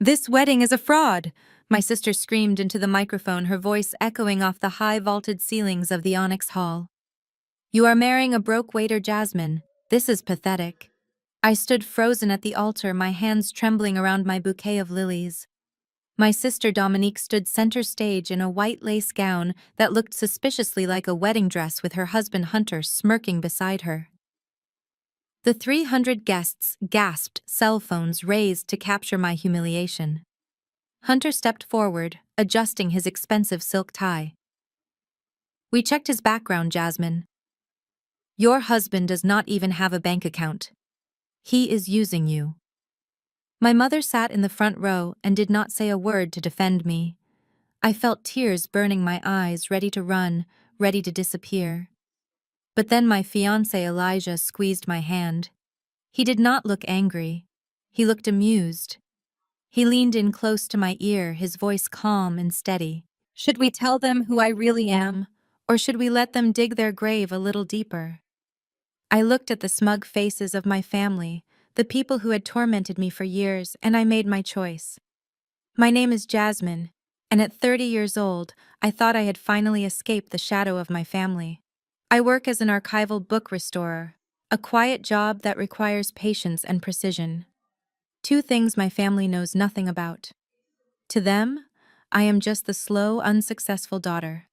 "This wedding is a fraud!" My sister screamed into the microphone, her voice echoing off the high vaulted ceilings of the Onyx Hall. "You are marrying a broke waiter, Jasmine. This is pathetic." I stood frozen at the altar, my hands trembling around my bouquet of lilies. My sister Dominique stood center stage in a white lace gown that looked suspiciously like a wedding dress, with her husband Hunter smirking beside her. The 300 guests gasped, cell phones raised to capture my humiliation. Hunter stepped forward, adjusting his expensive silk tie. "We checked his background, Jasmine. Your husband does not even have a bank account. He is using you." My mother sat in the front row and did not say a word to defend me. I felt tears burning my eyes, ready to run, ready to disappear. But then my fiancé Elijah squeezed my hand. He did not look angry. He looked amused. He leaned in close to my ear, his voice calm and steady. "Should we tell them who I really am, or should we let them dig their grave a little deeper?" I looked at the smug faces of my family, the people who had tormented me for years, and I made my choice. My name is Jasmine, and at 30 years old, I thought I had finally escaped the shadow of my family. I work as an archival book restorer, a quiet job that requires patience and precision. Two things my family knows nothing about. To them, I am just the slow, unsuccessful daughter.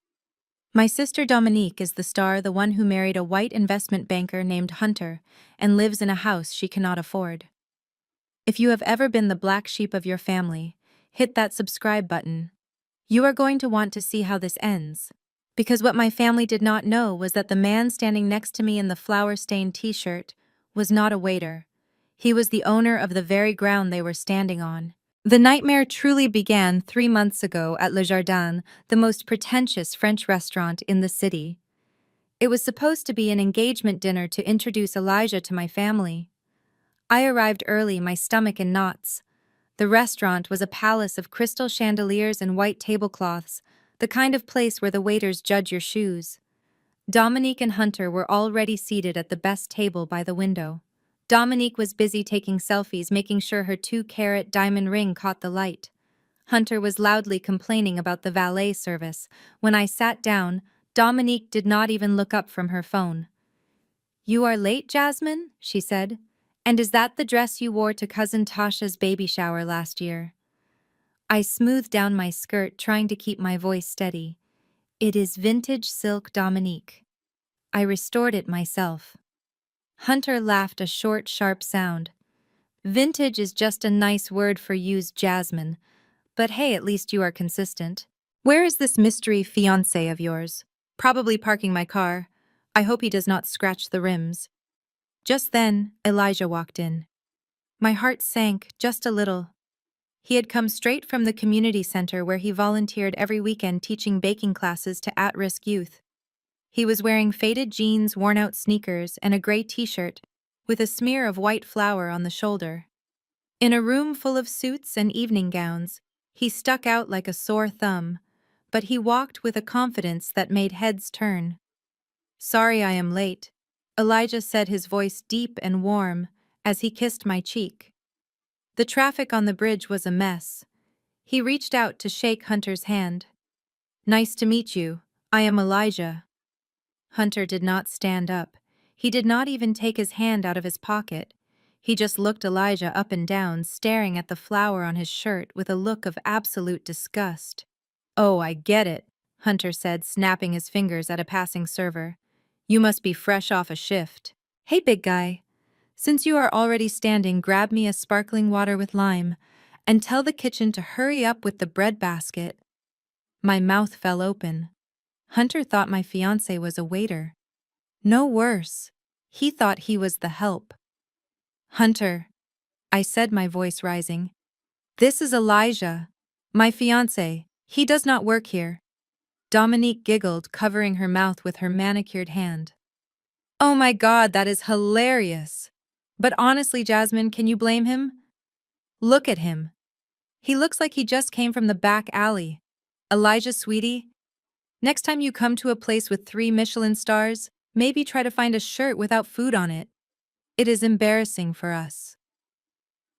My sister Dominique is the star, the one who married a white investment banker named Hunter and lives in a house she cannot afford. If you have ever been the black sheep of your family, hit that subscribe button. You are going to want to see how this ends. Because what my family did not know was that the man standing next to me in the flower-stained t-shirt was not a waiter. He was the owner of the very ground they were standing on. The nightmare truly began 3 months ago at Le Jardin, the most pretentious French restaurant in the city. It was supposed to be an engagement dinner to introduce Elijah to my family. I arrived early, my stomach in knots. The restaurant was a palace of crystal chandeliers and white tablecloths, the kind of place where the waiters judge your shoes. Dominique and Hunter were already seated at the best table by the window. Dominique was busy taking selfies, making sure her 2-carat diamond ring caught the light. Hunter was loudly complaining about the valet service. When I sat down, Dominique did not even look up from her phone. "You are late, Jasmine?" she said. "And is that the dress you wore to Cousin Tasha's baby shower last year?" I smoothed down my skirt, trying to keep my voice steady. "It is vintage silk, Dominique. I restored it myself." Hunter laughed, a short, sharp sound. "Vintage is just a nice word for used, Jasmine. But hey, at least you are consistent. Where is this mystery fiancé of yours?" "Probably parking my car. I hope he does not scratch the rims." Just then, Elijah walked in. My heart sank just a little. He had come straight from the community center where he volunteered every weekend teaching baking classes to at-risk youth. He was wearing faded jeans, worn-out sneakers, and a gray t-shirt, with a smear of white flour on the shoulder. In a room full of suits and evening gowns, he stuck out like a sore thumb, but he walked with a confidence that made heads turn. "Sorry I am late," Elijah said, his voice deep and warm, as he kissed my cheek. The traffic on the bridge was a mess. He reached out to shake Hunter's hand. "Nice to meet you. I am Elijah." Hunter did not stand up. He did not even take his hand out of his pocket. He just looked Elijah up and down, staring at the flower on his shirt with a look of absolute disgust. "Oh, I get it," Hunter said, snapping his fingers at a passing server. "You must be fresh off a shift. Hey, big guy. Since you are already standing, grab me a sparkling water with lime, and tell the kitchen to hurry up with the bread basket." My mouth fell open. Hunter thought my fiancé was a waiter. No worse. He thought he was the help. "Hunter," I said, my voice rising. "This is Elijah, my fiancé. He does not work here." Dominique giggled, covering her mouth with her manicured hand. "Oh my God, that is hilarious. But honestly, Jasmine, can you blame him? Look at him. He looks like he just came from the back alley. Elijah, sweetie, next time you come to a place with 3 Michelin stars, maybe try to find a shirt without food on it. It is embarrassing for us."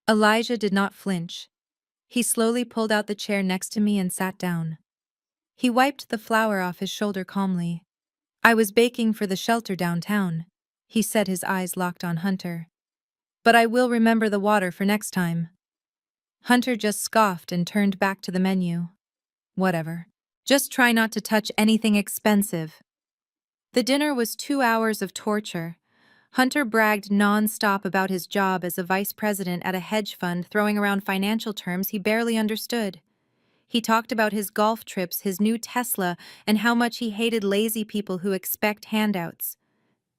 Elijah did not flinch. He slowly pulled out the chair next to me and sat down. He wiped the flour off his shoulder calmly. I was baking for the shelter downtown, he said, his eyes locked on Hunter. But I will remember the water for next time. Hunter just scoffed and turned back to the menu. Whatever. Just try not to touch anything expensive. The dinner was 2 hours of torture. Hunter bragged non-stop about his job as a vice president at a hedge fund, throwing around financial terms he barely understood. He talked about his golf trips, his new Tesla, and how much he hated lazy people who expect handouts.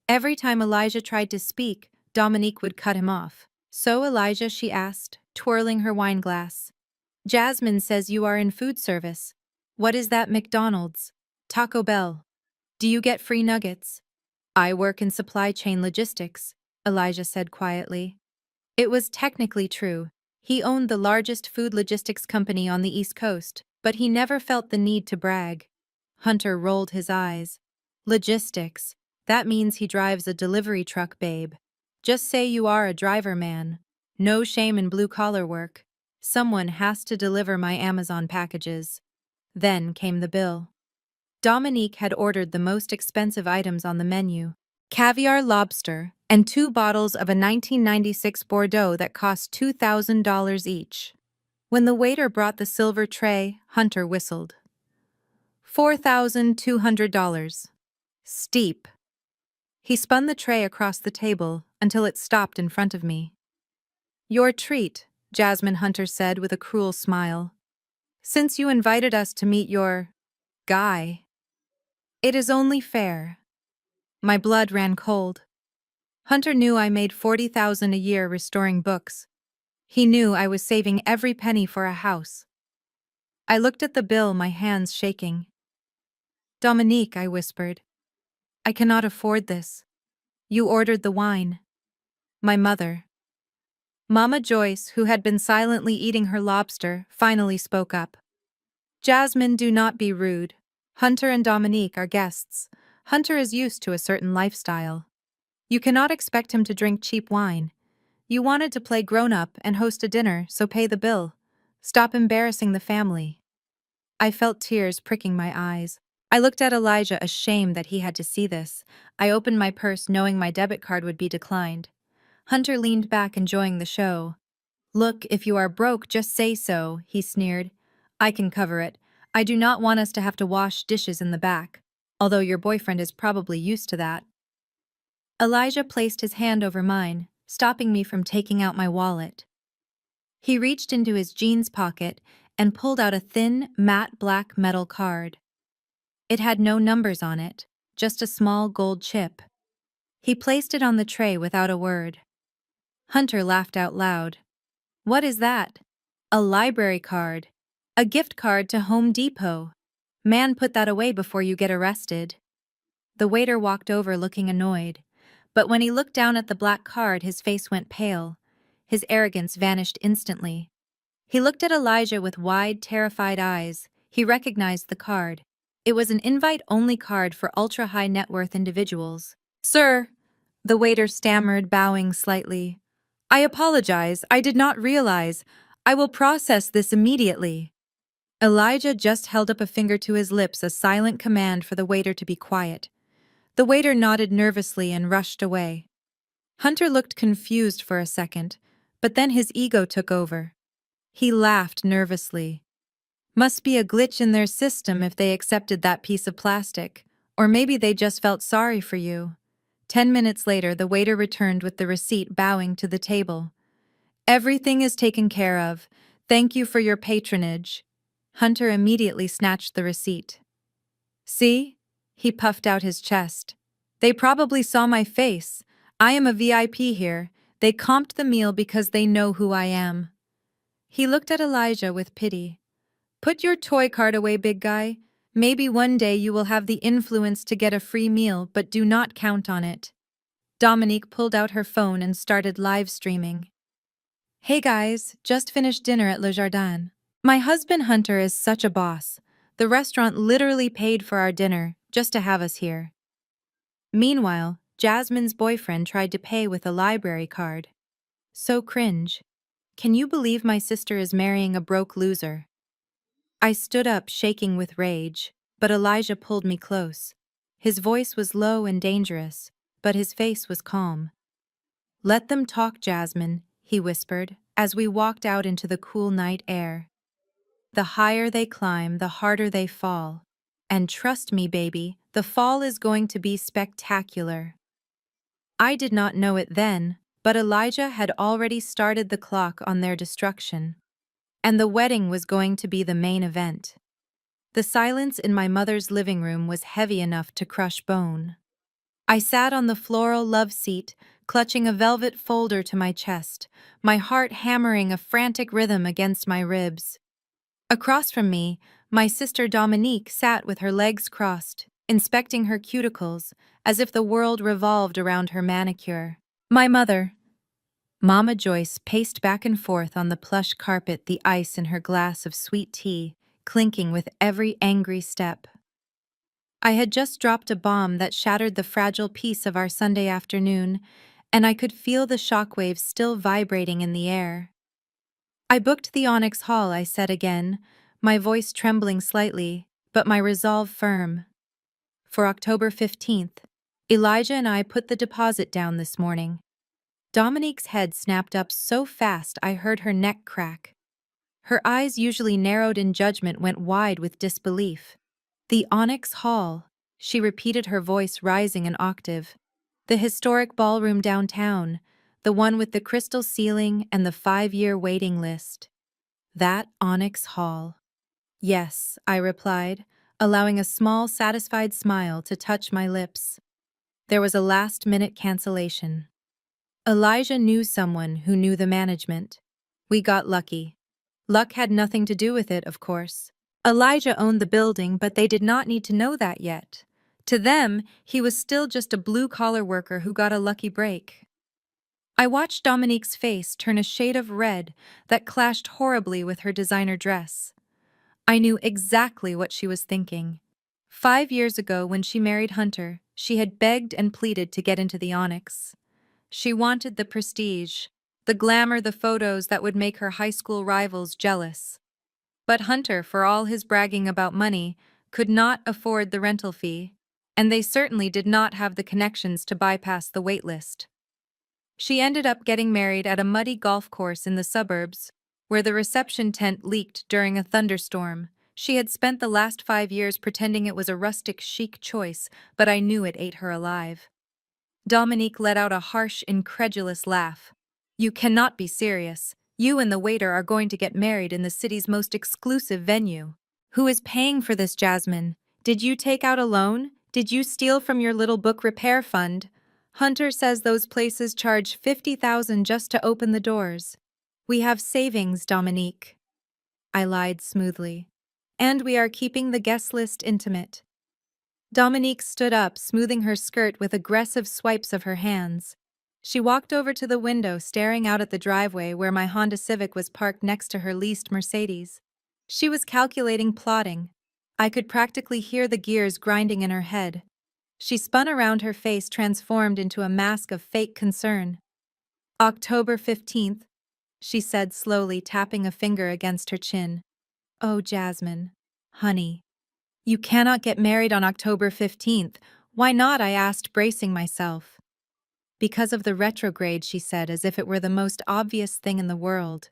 Every time Elijah tried to speak, Dominique would cut him off. "So, Elijah," she asked, twirling her wine glass. "Jasmine says you are in food service. What is that, McDonald's? Taco Bell? Do you get free nuggets?" "I work in supply chain logistics," Elijah said quietly. It was technically true. He owned the largest food logistics company on the East Coast, but he never felt the need to brag. Hunter rolled his eyes. "Logistics. That means he drives a delivery truck, babe. Just say you are a driver, man. No shame in blue-collar work. Someone has to deliver my Amazon packages." Then came the bill. Dominique had ordered the most expensive items on the menu: caviar lobster and 2 bottles of a 1996 Bordeaux that cost $2,000 each. When the waiter brought the silver tray, Hunter whistled. $4,200. Steep. He spun the tray across the table until it stopped in front of me. "Your treat," Jasmine Hunter said with a cruel smile. "Since you invited us to meet your guy, it is only fair." My blood ran cold. Hunter knew I made $40,000 a year restoring books. He knew I was saving every penny for a house. I looked at the bill, my hands shaking. "Dominique," I whispered, "I cannot afford this. You ordered the wine." My mother, Mama Joyce, who had been silently eating her lobster, finally spoke up. "Jasmine, do not be rude. Hunter and Dominique are guests. Hunter is used to a certain lifestyle. You cannot expect him to drink cheap wine. You wanted to play grown-up and host a dinner, so pay the bill. Stop embarrassing the family." I felt tears pricking my eyes. I looked at Elijah, ashamed that he had to see this. I opened my purse, knowing my debit card would be declined. Hunter leaned back, enjoying the show. "Look, if you are broke, just say so," he sneered. "I can cover it. I do not want us to have to wash dishes in the back, although your boyfriend is probably used to that." Elijah placed his hand over mine, stopping me from taking out my wallet. He reached into his jeans pocket and pulled out a thin, matte black metal card. It had no numbers on it, just a small gold chip. He placed it on the tray without a word. Hunter laughed out loud. "What is that?" "A library card. A gift card to Home Depot. Man, put that away before you get arrested." The waiter walked over looking annoyed, but when he looked down at the black card, his face went pale. His arrogance vanished instantly. He looked at Elijah with wide, terrified eyes. He recognized the card. It was an invite-only card for ultra-high net worth individuals. "Sir," the waiter stammered, bowing slightly. "I apologize. I did not realize. I will process this immediately." Elijah just held up a finger to his lips, a silent command for the waiter to be quiet. The waiter nodded nervously and rushed away. Hunter looked confused for a second, but then his ego took over. He laughed nervously. "Must be a glitch in their system if they accepted that piece of plastic. Or maybe they just felt sorry for you." 10 minutes later, the waiter returned with the receipt, bowing to the table. "Everything is taken care of. Thank you for your patronage." Hunter immediately snatched the receipt. "See?" He puffed out his chest. "They probably saw my face. I am a VIP here. They comped the meal because they know who I am." He looked at Elijah with pity. "Put your toy card away, big guy. Maybe one day you will have the influence to get a free meal, but do not count on it." Dominique pulled out her phone and started live streaming. "Hey guys, just finished dinner at Le Jardin. My husband Hunter is such a boss. The restaurant literally paid for our dinner just to have us here." Meanwhile, Jasmine's boyfriend tried to pay with a library card. So cringe. Can you believe my sister is marrying a broke loser? I stood up, shaking with rage, but Elijah pulled me close. His voice was low and dangerous, but his face was calm. Let them talk, Jasmine, he whispered, as we walked out into the cool night air. The higher they climb, the harder they fall. And trust me, baby, the fall is going to be spectacular. I did not know it then, but Elijah had already started the clock on their destruction. And the wedding was going to be the main event. The silence in my mother's living room was heavy enough to crush bone. I sat on the floral love seat, clutching a velvet folder to my chest, my heart hammering a frantic rhythm against my ribs. Across from me, my sister Dominique sat with her legs crossed, inspecting her cuticles, as if the world revolved around her manicure. My mother, Mama Joyce, paced back and forth on the plush carpet, the ice in her glass of sweet tea clinking with every angry step. I had just dropped a bomb that shattered the fragile peace of our Sunday afternoon, and I could feel the shockwaves still vibrating in the air. I booked the Onyx Hall, I said again, my voice trembling slightly, but my resolve firm. For October 15th, Elijah and I put the deposit down this morning. Dominique's head snapped up so fast I heard her neck crack. Her eyes, usually narrowed in judgment, went wide with disbelief. The Onyx Hall, she repeated, her voice rising an octave. The historic ballroom downtown, the one with the crystal ceiling and the 5-year waiting list. That Onyx Hall. Yes, I replied, allowing a small, satisfied smile to touch my lips. There was a last-minute cancellation. Elijah knew someone who knew the management. We got lucky. Luck had nothing to do with it, of course. Elijah owned the building, but they did not need to know that yet. To them, he was still just a blue-collar worker who got a lucky break. I watched Dominique's face turn a shade of red that clashed horribly with her designer dress. I knew exactly what she was thinking. 5 years ago, when she married Hunter, she had begged and pleaded to get into the Onyx. She wanted the prestige, the glamour, the photos that would make her high school rivals jealous. But Hunter, for all his bragging about money, could not afford the rental fee, and they certainly did not have the connections to bypass the waitlist. She ended up getting married at a muddy golf course in the suburbs, where the reception tent leaked during a thunderstorm. She had spent the last 5 years pretending it was a rustic chic choice, but I knew it ate her alive. Dominique let out a harsh, incredulous laugh. You cannot be serious. You and the waiter are going to get married in the city's most exclusive venue. Who is paying for this, Jasmine? Did you take out a loan? Did you steal from your little book repair fund? Hunter says those places charge $50,000 just to open the doors. We have savings, Dominique. I lied smoothly. And we are keeping the guest list intimate. Dominique stood up, smoothing her skirt with aggressive swipes of her hands. She walked over to the window, staring out at the driveway where my Honda Civic was parked next to her leased Mercedes. She was calculating, plotting. I could practically hear the gears grinding in her head. She spun around, her face transformed into a mask of fake concern. October 15th, she said slowly, tapping a finger against her chin. Oh, Jasmine. Honey. You cannot get married on October 15th. Why not? I asked, bracing myself. Because of the retrograde, she said, as if it were the most obvious thing in the world.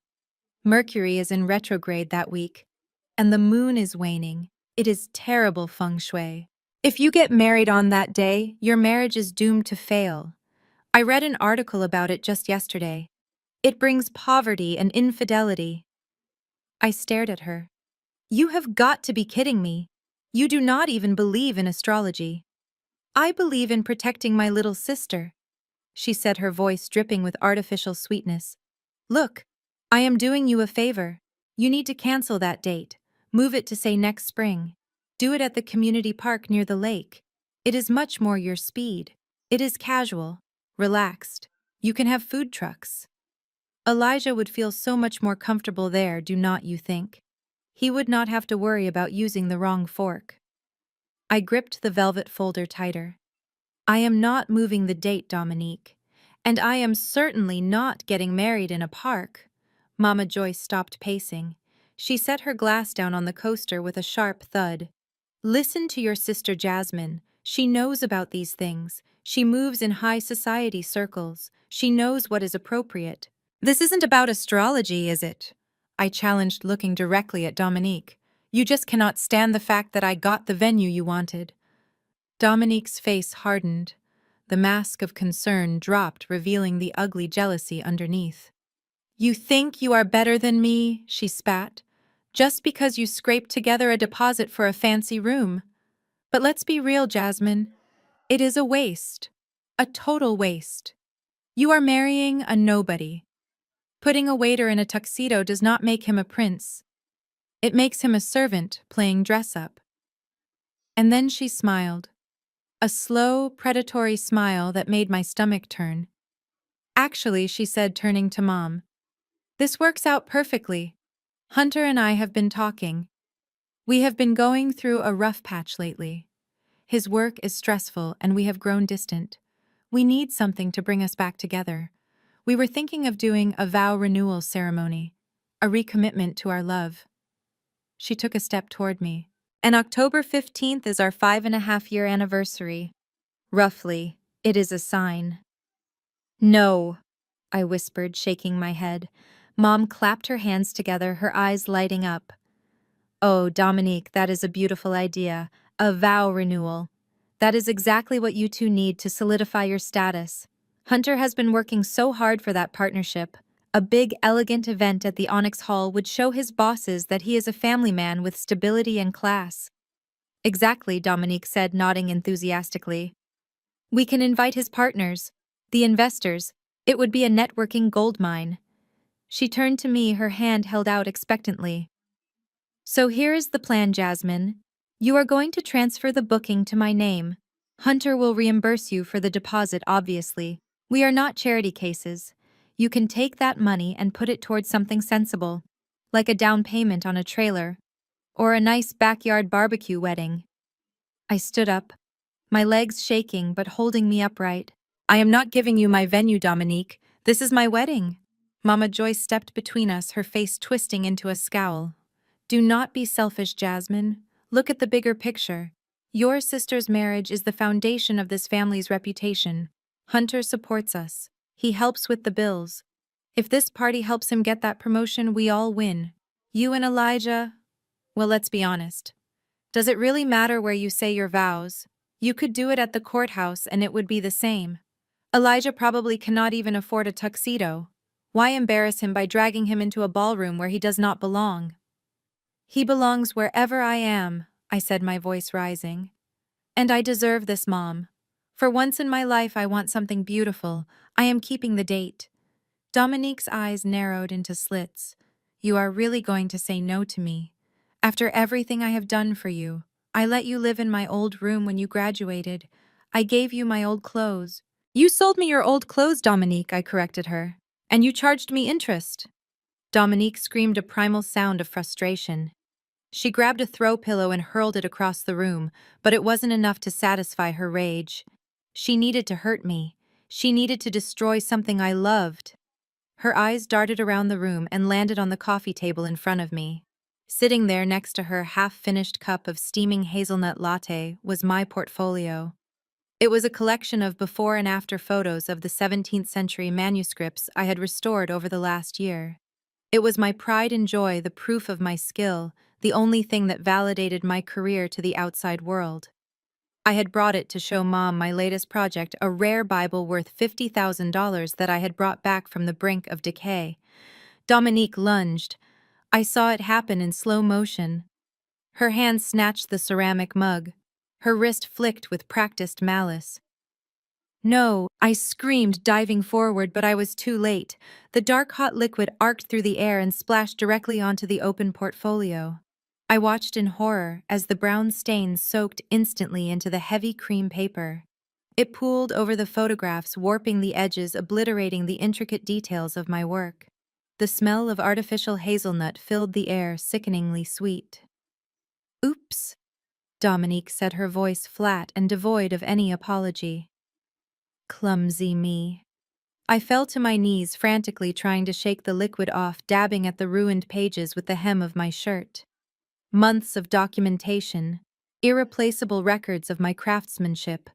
Mercury is in retrograde that week, and the moon is waning. It is terrible feng shui. If you get married on that day, your marriage is doomed to fail. I read an article about it just yesterday. It brings poverty and infidelity. I stared at her. You have got to be kidding me. You do not even believe in astrology. I believe in protecting my little sister, she said, her voice dripping with artificial sweetness. Look, I am doing you a favor. You need to cancel that date. Move it to, say, next spring. Do it at the community park near the lake. It is much more your speed. It is casual, relaxed. You can have food trucks. Elijah would feel so much more comfortable there, do not you think? He would not have to worry about using the wrong fork. I gripped the velvet folder tighter. I am not moving the date, Dominique. And I am certainly not getting married in a park. Mama Joyce stopped pacing. She set her glass down on the coaster with a sharp thud. Listen to your sister Jasmine. She knows about these things. She moves in high society circles. She knows what is appropriate. This isn't about astrology, is it? I challenged, looking directly at Dominique. You just cannot stand the fact that I got the venue you wanted. Dominique's face hardened. The mask of concern dropped, revealing the ugly jealousy underneath. You think you are better than me, she spat, just because you scraped together a deposit for a fancy room. But let's be real, Jasmine. It is a waste. A total waste. You are marrying a nobody. Putting a waiter in a tuxedo does not make him a prince. It makes him a servant playing dress-up. And then she smiled. A slow, predatory smile that made my stomach turn. Actually, she said, turning to Mom, this works out perfectly. Hunter and I have been talking. We have been going through a rough patch lately. His work is stressful and we have grown distant. We need something to bring us back together. We were thinking of doing a vow renewal ceremony, a recommitment to our love. She took a step toward me. And October 15th is our 5.5-year anniversary. Roughly, it is a sign. No, I whispered, shaking my head. Mom clapped her hands together, her eyes lighting up. Oh, Dominique, that is a beautiful idea. A vow renewal. That is exactly what you two need to solidify your status. Hunter has been working so hard for that partnership. A big, elegant event at the Onyx Hall would show his bosses that he is a family man with stability and class. Exactly, Dominique said, nodding enthusiastically. We can invite his partners, the investors. It would be a networking goldmine. She turned to me, her hand held out expectantly. So here is the plan, Jasmine. You are going to transfer the booking to my name. Hunter will reimburse you for the deposit, obviously. We are not charity cases. You can take that money and put it towards something sensible, like a down payment on a trailer, or a nice backyard barbecue wedding. I stood up, my legs shaking but holding me upright. I am not giving you my venue, Dominique. This is my wedding. Mama Joyce stepped between us, her face twisting into a scowl. Do not be selfish, Jasmine. Look at the bigger picture. Your sister's marriage is the foundation of this family's reputation. Hunter supports us. He helps with the bills. If this party helps him get that promotion, we all win. You and Elijah, well, let's be honest. Does it really matter where you say your vows? You could do it at the courthouse and it would be the same. Elijah probably cannot even afford a tuxedo. Why embarrass him by dragging him into a ballroom where he does not belong? He belongs wherever I am, I said, my voice rising. And I deserve this, Mom. For once in my life, I want something beautiful. I am keeping the date. Dominique's eyes narrowed into slits. You are really going to say no to me? After everything I have done for you, I let you live in my old room when you graduated. I gave you my old clothes. You sold me your old clothes, Dominique, I corrected her. And you charged me interest. Dominique screamed a primal sound of frustration. She grabbed a throw pillow and hurled it across the room, but it wasn't enough to satisfy her rage. She needed to hurt me. She needed to destroy something I loved. Her eyes darted around the room and landed on the coffee table in front of me. Sitting there next to her half-finished cup of steaming hazelnut latte was my portfolio. It was a collection of before and after photos of the 17th century manuscripts I had restored over the last year. It was my pride and joy, the proof of my skill, the only thing that validated my career to the outside world. I had brought it to show Mom my latest project, a rare Bible worth $50,000 that I had brought back from the brink of decay. Dominique lunged. I saw it happen in slow motion. Her hand snatched the ceramic mug. Her wrist flicked with practiced malice. No, I screamed, diving forward, but I was too late. The dark hot liquid arced through the air and splashed directly onto the open portfolio. I watched in horror as the brown stains soaked instantly into the heavy cream paper. It pooled over the photographs, warping the edges, obliterating the intricate details of my work. The smell of artificial hazelnut filled the air, sickeningly sweet. Oops, Dominique said, her voice flat and devoid of any apology. Clumsy me. I fell to my knees, frantically trying to shake the liquid off, dabbing at the ruined pages with the hem of my shirt. Months of documentation, irreplaceable records of my craftsmanship,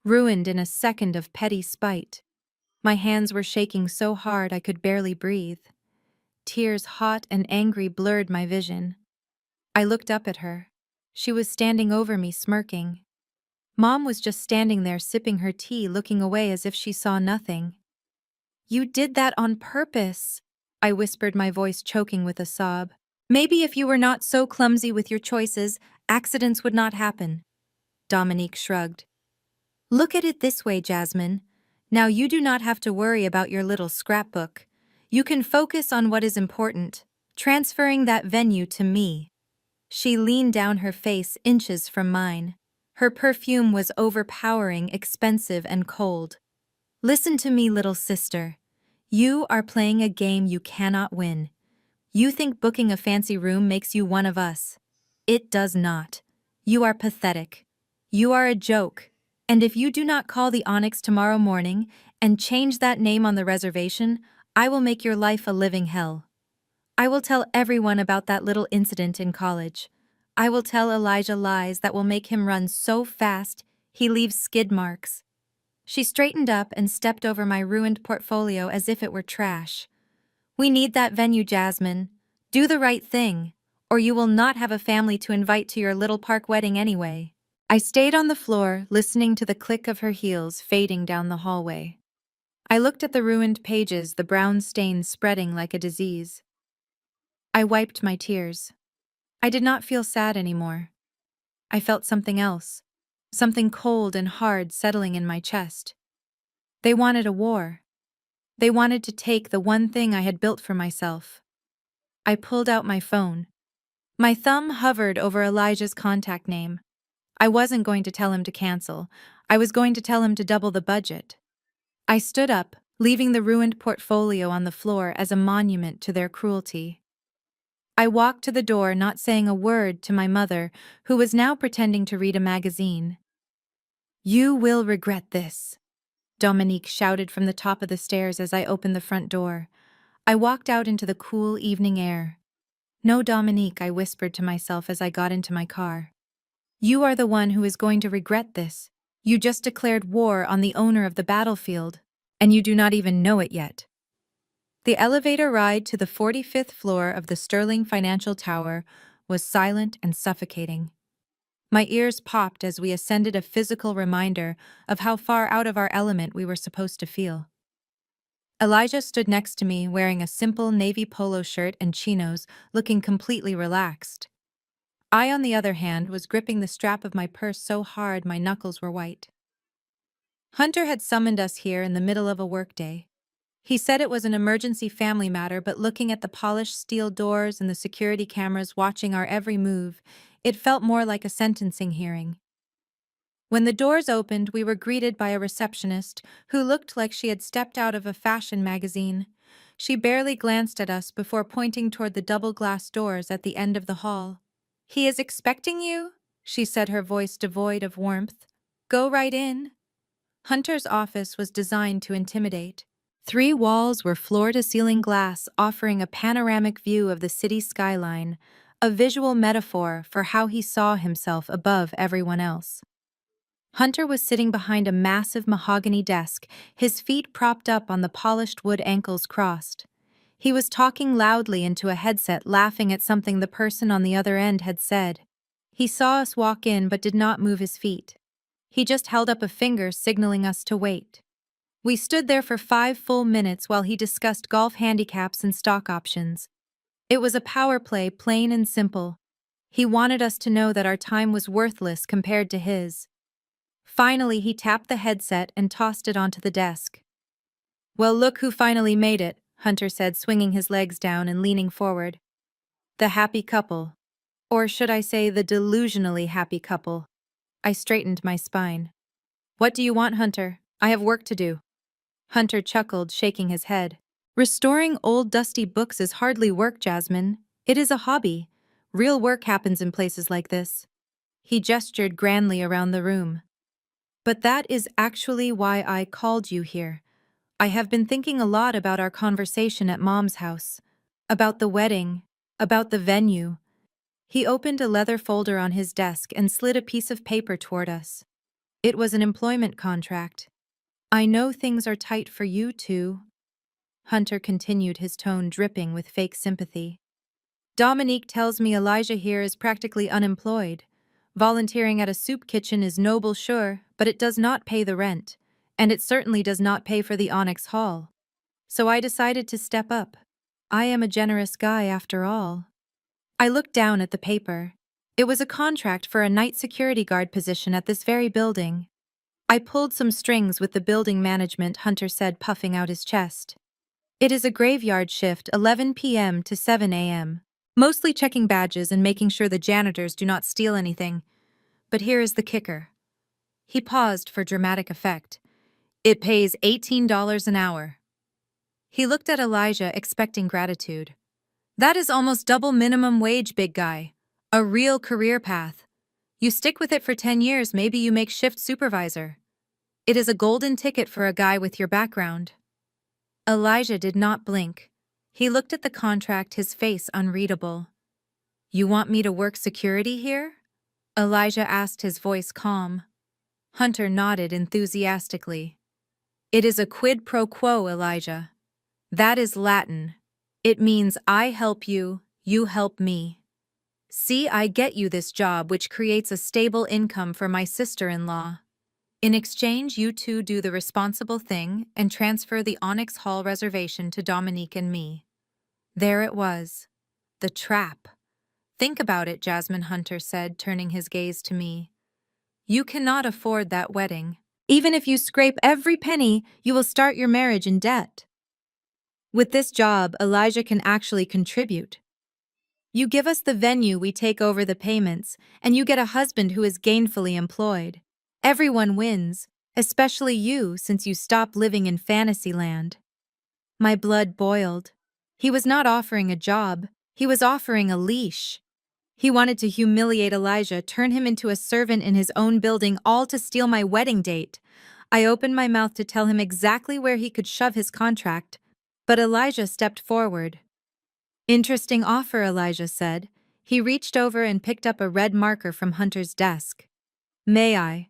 ruined in a second of petty spite. My hands were shaking so hard I could barely breathe. Tears, hot and angry, blurred my vision. I looked up at her. She was standing over me, smirking. Mom was just standing there, sipping her tea, looking away as if she saw nothing. "You did that on purpose," I whispered, my voice choking with a sob. "Maybe if you were not so clumsy with your choices, accidents would not happen." Dominique shrugged. "Look at it this way, Jasmine. Now you do not have to worry about your little scrapbook. You can focus on what is important, transferring that venue to me." She leaned down, her face inches from mine. Her perfume was overpowering, expensive, and cold. "Listen to me, little sister. You are playing a game you cannot win. You think booking a fancy room makes you one of us. It does not. You are pathetic. You are a joke. And if you do not call the Onyx tomorrow morning and change that name on the reservation, I will make your life a living hell. I will tell everyone about that little incident in college. I will tell Elijah lies that will make him run so fast he leaves skid marks." She straightened up and stepped over my ruined portfolio as if it were trash. "We need that venue, Jasmine. Do the right thing, or you will not have a family to invite to your little park wedding anyway." I stayed on the floor, listening to the click of her heels fading down the hallway. I looked at the ruined pages, the brown stains spreading like a disease. I wiped my tears. I did not feel sad anymore. I felt something else, something cold and hard settling in my chest. They wanted a war. They wanted to take the one thing I had built for myself. I pulled out my phone. My thumb hovered over Elijah's contact name. I wasn't going to tell him to cancel. I was going to tell him to double the budget. I stood up, leaving the ruined portfolio on the floor as a monument to their cruelty. I walked to the door, not saying a word to my mother, who was now pretending to read a magazine. "You will regret this," Dominique shouted from the top of the stairs as I opened the front door. I walked out into the cool evening air. "No, Dominique," I whispered to myself as I got into my car. "You are the one who is going to regret this. You just declared war on the owner of the battlefield, and you do not even know it yet." The elevator ride to the 45th floor of the Sterling Financial Tower was silent and suffocating. My ears popped as we ascended, a physical reminder of how far out of our element we were supposed to feel. Elijah stood next to me, wearing a simple navy polo shirt and chinos, looking completely relaxed. I, on the other hand, was gripping the strap of my purse so hard my knuckles were white. Hunter had summoned us here in the middle of a workday. He said it was an emergency family matter, but looking at the polished steel doors and the security cameras watching our every move, it felt more like a sentencing hearing. When the doors opened, we were greeted by a receptionist who looked like she had stepped out of a fashion magazine. She barely glanced at us before pointing toward the double-glass doors at the end of the hall. "He is expecting you," she said, her voice devoid of warmth. "Go right in." Hunter's office was designed to intimidate. 3 walls were floor-to-ceiling glass, offering a panoramic view of the city skyline, a visual metaphor for how he saw himself above everyone else. Hunter was sitting behind a massive mahogany desk, his feet propped up on the polished wood, ankles crossed. He was talking loudly into a headset, laughing at something the person on the other end had said. He saw us walk in but did not move his feet. He just held up a finger, signaling us to wait. We stood there for 5 full minutes while he discussed golf handicaps and stock options. It was a power play, plain and simple. He wanted us to know that our time was worthless compared to his. Finally, he tapped the headset and tossed it onto the desk. "Well, look who finally made it," Hunter said, swinging his legs down and leaning forward. "The happy couple. Or should I say the delusionally happy couple?" I straightened my spine. "What do you want, Hunter? I have work to do." Hunter chuckled, shaking his head. "Restoring old dusty books is hardly work, Jasmine. It is a hobby. Real work happens in places like this." He gestured grandly around the room. "But that is actually why I called you here. I have been thinking a lot about our conversation at Mom's house, about the wedding, about the venue. He opened a leather folder on his desk and slid a piece of paper toward us. It was an employment contract. I know things are tight for you two. Hunter continued, his tone dripping with fake sympathy. Dominique tells me Elijah here is practically unemployed. Volunteering at a soup kitchen is noble, sure, but it does not pay the rent, and it certainly does not pay for the Onyx Hall. So I decided to step up. I am a generous guy after all. I looked down at the paper. It was a contract for a night security guard position at this very building. I pulled some strings with the building management, Hunter said, puffing out his chest. It is a graveyard shift, 11 p.m. to 7 a.m. Mostly checking badges and making sure the janitors do not steal anything. But here is the kicker. He paused for dramatic effect. It pays $18 an hour. He looked at Elijah, expecting gratitude. That is almost double minimum wage, big guy. A real career path. You stick with it for 10 years, maybe you make shift supervisor. It is a golden ticket for a guy with your background. Elijah did not blink. He looked at the contract, his face unreadable. You want me to work security here? Elijah asked, his voice calm. Hunter nodded enthusiastically. It is a quid pro quo, Elijah. That is Latin. It means I help you, you help me. See, I get you this job, which creates a stable income for my sister-in-law. In exchange, you two do the responsible thing and transfer the Onyx Hall reservation to Dominique and me. There it was. The trap. Think about it, Jasmine, Hunter said, turning his gaze to me. You cannot afford that wedding. Even if you scrape every penny, you will start your marriage in debt. With this job, Elijah can actually contribute. You give us the venue, we take over the payments, and you get a husband who is gainfully employed. Everyone wins, especially you, since you stop living in Fantasyland. My blood boiled. He was not offering a job, he was offering a leash. He wanted to humiliate Elijah, turn him into a servant in his own building, all to steal my wedding date. I opened my mouth to tell him exactly where he could shove his contract, but Elijah stepped forward. Interesting offer, Elijah said. He reached over and picked up a red marker from Hunter's desk. May I?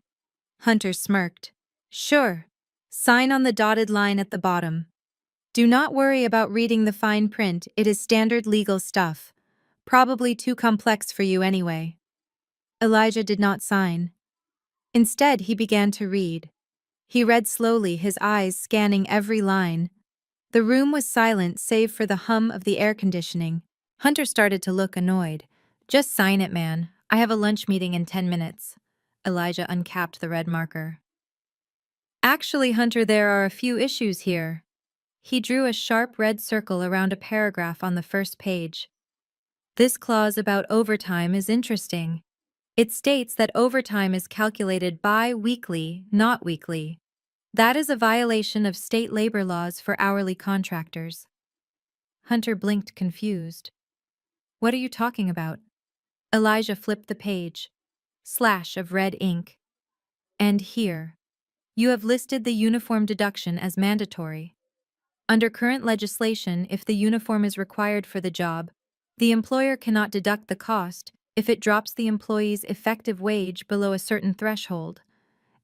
Hunter smirked. Sure. Sign on the dotted line at the bottom. Do not worry about reading the fine print, it is standard legal stuff. Probably too complex for you anyway. Elijah did not sign. Instead, he began to read. He read slowly, his eyes scanning every line. The room was silent save for the hum of the air conditioning. Hunter started to look annoyed. Just sign it, man. I have a lunch meeting in 10 minutes. Elijah uncapped the red marker. Actually, Hunter, there are a few issues here. He drew a sharp red circle around a paragraph on the first page. This clause about overtime is interesting. It states that overtime is calculated bi-weekly, not weekly. That is a violation of state labor laws for hourly contractors. Hunter blinked, confused. What are you talking about? Elijah flipped the page. Slash of red ink. And here. You have listed the uniform deduction as mandatory. Under current legislation, if the uniform is required for the job, the employer cannot deduct the cost if it drops the employee's effective wage below a certain threshold.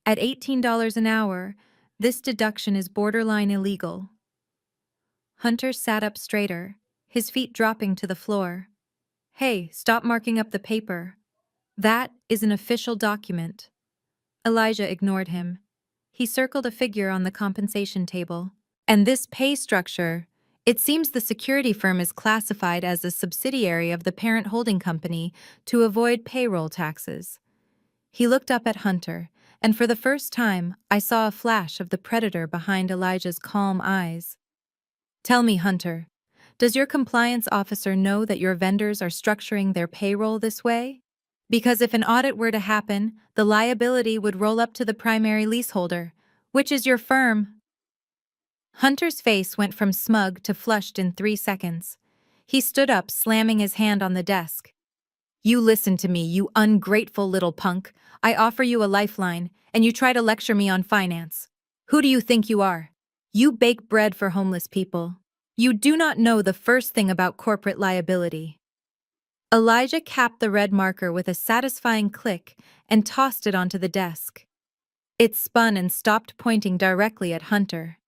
At $18 an hour, this deduction is borderline illegal. Hunter sat up straighter, his feet dropping to the floor. Hey, stop marking up the paper. That is an official document. Elijah ignored him. He circled a figure on the compensation table. And this pay structure, it seems the security firm is classified as a subsidiary of the parent holding company to avoid payroll taxes. He looked up at Hunter, and for the first time, I saw a flash of the predator behind Elijah's calm eyes. Tell me, Hunter, does your compliance officer know that your vendors are structuring their payroll this way? Because if an audit were to happen, the liability would roll up to the primary leaseholder, which is your firm. Hunter's face went from smug to flushed in 3 seconds. He stood up, slamming his hand on the desk. You listen to me, you ungrateful little punk. I offer you a lifeline, and you try to lecture me on finance. Who do you think you are? You bake bread for homeless people. You do not know the first thing about corporate liability. Elijah capped the red marker with a satisfying click and tossed it onto the desk. It spun and stopped pointing directly at Hunter.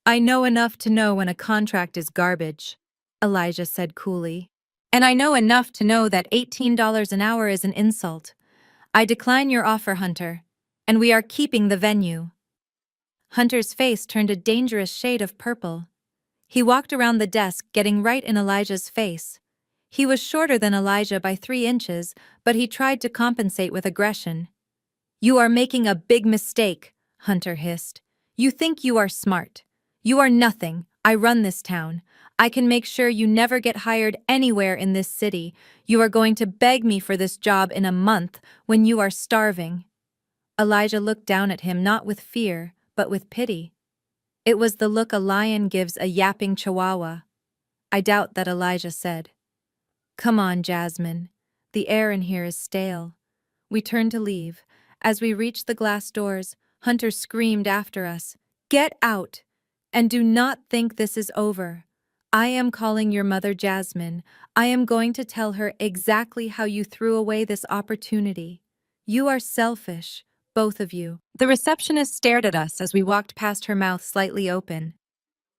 I know enough to know when a contract is garbage, Elijah said coolly. And I know enough to know that $18 an hour is an insult. I decline your offer, Hunter, and we are keeping the venue. Hunter's face turned a dangerous shade of purple. He walked around the desk, getting right in Elijah's face. He was shorter than Elijah by 3 inches, but he tried to compensate with aggression. You are making a big mistake, Hunter hissed. You think you are smart. You are nothing. I run this town. I can make sure you never get hired anywhere in this city. You are going to beg me for this job in a month when you are starving. Elijah looked down at him not with fear, but with pity. It was the look a lion gives a yapping chihuahua. I doubt that Elijah said, Come on, Jasmine. The air in here is stale. We turned to leave. As we reached the glass doors, Hunter screamed after us, Get out! And do not think this is over. I am calling your mother Jasmine. I am going to tell her exactly how you threw away this opportunity. You are selfish, both of you. The receptionist stared at us as we walked past, her mouth slightly open.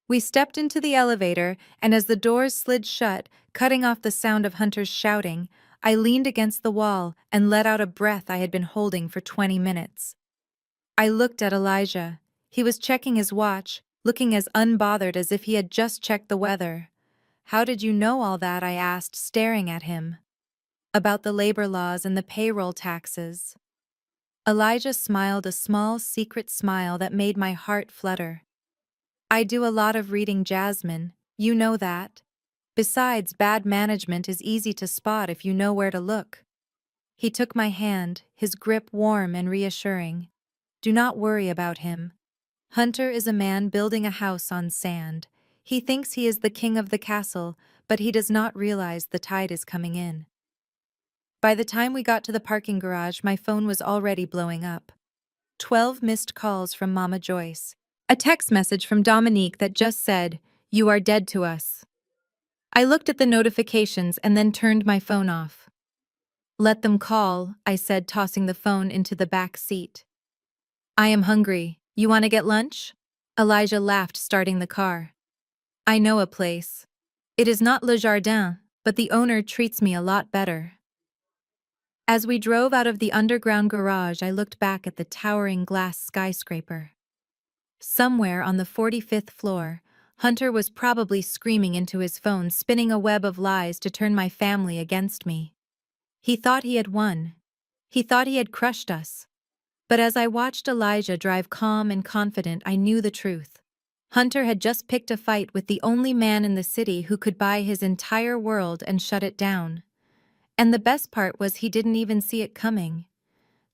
We stepped into the elevator, and as the doors slid shut, cutting off the sound of Hunter's shouting, I leaned against the wall and let out a breath I had been holding for 20 minutes. I looked at Elijah. He was checking his watch, looking as unbothered as if he had just checked the weather. How did you know all that? I asked, staring at him. About the labor laws and the payroll taxes. Elijah smiled a small, secret smile that made my heart flutter. I do a lot of reading, Jasmine. You know that. Besides, bad management is easy to spot if you know where to look. He took my hand, his grip warm and reassuring. Do not worry about him. Hunter is a man building a house on sand. He thinks he is the king of the castle, but he does not realize the tide is coming in. By the time we got to the parking garage, my phone was already blowing up. 12 missed calls from Mama Joyce. A text message from Dominique that just said, You are dead to us. I looked at the notifications and then turned my phone off. Let them call, I said, tossing the phone into the back seat. I am hungry. You want to get lunch? Elijah laughed, starting the car. I know a place. It is not Le Jardin, but the owner treats me a lot better. As we drove out of the underground garage, I looked back at the towering glass skyscraper. Somewhere on the 45th floor, Hunter was probably screaming into his phone, spinning a web of lies to turn my family against me. He thought he had won. He thought he had crushed us. But as I watched Elijah drive calm and confident, I knew the truth. Hunter had just picked a fight with the only man in the city who could buy his entire world and shut it down. And the best part was he didn't even see it coming.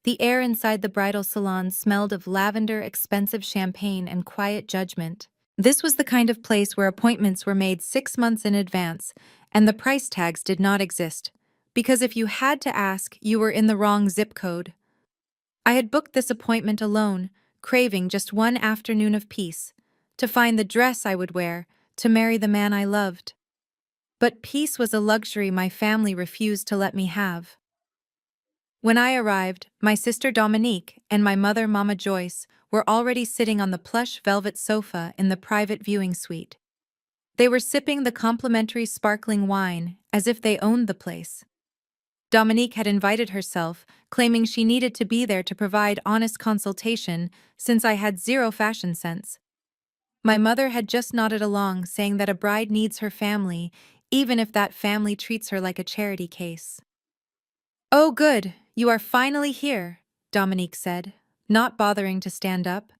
The air inside the bridal salon smelled of lavender, expensive champagne, and quiet judgment. This was the kind of place where appointments were made 6 months in advance, and the price tags did not exist, because if you had to ask, you were in the wrong zip code. I had booked this appointment alone, craving just one afternoon of peace, to find the dress I would wear, to marry the man I loved. But peace was a luxury my family refused to let me have. When I arrived, my sister Dominique and my mother, Mama Joyce, were already sitting on the plush velvet sofa in the private viewing suite. They were sipping the complimentary sparkling wine as if they owned the place. Dominique had invited herself, claiming she needed to be there to provide honest consultation since I had zero fashion sense. My mother had just nodded along, saying that a bride needs her family, even if that family treats her like a charity case. Oh good, you are finally here, Dominique said, not bothering to stand up.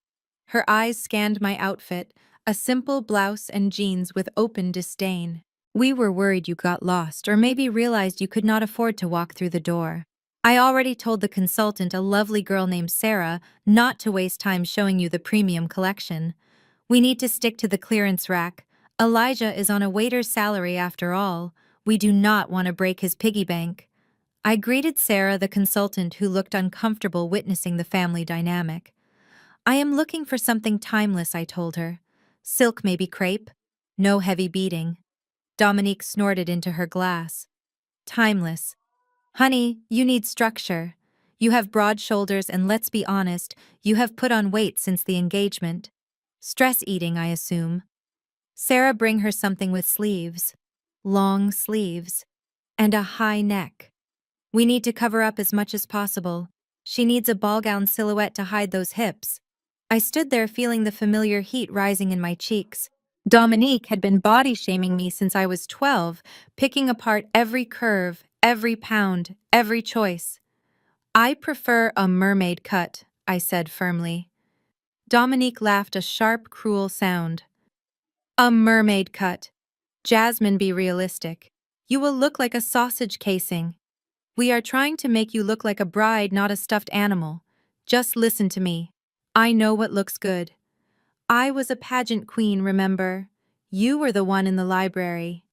Her eyes scanned my outfit, a simple blouse and jeans with open disdain. We were worried you got lost or maybe realized you could not afford to walk through the door. I already told the consultant, a lovely girl named Sarah, not to waste time showing you the premium collection. We need to stick to the clearance rack. Elijah is on a waiter's salary after all. We do not want to break his piggy bank. I greeted Sarah, the consultant, who looked uncomfortable witnessing the family dynamic. I am looking for something timeless, I told her. Silk, maybe crepe? No heavy beading. Dominique snorted into her glass. Timeless. Honey, you need structure. You have broad shoulders and let's be honest, you have put on weight since the engagement. Stress eating, I assume. Sarah, bring her something with sleeves. Long sleeves. And a high neck. We need to cover up as much as possible. She needs a ball gown silhouette to hide those hips. I stood there feeling the familiar heat rising in my cheeks. Dominique had been body shaming me since I was 12, picking apart every curve, every pound, every choice. I prefer a mermaid cut, I said firmly. Dominique laughed a sharp, cruel sound. A mermaid cut. Jasmine, be realistic. You will look like a sausage casing. We are trying to make you look like a bride, not a stuffed animal. Just listen to me. I know what looks good. I was a pageant queen, remember? You were the one in the library.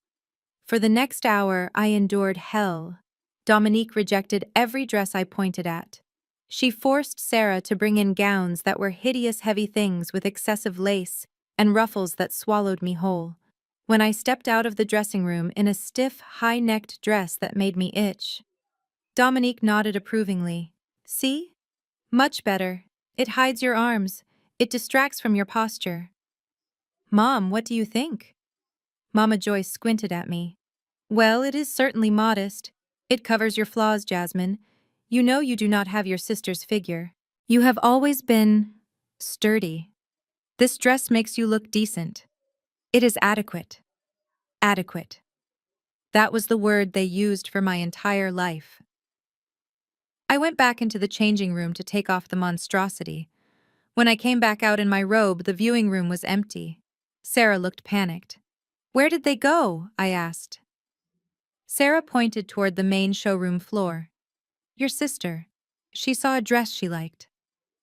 For the next hour, I endured hell. Dominique rejected every dress I pointed at. She forced Sarah to bring in gowns that were hideous heavy things with excessive lace and ruffles that swallowed me whole. When I stepped out of the dressing room in a stiff, high-necked dress that made me itch, Dominique nodded approvingly. See? Much better. It hides your arms. It distracts from your posture. Mom, what do you think? Mama Joyce squinted at me. Well, it is certainly modest. It covers your flaws, Jasmine. You know you do not have your sister's figure. You have always been sturdy. This dress makes you look decent. It is adequate. Adequate. That was the word they used for my entire life. I went back into the changing room to take off the monstrosity. When I came back out in my robe, the viewing room was empty. Sarah looked panicked. Where did they go? I asked. Sarah pointed toward the main showroom floor. Your sister. She saw a dress she liked.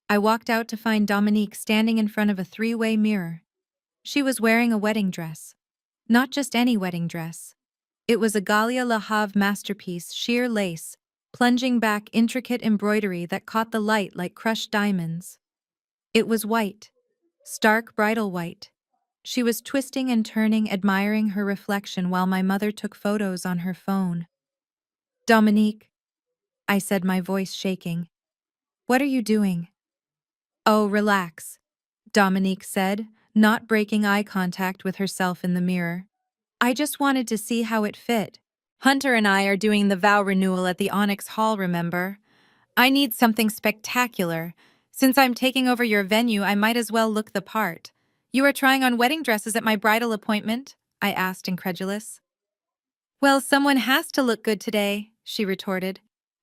I walked out to find Dominique standing in front of a three-way mirror. She was wearing a wedding dress. Not just any wedding dress. It was a Galia Le Havre masterpiece, sheer lace, plunging back intricate embroidery that caught the light like crushed diamonds. It was white. Stark bridal white. She was twisting and turning, admiring her reflection while my mother took photos on her phone. Dominique, I said, my voice shaking. What are you doing? Oh, relax, Dominique said, not breaking eye contact with herself in the mirror. I just wanted to see how it fit. Hunter and I are doing the vow renewal at the Onyx Hall, remember? I need something spectacular. Since I'm taking over your venue, I might as well look the part. You are trying on wedding dresses at my bridal appointment? I asked, incredulous. Well, someone has to look good today, she retorted.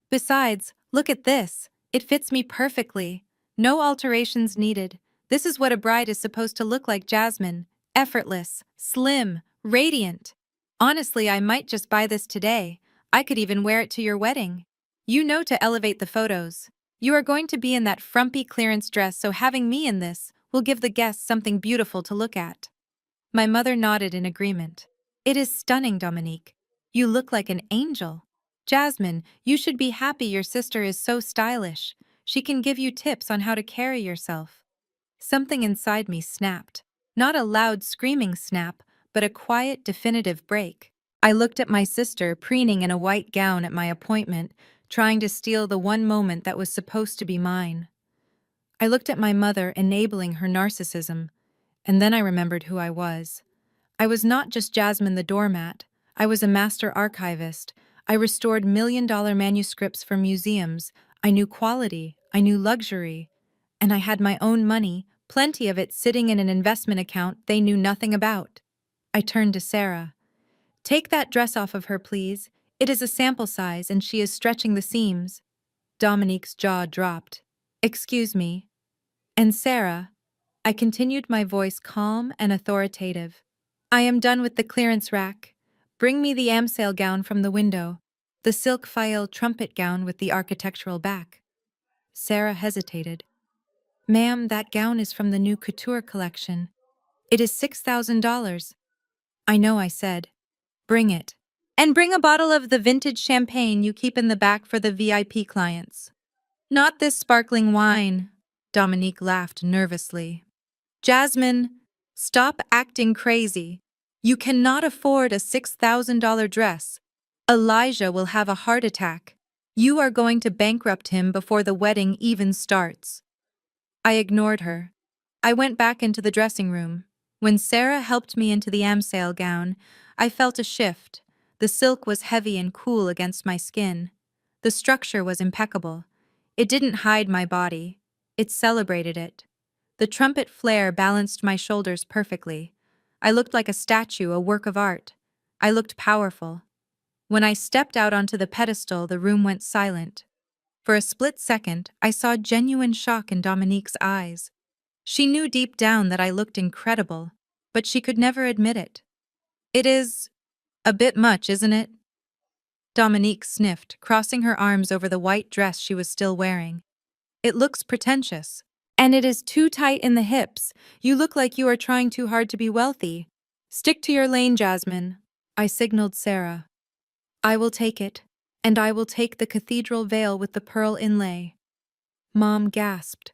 Besides, look at this. It fits me perfectly. No alterations needed. This is what a bride is supposed to look like, Jasmine. Effortless, slim, radiant. Honestly, I might just buy this today. I could even wear it to your wedding. You know, to elevate the photos. You are going to be in that frumpy clearance dress, so having me in this will give the guests something beautiful to look at. My mother nodded in agreement. It is stunning, Dominique. You look like an angel. Jasmine, you should be happy your sister is so stylish. She can give you tips on how to carry yourself. Something inside me snapped. Not a loud screaming snap, but a quiet, definitive break. I looked at my sister preening in a white gown at my appointment, trying to steal the one moment that was supposed to be mine. I looked at my mother enabling her narcissism, and then I remembered who I was. I was not just Jasmine the doormat. I was a master archivist. I restored million-dollar manuscripts for museums. I knew quality. I knew luxury. And I had my own money, plenty of it sitting in an investment account they knew nothing about. I turned to Sarah. Take that dress off of her, please. It is a sample size and she is stretching the seams. Dominique's jaw dropped. Excuse me. And Sarah, I continued, my voice calm and authoritative. I am done with the clearance rack. Bring me the Amsale gown from the window, the silk file trumpet gown with the architectural back. Sarah hesitated. Ma'am, that gown is from the new couture collection. It is $6,000. I know, I said. Bring it. And bring a bottle of the vintage champagne you keep in the back for the VIP clients. Not this sparkling wine. Dominique laughed nervously. Jasmine, stop acting crazy. You cannot afford a $6,000 dress. Elijah will have a heart attack. You are going to bankrupt him before the wedding even starts. I ignored her. I went back into the dressing room. When Sarah helped me into the Amsale gown, I felt a shift. The silk was heavy and cool against my skin. The structure was impeccable. It didn't hide my body. It celebrated it. The trumpet flare balanced my shoulders perfectly. I looked like a statue, a work of art. I looked powerful. When I stepped out onto the pedestal, the room went silent. For a split second, I saw genuine shock in Dominique's eyes. She knew deep down that I looked incredible, but she could never admit it. It is a bit much, isn't it? Dominique sniffed, crossing her arms over the white dress she was still wearing. It looks pretentious. And it is too tight in the hips. You look like you are trying too hard to be wealthy. Stick to your lane, Jasmine. I signaled Sarah. I will take it, and I will take the cathedral veil with the pearl inlay. Mom gasped.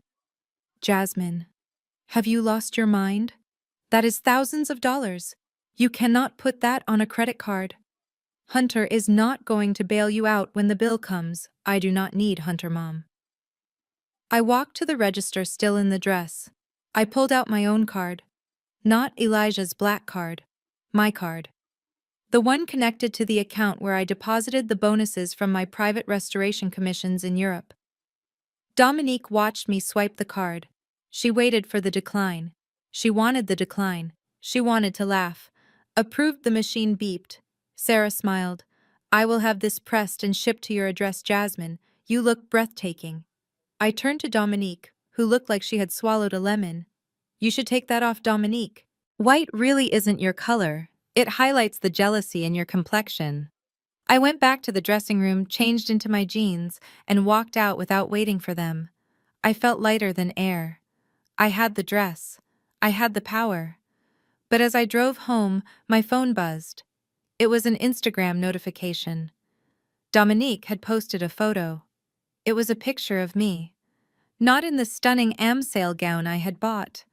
Jasmine, have you lost your mind? That is thousands of dollars. You cannot put that on a credit card. Hunter is not going to bail you out when the bill comes. I do not need Hunter, Mom. I walked to the register still in the dress. I pulled out my own card. Not Elijah's black card. My card. The one connected to the account where I deposited the bonuses from my private restoration commissions in Europe. Dominique watched me swipe the card. She waited for the decline. She wanted the decline. She wanted to laugh. Approved. The machine beeped. Sarah smiled. I will have this pressed and shipped to your address, Jasmine. You look breathtaking. I turned to Dominique, who looked like she had swallowed a lemon. You should take that off, Dominique. White really isn't your color. It highlights the jealousy in your complexion. I went back to the dressing room, changed into my jeans, and walked out without waiting for them. I felt lighter than air. I had the dress. I had the power. But as I drove home, my phone buzzed. It was an Instagram notification. Dominique had posted a photo. It was a picture of me. Not in the stunning Amsale gown I had bought,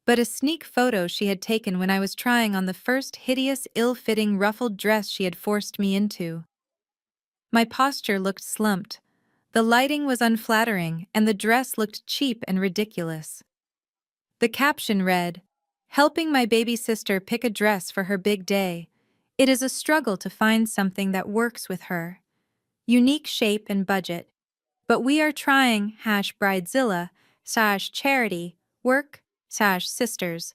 but a sneak photo she had taken when I was trying on the first hideous, ill-fitting ruffled dress she had forced me into. My posture looked slumped. The lighting was unflattering, and the dress looked cheap and ridiculous. The caption read, "Helping my baby sister pick a dress for her big day. It is a struggle to find something that works with her. Unique shape and budget. But we are trying #bridezilla, /charity, work, /sisters.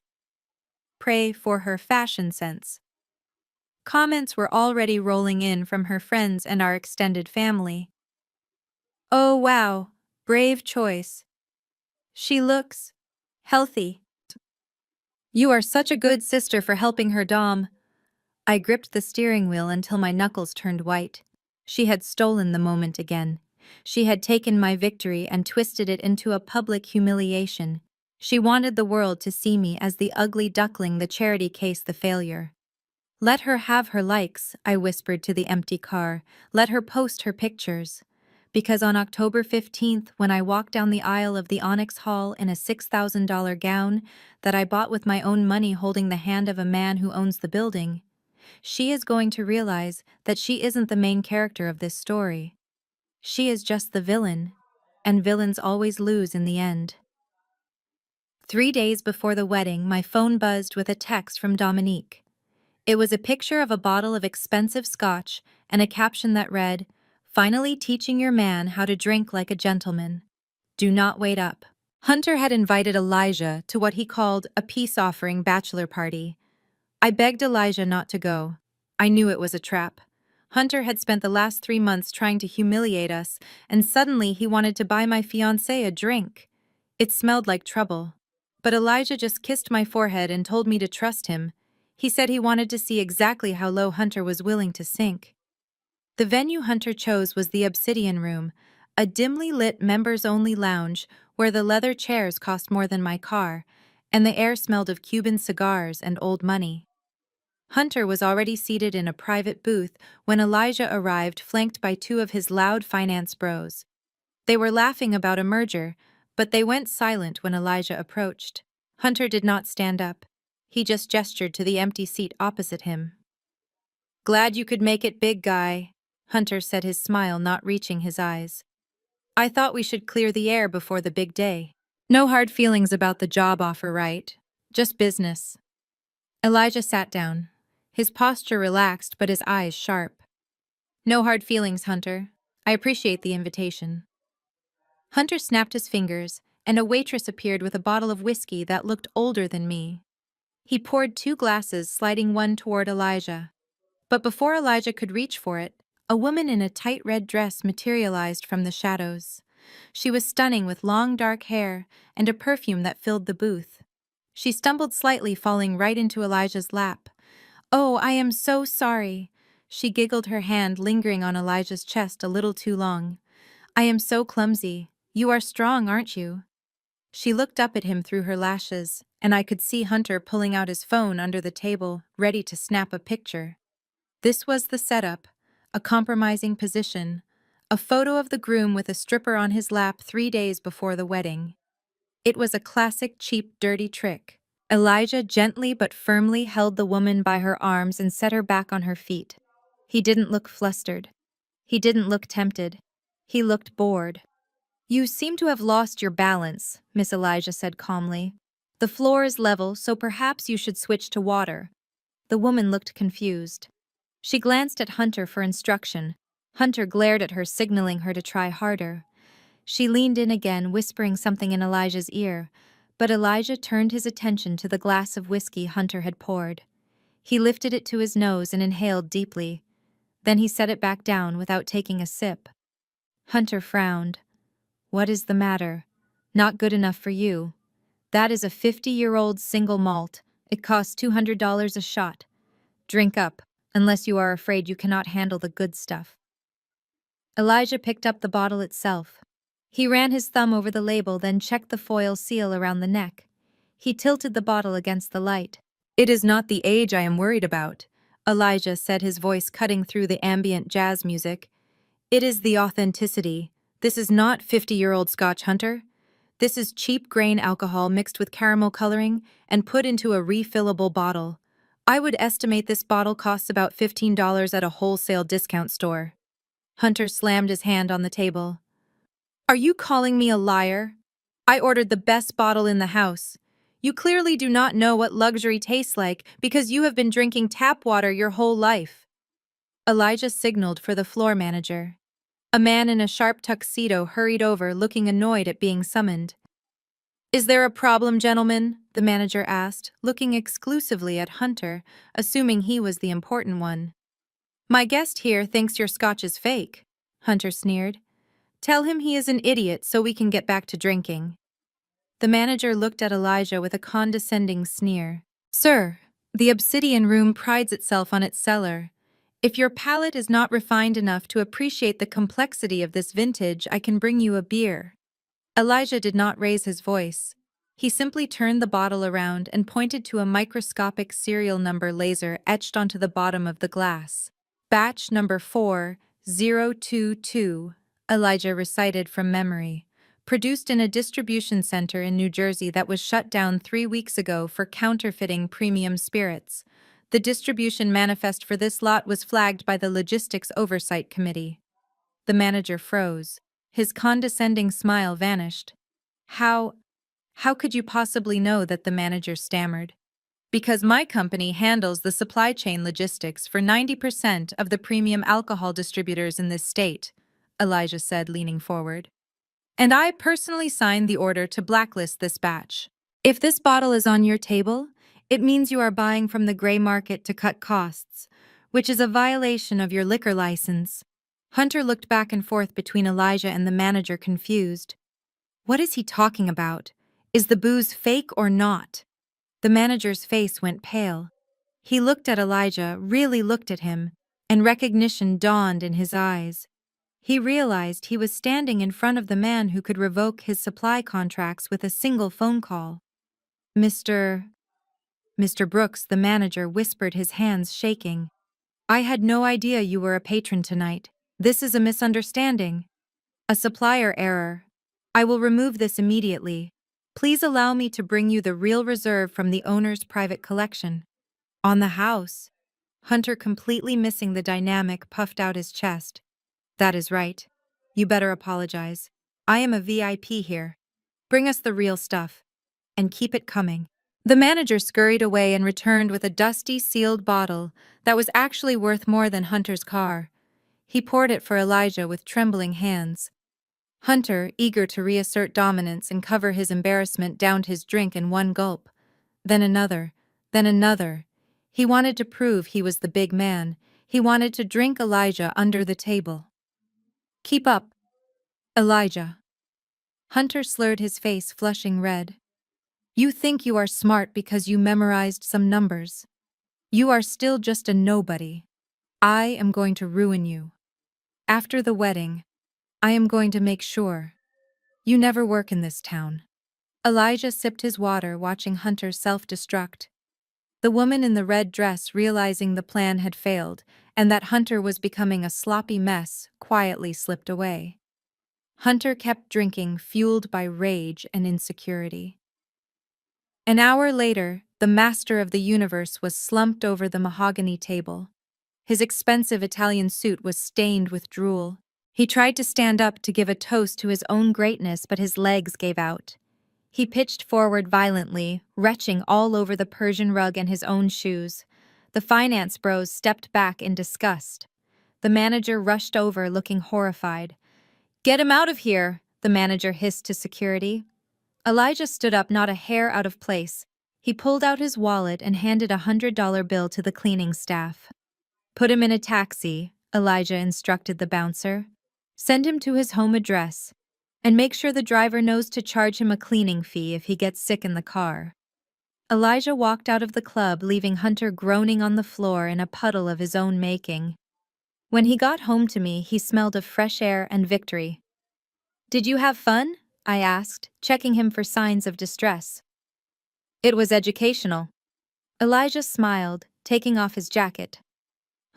Pray for her fashion sense." Comments were already rolling in from her friends and our extended family. Oh wow, brave choice. She looks healthy. You are such a good sister for helping her, Dom. I gripped the steering wheel until my knuckles turned white. She had stolen the moment again. She had taken my victory and twisted it into a public humiliation. She wanted the world to see me as the ugly duckling, the charity case, the failure. Let her have her likes, I whispered to the empty car. Let her post her pictures. Because on October 15th, when I walked down the aisle of the Onyx Hall in a $6,000 gown that I bought with my own money holding the hand of a man who owns the building, she is going to realize that she isn't the main character of this story. She is just the villain, and villains always lose in the end. 3 days before the wedding, my phone buzzed with a text from Dominique. It was a picture of a bottle of expensive scotch and a caption that read, "Finally teaching your man how to drink like a gentleman. Do not wait up." Hunter had invited Elijah to what he called a peace-offering bachelor party. I begged Elijah not to go. I knew it was a trap. Hunter had spent the last 3 months trying to humiliate us, and suddenly he wanted to buy my fiancé a drink. It smelled like trouble. But Elijah just kissed my forehead and told me to trust him. He said he wanted to see exactly how low Hunter was willing to sink. The venue Hunter chose was the Obsidian Room, a dimly lit members-only lounge where the leather chairs cost more than my car, and the air smelled of Cuban cigars and old money. Hunter was already seated in a private booth when Elijah arrived, flanked by 2 of his loud finance bros. They were laughing about a merger, But they went silent when Elijah approached. Hunter did not stand up. He just gestured to the empty seat opposite him. "Glad you could make it, big guy," Hunter said, his smile not reaching his eyes. "I thought we should clear the air before the big day. No hard feelings about the job offer, right? Just business." Elijah sat down, his posture relaxed but his eyes sharp. "No hard feelings, Hunter. I appreciate the invitation." Hunter snapped his fingers, and a waitress appeared with a bottle of whiskey that looked older than me. He poured 2 glasses, sliding one toward Elijah. But before Elijah could reach for it, a woman in a tight red dress materialized from the shadows. She was stunning with long dark hair and a perfume that filled the booth. She stumbled slightly, falling right into Elijah's lap. "Oh, I am so sorry." She giggled, her hand lingering on Elijah's chest a little too long. "I am so clumsy. You are strong, aren't you?" She looked up at him through her lashes, and I could see Hunter pulling out his phone under the table, ready to snap a picture. This was the setup, a compromising position, a photo of the groom with a stripper on his lap 3 days before the wedding. It was a classic cheap, dirty trick. Elijah gently but firmly held the woman by her arms and set her back on her feet. He didn't look flustered. He didn't look tempted. He looked bored. "You seem to have lost your balance," Miss Elijah said calmly. "The floor is level, so perhaps you should switch to water." The woman looked confused. She glanced at Hunter for instruction. Hunter glared at her, signaling her to try harder. She leaned in again, whispering something in Elijah's ear, but Elijah turned his attention to the glass of whiskey Hunter had poured. He lifted it to his nose and inhaled deeply. Then he set it back down without taking a sip. Hunter frowned. "What is the matter? Not good enough for you. That is a 50-year-old single malt. It costs $200 a shot. Drink up, unless you are afraid you cannot handle the good stuff." Elijah picked up the bottle itself. He ran his thumb over the label, then checked the foil seal around the neck. He tilted the bottle against the light. "It is not the age I am worried about," Elijah said, his voice cutting through the ambient jazz music. "It is the authenticity. This is not 50-year-old Scotch, Hunter. This is cheap grain alcohol mixed with caramel coloring and put into a refillable bottle. I would estimate this bottle costs about $15 at a wholesale discount store." Hunter slammed his hand on the table. "Are you calling me a liar? I ordered the best bottle in the house. You clearly do not know what luxury tastes like because you have been drinking tap water your whole life." Elijah signaled for the floor manager. A man in a sharp tuxedo hurried over, looking annoyed at being summoned. "Is there a problem, gentlemen?" the manager asked, looking exclusively at Hunter, assuming he was the important one. "My guest here thinks your scotch is fake," Hunter sneered. "Tell him he is an idiot so we can get back to drinking." The manager looked at Elijah with a condescending sneer. "Sir, the Obsidian Room prides itself on its cellar. If your palate is not refined enough to appreciate the complexity of this vintage, I can bring you a beer." Elijah did not raise his voice. He simply turned the bottle around and pointed to a microscopic serial number laser etched onto the bottom of the glass. "Batch number 4022, Elijah recited from memory. "Produced in a distribution center in New Jersey that was shut down 3 weeks ago for counterfeiting premium spirits. The distribution manifest for this lot was flagged by the Logistics Oversight Committee." The manager froze. His condescending smile vanished. How could you possibly know that?" the manager stammered. "Because my company handles the supply chain logistics for 90% of the premium alcohol distributors in this state," Elijah said, leaning forward. "And I personally signed the order to blacklist this batch. If this bottle is on your table, it means you are buying from the gray market to cut costs, which is a violation of your liquor license." Hunter looked back and forth between Elijah and the manager, confused. What is he talking about? Is the booze fake or not? The manager's face went pale. He looked at Elijah, really looked at him, and recognition dawned in his eyes. He realized he was standing in front of the man who could revoke his supply contracts with a single phone call. Mr. Brooks, the manager whispered, his hands shaking. "I had no idea you were a patron tonight. This is a misunderstanding. A supplier error." I will remove this immediately. Please allow me to bring you the real reserve from the owner's private collection. On the house. Hunter, completely missing the dynamic, puffed out his chest. That is right. You better apologize. I am a VIP here. Bring us the real stuff. And keep it coming. The manager scurried away and returned with a dusty, sealed bottle that was actually worth more than Hunter's car. He poured it for Elijah with trembling hands. Hunter, eager to reassert dominance and cover his embarrassment, downed his drink in one gulp. Then another. Then another. He wanted to prove he was the big man. He wanted to drink Elijah under the table. Keep up, Elijah. Hunter slurred his face, flushing red. You think you are smart because you memorized some numbers. You are still just a nobody. I am going to ruin you. After the wedding, I am going to make sure you never work in this town. Elijah sipped his water, watching Hunter self-destruct. The woman in the red dress, realizing the plan had failed and that Hunter was becoming a sloppy mess, quietly slipped away. Hunter kept drinking, fueled by rage and insecurity. An hour later, the master of the universe was slumped over the mahogany table. His expensive Italian suit was stained with drool. He tried to stand up to give a toast to his own greatness, but his legs gave out. He pitched forward violently, retching all over the Persian rug and his own shoes. The finance bros stepped back in disgust. The manager rushed over, looking horrified. "Get him out of here," the manager hissed to security. Elijah stood up, not a hair out of place. He pulled out his wallet and handed a $100 bill to the cleaning staff. "Put him in a taxi," Elijah instructed the bouncer. "Send him to his home address. And make sure the driver knows to charge him a cleaning fee if he gets sick in the car." Elijah walked out of the club, leaving Hunter groaning on the floor in a puddle of his own making. When he got home to me, he smelled of fresh air and victory. "Did you have fun?" I asked, checking him for signs of distress. "It was educational." Elijah smiled, taking off his jacket.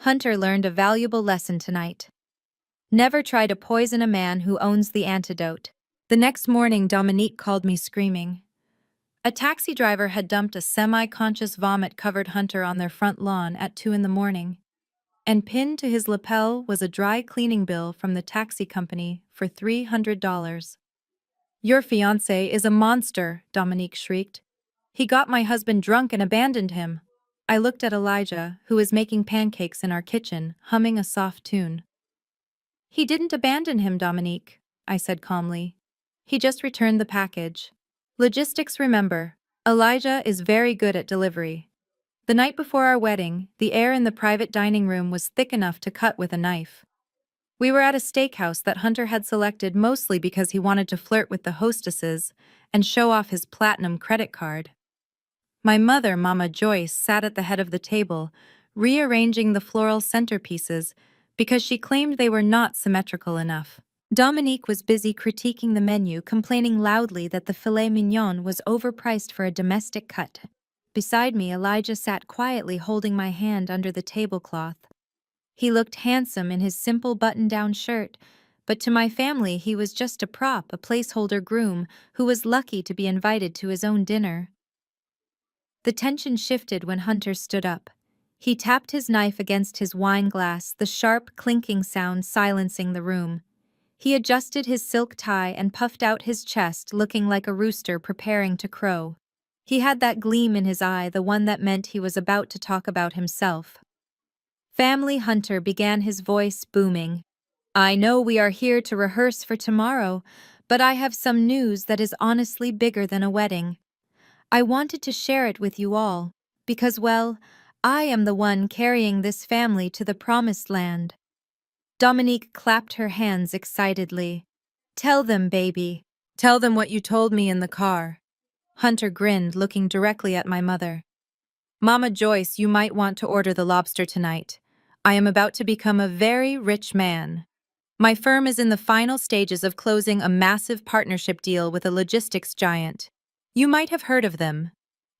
"Hunter learned a valuable lesson tonight. Never try to poison a man who owns the antidote." The next morning, Dominique called me screaming. A taxi driver had dumped a semi-conscious vomit-covered Hunter on their front lawn at 2 a.m, and pinned to his lapel was a dry cleaning bill from the taxi company for $300. "Your fiancé is a monster," Dominique shrieked. "He got my husband drunk and abandoned him." I looked at Elijah, who was making pancakes in our kitchen, humming a soft tune. "He didn't abandon him, Dominique," I said calmly. "He just returned the package. Logistics, remember. Elijah is very good at delivery." The night before our wedding, the air in the private dining room was thick enough to cut with a knife. We were at a steakhouse that Hunter had selected mostly because he wanted to flirt with the hostesses and show off his platinum credit card. My mother, Mama Joyce, sat at the head of the table, rearranging the floral centerpieces because she claimed they were not symmetrical enough. Dominique was busy critiquing the menu, complaining loudly that the filet mignon was overpriced for a domestic cut. Beside me, Elijah sat quietly, holding my hand under the tablecloth. He looked handsome in his simple button-down shirt, but to my family he was just a prop, a placeholder groom who was lucky to be invited to his own dinner. The tension shifted when Hunter stood up. He tapped his knife against his wine glass, the sharp, clinking sound silencing the room. He adjusted his silk tie and puffed out his chest, looking like a rooster preparing to crow. He had that gleam in his eye, the one that meant he was about to talk about himself. "Family," Hunter began, his voice booming. "I know we are here to rehearse for tomorrow, but I have some news that is honestly bigger than a wedding. I wanted to share it with you all, because, well, I am the one carrying this family to the promised land." Dominique clapped her hands excitedly. "Tell them, baby. Tell them what you told me in the car." Hunter grinned, looking directly at my mother. "Mama Joyce, you might want to order the lobster tonight. I am about to become a very rich man. My firm is in the final stages of closing a massive partnership deal with a logistics giant. You might have heard of them.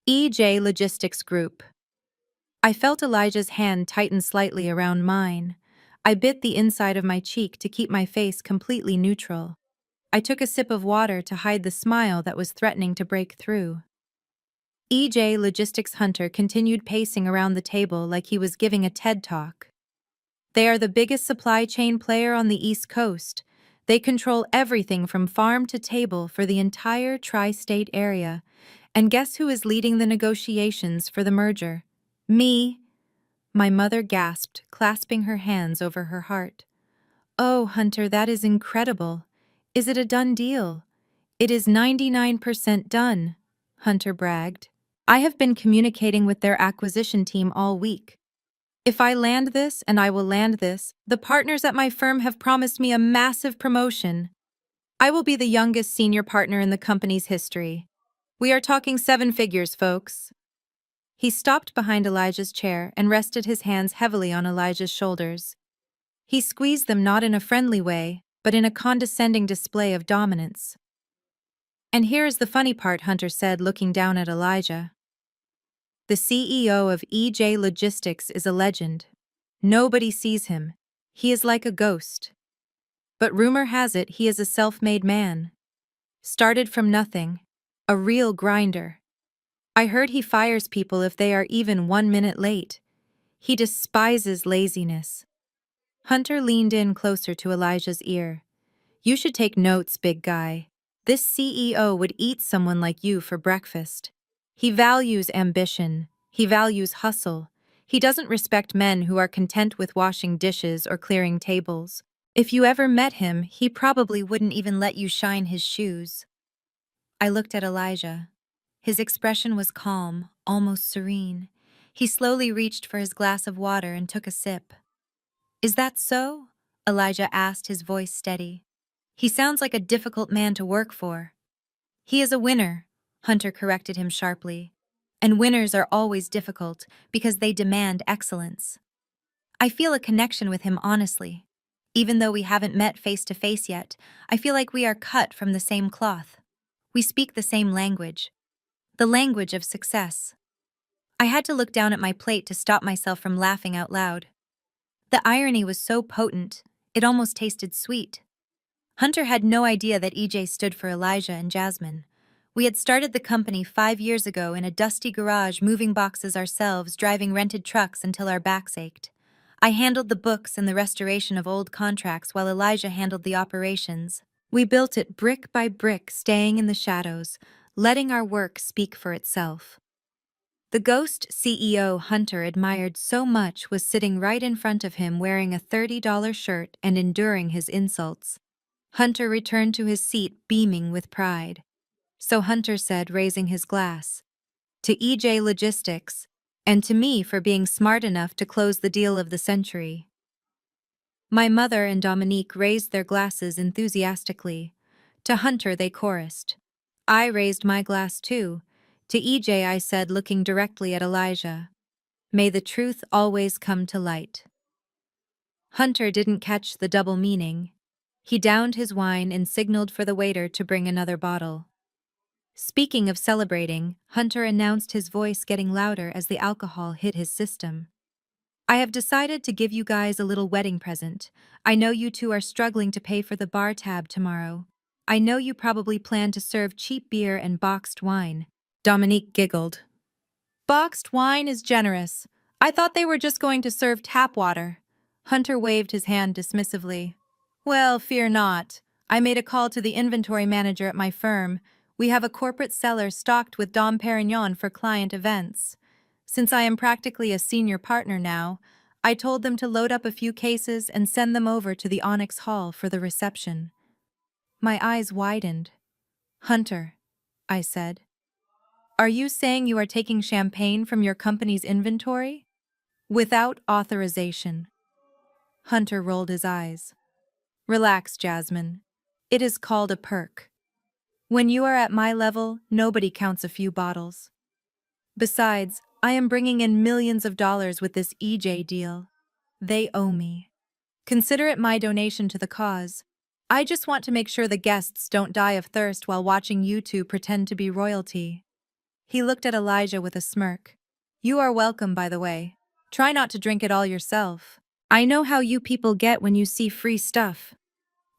EJ Logistics Group." I felt Elijah's hand tighten slightly around mine. I bit the inside of my cheek to keep my face completely neutral. I took a sip of water to hide the smile that was threatening to break through. EJ Logistics Hunter continued pacing around the table like he was giving a TED Talk. They are the biggest supply chain player on the East Coast. They control everything from farm to table for the entire tri-state area. And guess who is leading the negotiations for the merger? Me. My mother gasped, clasping her hands over her heart. Oh, Hunter, that is incredible. Is it a done deal? It is 99% done, Hunter bragged. I have been communicating with their acquisition team all week. If I land this, and I will land this, the partners at my firm have promised me a massive promotion. I will be the youngest senior partner in the company's history. We are talking 7 figures, folks. He stopped behind Elijah's chair and rested his hands heavily on Elijah's shoulders. He squeezed them not in a friendly way, but in a condescending display of dominance. And here is the funny part, Hunter said, looking down at Elijah. The CEO of EJ Logistics is a legend. Nobody sees him. He is like a ghost. But rumor has it he is a self-made man. Started from nothing. A real grinder. I heard he fires people if they are even 1 minute late. He despises laziness. Hunter leaned in closer to Elijah's ear. You should take notes, big guy. This CEO would eat someone like you for breakfast. He values ambition. He values hustle. He doesn't respect men who are content with washing dishes or clearing tables. If you ever met him, he probably wouldn't even let you shine his shoes. I looked at Elijah. His expression was calm, almost serene. He slowly reached for his glass of water and took a sip. Is that so? Elijah asked, his voice steady. He sounds like a difficult man to work for. He is a winner, Hunter corrected him sharply. And winners are always difficult because they demand excellence. I feel a connection with him, honestly. Even though we haven't met face to face yet, I feel like we are cut from the same cloth. We speak the same language. The language of success. I had to look down at my plate to stop myself from laughing out loud. The irony was so potent, it almost tasted sweet. Hunter had no idea that EJ stood for Elijah and Jasmine. We had started the company 5 years ago in a dusty garage, moving boxes ourselves, driving rented trucks until our backs ached. I handled the books and the restoration of old contracts while Elijah handled the operations. We built it brick by brick, staying in the shadows, letting our work speak for itself. The ghost CEO Hunter admired so much was sitting right in front of him wearing a $30 shirt and enduring his insults. Hunter returned to his seat beaming with pride. So Hunter said, raising his glass, to EJ Logistics, and to me for being smart enough to close the deal of the century. My mother and Dominique raised their glasses enthusiastically. To Hunter they chorused. I raised my glass too. To EJ I said, looking directly at Elijah, may the truth always come to light. Hunter didn't catch the double meaning. He downed his wine and signaled for the waiter to bring another bottle. Speaking of celebrating, Hunter announced, his voice getting louder as the alcohol hit his system. I have decided to give you guys a little wedding present. I know you two are struggling to pay for the bar tab tomorrow. I know you probably plan to serve cheap beer and boxed wine. Dominique giggled. Boxed wine is generous. I thought they were just going to serve tap water. Hunter waved his hand dismissively. Well, fear not. I made a call to the inventory manager at my firm. We have a corporate cellar stocked with Dom Perignon for client events. Since I am practically a senior partner now, I told them to load up a few cases and send them over to the Onyx Hall for the reception. My eyes widened. Hunter, I said. Are you saying you are taking champagne from your company's inventory? Without authorization. Hunter rolled his eyes. Relax, Jasmine. It is called a perk. When you are at my level, nobody counts a few bottles. Besides, I am bringing in millions of dollars with this EJ deal. They owe me. Consider it my donation to the cause. I just want to make sure the guests don't die of thirst while watching you two pretend to be royalty. He looked at Elijah with a smirk. You are welcome, by the way. Try not to drink it all yourself. I know how you people get when you see free stuff.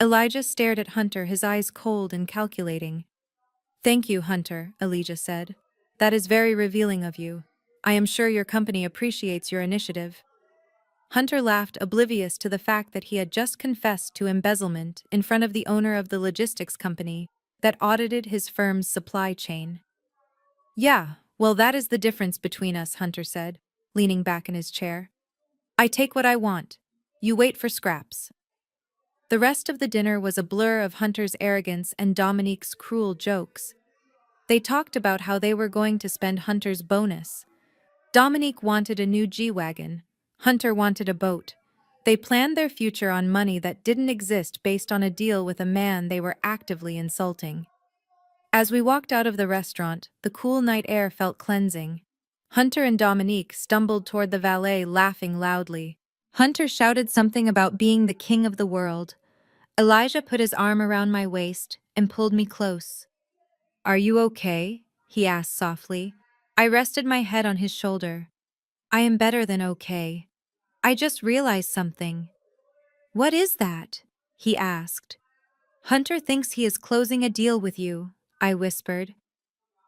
Elijah stared at Hunter, his eyes cold and calculating. "Thank you, Hunter," Elijah said. "That is very revealing of you. I am sure your company appreciates your initiative." Hunter laughed, oblivious to the fact that he had just confessed to embezzlement in front of the owner of the logistics company that audited his firm's supply chain. "Yeah, well, that is the difference between us," Hunter said, leaning back in his chair. "I take what I want. You wait for scraps." The rest of the dinner was a blur of Hunter's arrogance and Dominique's cruel jokes. They talked about how they were going to spend Hunter's bonus. Dominique wanted a new G-Wagon. Hunter wanted a boat. They planned their future on money that didn't exist based on a deal with a man they were actively insulting. As we walked out of the restaurant, the cool night air felt cleansing. Hunter and Dominique stumbled toward the valet, laughing loudly. Hunter shouted something about being the king of the world. Elijah put his arm around my waist and pulled me close. "Are you okay?" he asked softly. I rested my head on his shoulder. "I am better than okay. I just realized something." "What is that?" he asked. "Hunter thinks he is closing a deal with you," I whispered.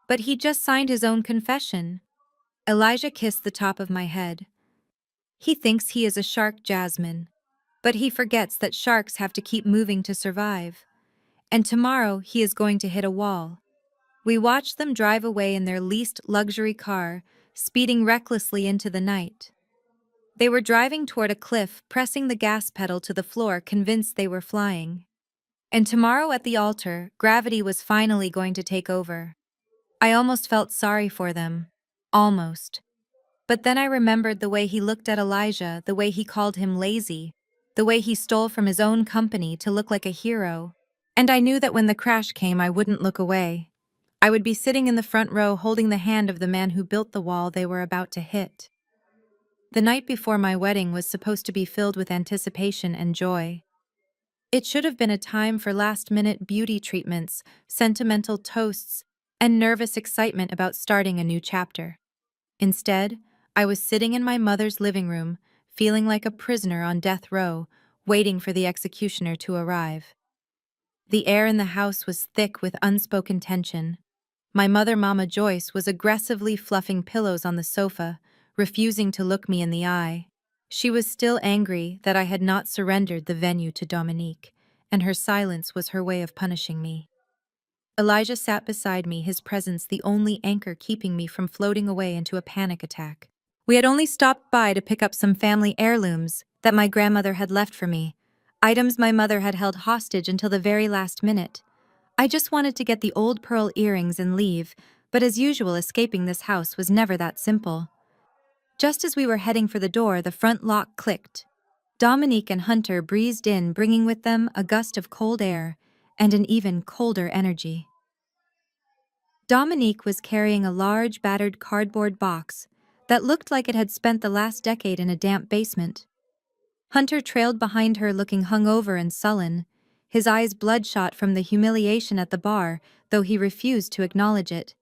"But he just signed his own confession." Elijah kissed the top of my head. "He thinks he is a shark, Jasmine. But he forgets that sharks have to keep moving to survive. And tomorrow he is going to hit a wall." We watched them drive away in their leased luxury car, speeding recklessly into the night. They were driving toward a cliff, pressing the gas pedal to the floor, convinced they were flying. And tomorrow at the altar, gravity was finally going to take over. I almost felt sorry for them. Almost. But then I remembered the way he looked at Elijah, the way he called him lazy, the way he stole from his own company to look like a hero. And I knew that when the crash came, I wouldn't look away. I would be sitting in the front row holding the hand of the man who built the wall they were about to hit. The night before my wedding was supposed to be filled with anticipation and joy. It should have been a time for last-minute beauty treatments, sentimental toasts, and nervous excitement about starting a new chapter. Instead, I was sitting in my mother's living room, feeling like a prisoner on death row, waiting for the executioner to arrive. The air in the house was thick with unspoken tension. My mother, Mama Joyce, was aggressively fluffing pillows on the sofa, refusing to look me in the eye. She was still angry that I had not surrendered the venue to Dominique, and her silence was her way of punishing me. Elijah sat beside me, his presence the only anchor keeping me from floating away into a panic attack. We had only stopped by to pick up some family heirlooms that my grandmother had left for me, items my mother had held hostage until the very last minute. I just wanted to get the old pearl earrings and leave, but as usual, escaping this house was never that simple. Just as we were heading for the door, the front lock clicked. Dominique and Hunter breezed in, bringing with them a gust of cold air and an even colder energy. Dominique was carrying a large, battered cardboard box that looked like it had spent the last decade in a damp basement. Hunter trailed behind her, looking hungover and sullen, his eyes bloodshot from the humiliation at the bar, though he refused to acknowledge it.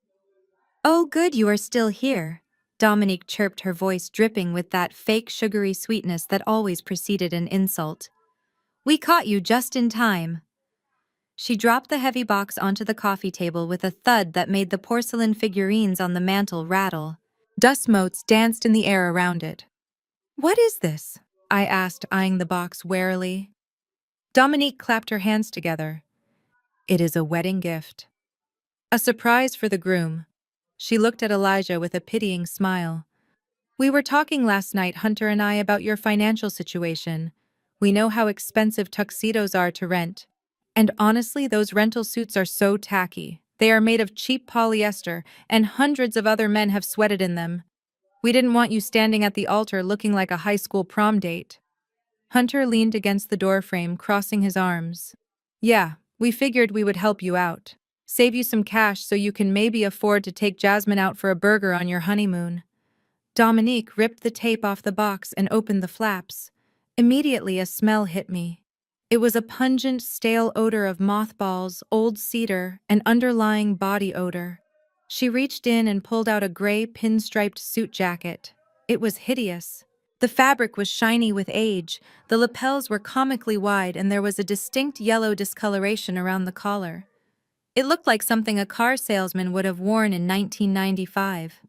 "Oh, good, you are still here," Dominique chirped, her voice dripping with that fake sugary sweetness that always preceded an insult. "We caught you just in time." She dropped the heavy box onto the coffee table with a thud that made the porcelain figurines on the mantel rattle. Dust motes danced in the air around it. "What is this?" I asked, eyeing the box warily. Dominique clapped her hands together. "It is a wedding gift. A surprise for the groom." She looked at Elijah with a pitying smile. "We were talking last night, Hunter and I, about your financial situation. We know how expensive tuxedos are to rent. And honestly, those rental suits are so tacky. They are made of cheap polyester, and hundreds of other men have sweated in them. We didn't want you standing at the altar looking like a high school prom date." Hunter leaned against the doorframe, crossing his arms. "Yeah, we figured we would help you out. Save you some cash so you can maybe afford to take Jasmine out for a burger on your honeymoon." Dominique ripped the tape off the box and opened the flaps. Immediately, a smell hit me. It was a pungent, stale odor of mothballs, old cedar, and underlying body odor. She reached in and pulled out a gray, pinstriped suit jacket. It was hideous. The fabric was shiny with age, the lapels were comically wide, and there was a distinct yellow discoloration around the collar. It looked like something a car salesman would have worn in 1995.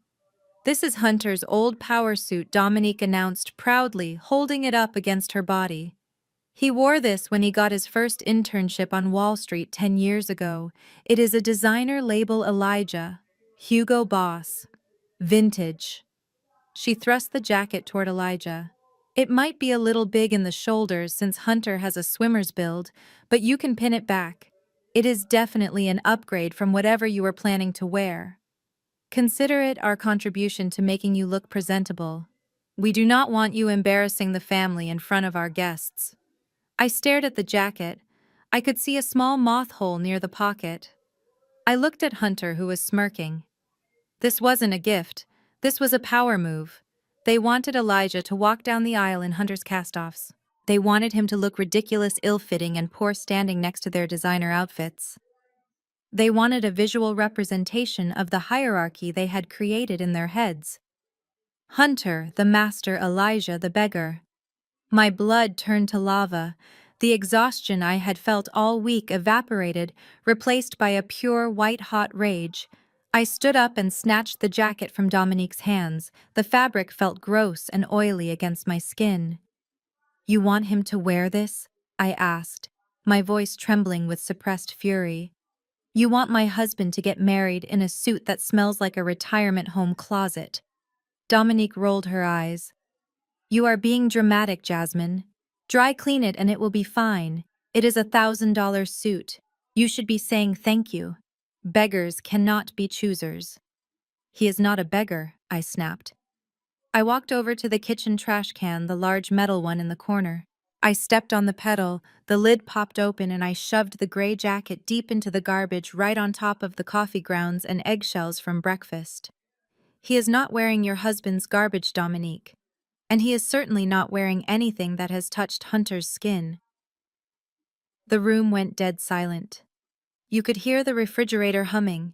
"This is Hunter's old power suit," Dominique announced proudly, holding it up against her body. "He wore this when he got his first internship on Wall Street 10 years ago. It is a designer label, Elijah. Hugo Boss. Vintage." She thrust the jacket toward Elijah. "It might be a little big in the shoulders since Hunter has a swimmer's build, but you can pin it back. It is definitely an upgrade from whatever you were planning to wear. Consider it our contribution to making you look presentable. We do not want you embarrassing the family in front of our guests." I stared at the jacket. I could see a small moth hole near the pocket. I looked at Hunter, who was smirking. This wasn't a gift. This was a power move. They wanted Elijah to walk down the aisle in Hunter's cast-offs. They wanted him to look ridiculous, ill-fitting, and poor standing next to their designer outfits. They wanted a visual representation of the hierarchy they had created in their heads. Hunter, the master; Elijah, the beggar. My blood turned to lava. The exhaustion I had felt all week evaporated, replaced by a pure, white-hot rage. I stood up and snatched the jacket from Dominique's hands. The fabric felt gross and oily against my skin. "You want him to wear this?" I asked, my voice trembling with suppressed fury. "You want my husband to get married in a suit that smells like a retirement home closet?" Dominique rolled her eyes. "You are being dramatic, Jasmine. Dry clean it and it will be fine. It is $1,000 suit. You should be saying thank you. Beggars cannot be choosers." "He is not a beggar," I snapped. I walked over to the kitchen trash can, the large metal one in the corner. I stepped on the pedal, the lid popped open, and I shoved the gray jacket deep into the garbage, right on top of the coffee grounds and eggshells from breakfast. "He is not wearing your husband's garbage, Dominique. And he is certainly not wearing anything that has touched Hunter's skin." The room went dead silent. You could hear the refrigerator humming.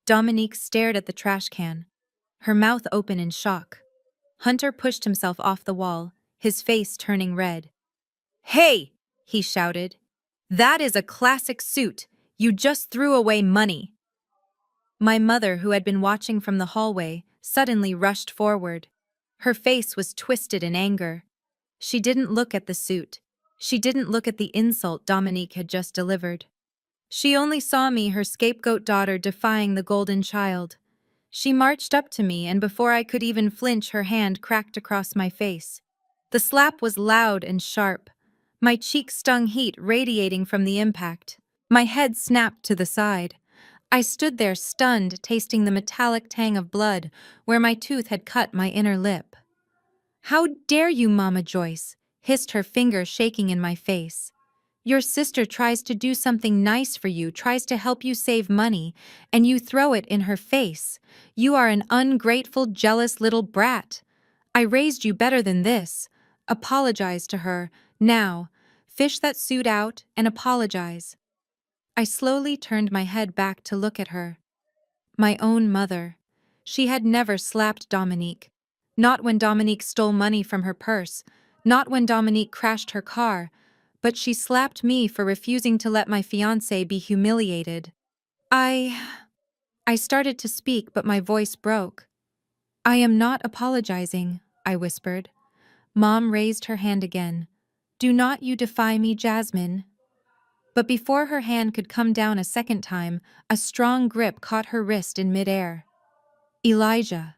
Dominique stared at the trash can, her mouth open in shock. Hunter pushed himself off the wall, his face turning red. "Hey!" he shouted. "That is a classic suit. You just threw away money." My mother, who had been watching from the hallway, suddenly rushed forward. Her face was twisted in anger. She didn't look at the suit. She didn't look at the insult Dominique had just delivered. She only saw me, her scapegoat daughter, defying the golden child. She marched up to me, and before I could even flinch, her hand cracked across my face. The slap was loud and sharp. My cheek stung, heat radiating from the impact. My head snapped to the side. I stood there stunned, tasting the metallic tang of blood where my tooth had cut my inner lip. "How dare you, Mama Joyce?" hissed her finger, shaking in my face. "Your sister tries to do something nice for you, tries to help you save money, and you throw it in her face. You are an ungrateful, jealous little brat. I raised you better than this. Apologize to her, now. Fish that suit out and apologize." I slowly turned my head back to look at her. My own mother. She had never slapped Dominique. Not when Dominique stole money from her purse. Not when Dominique crashed her car. But she slapped me for refusing to let my fiancé be humiliated. I started to speak, but my voice broke. "I am not apologizing," I whispered. Mom raised her hand again. "Do not you defy me, Jasmine." But before her hand could come down a second time, a strong grip caught her wrist in midair. Elijah.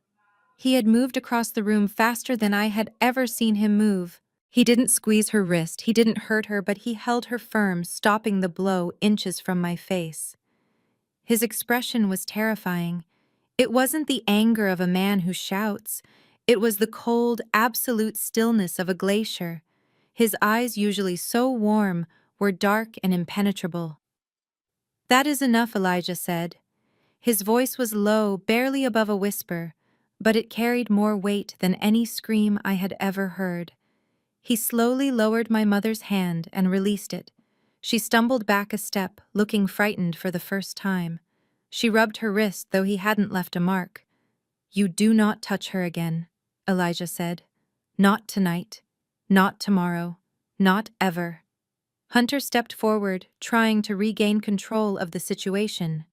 He had moved across the room faster than I had ever seen him move. He didn't squeeze her wrist, he didn't hurt her, but he held her firm, stopping the blow inches from my face. His expression was terrifying. It wasn't the anger of a man who shouts. It was the cold, absolute stillness of a glacier. His eyes, usually so warm, were dark and impenetrable. "That is enough," Elijah said. His voice was low, barely above a whisper, but it carried more weight than any scream I had ever heard. He slowly lowered my mother's hand and released it. She stumbled back a step, looking frightened for the first time. She rubbed her wrist, though he hadn't left a mark. "You do not touch her again," Elijah said. Not tonight. Not tomorrow. Not ever. Hunter stepped forward, trying to regain control of the situation.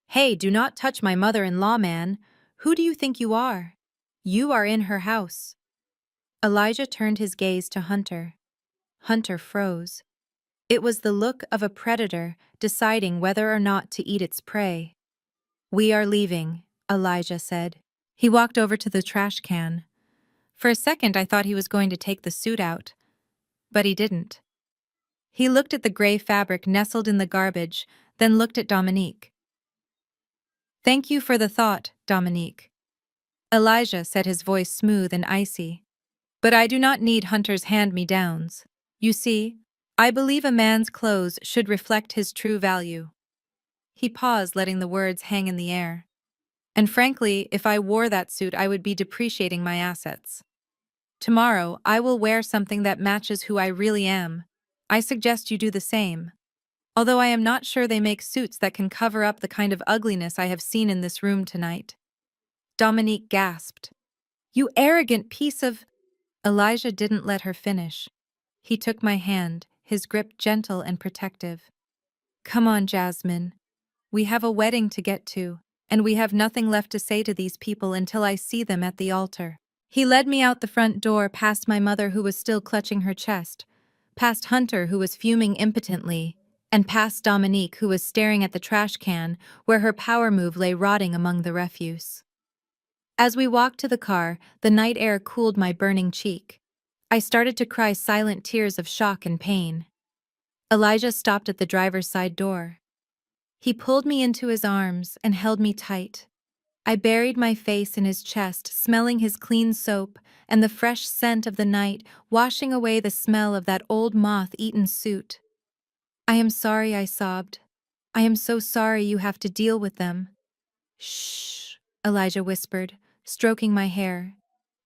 Hey, do not touch my mother-in-law, man. Who do you think you are? You are in her house. Elijah turned his gaze to Hunter. Hunter froze. It was the look of a predator deciding whether or not to eat its prey. We are leaving, Elijah said. He walked over to the trash can. For a second, I thought he was going to take the suit out, but he didn't. He looked at the gray fabric nestled in the garbage, then looked at Dominique. Thank you for the thought, Dominique. Elijah said, his voice smooth and icy. But I do not need Hunter's hand-me-downs. You see, I believe a man's clothes should reflect his true value. He paused, letting the words hang in the air. And frankly, if I wore that suit, I would be depreciating my assets. Tomorrow, I will wear something that matches who I really am. I suggest you do the same. Although I am not sure they make suits that can cover up the kind of ugliness I have seen in this room tonight. Dominique gasped. You arrogant piece of... Elijah didn't let her finish. He took my hand, his grip gentle and protective. Come on, Jasmine. We have a wedding to get to, and we have nothing left to say to these people until I see them at the altar. He led me out the front door, past my mother who was still clutching her chest, past Hunter who was fuming impotently, and past Dominique who was staring at the trash can where her power move lay rotting among the refuse. As we walked to the car, the night air cooled my burning cheek. I started to cry silent tears of shock and pain. Elijah stopped at the driver's side door. He pulled me into his arms and held me tight. I buried my face in his chest, smelling his clean soap and the fresh scent of the night, washing away the smell of that old moth-eaten suit. I am sorry, I sobbed. I am so sorry you have to deal with them. Shh, Elijah whispered, stroking my hair.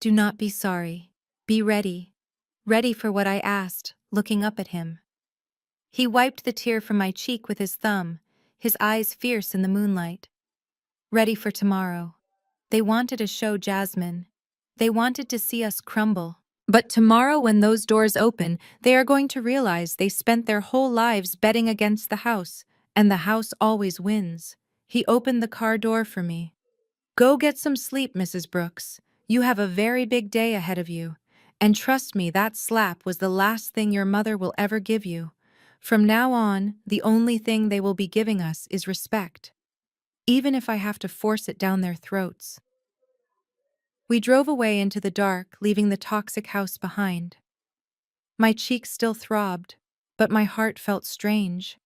Do not be sorry. Be ready. Ready for what I asked, looking up at him. He wiped the tear from my cheek with his thumb, his eyes fierce in the moonlight. Ready for tomorrow. They wanted to show Jasmine. They wanted to see us crumble. But tomorrow when those doors open, they are going to realize they spent their whole lives betting against the house, and the house always wins. He opened the car door for me. Go get some sleep, Mrs. Brooks. You have a very big day ahead of you. And trust me, that slap was the last thing your mother will ever give you. From now on, the only thing they will be giving us is respect. Even if I have to force it down their throats. We drove away into the dark, leaving the toxic house behind. My cheeks still throbbed, but my heart felt strange.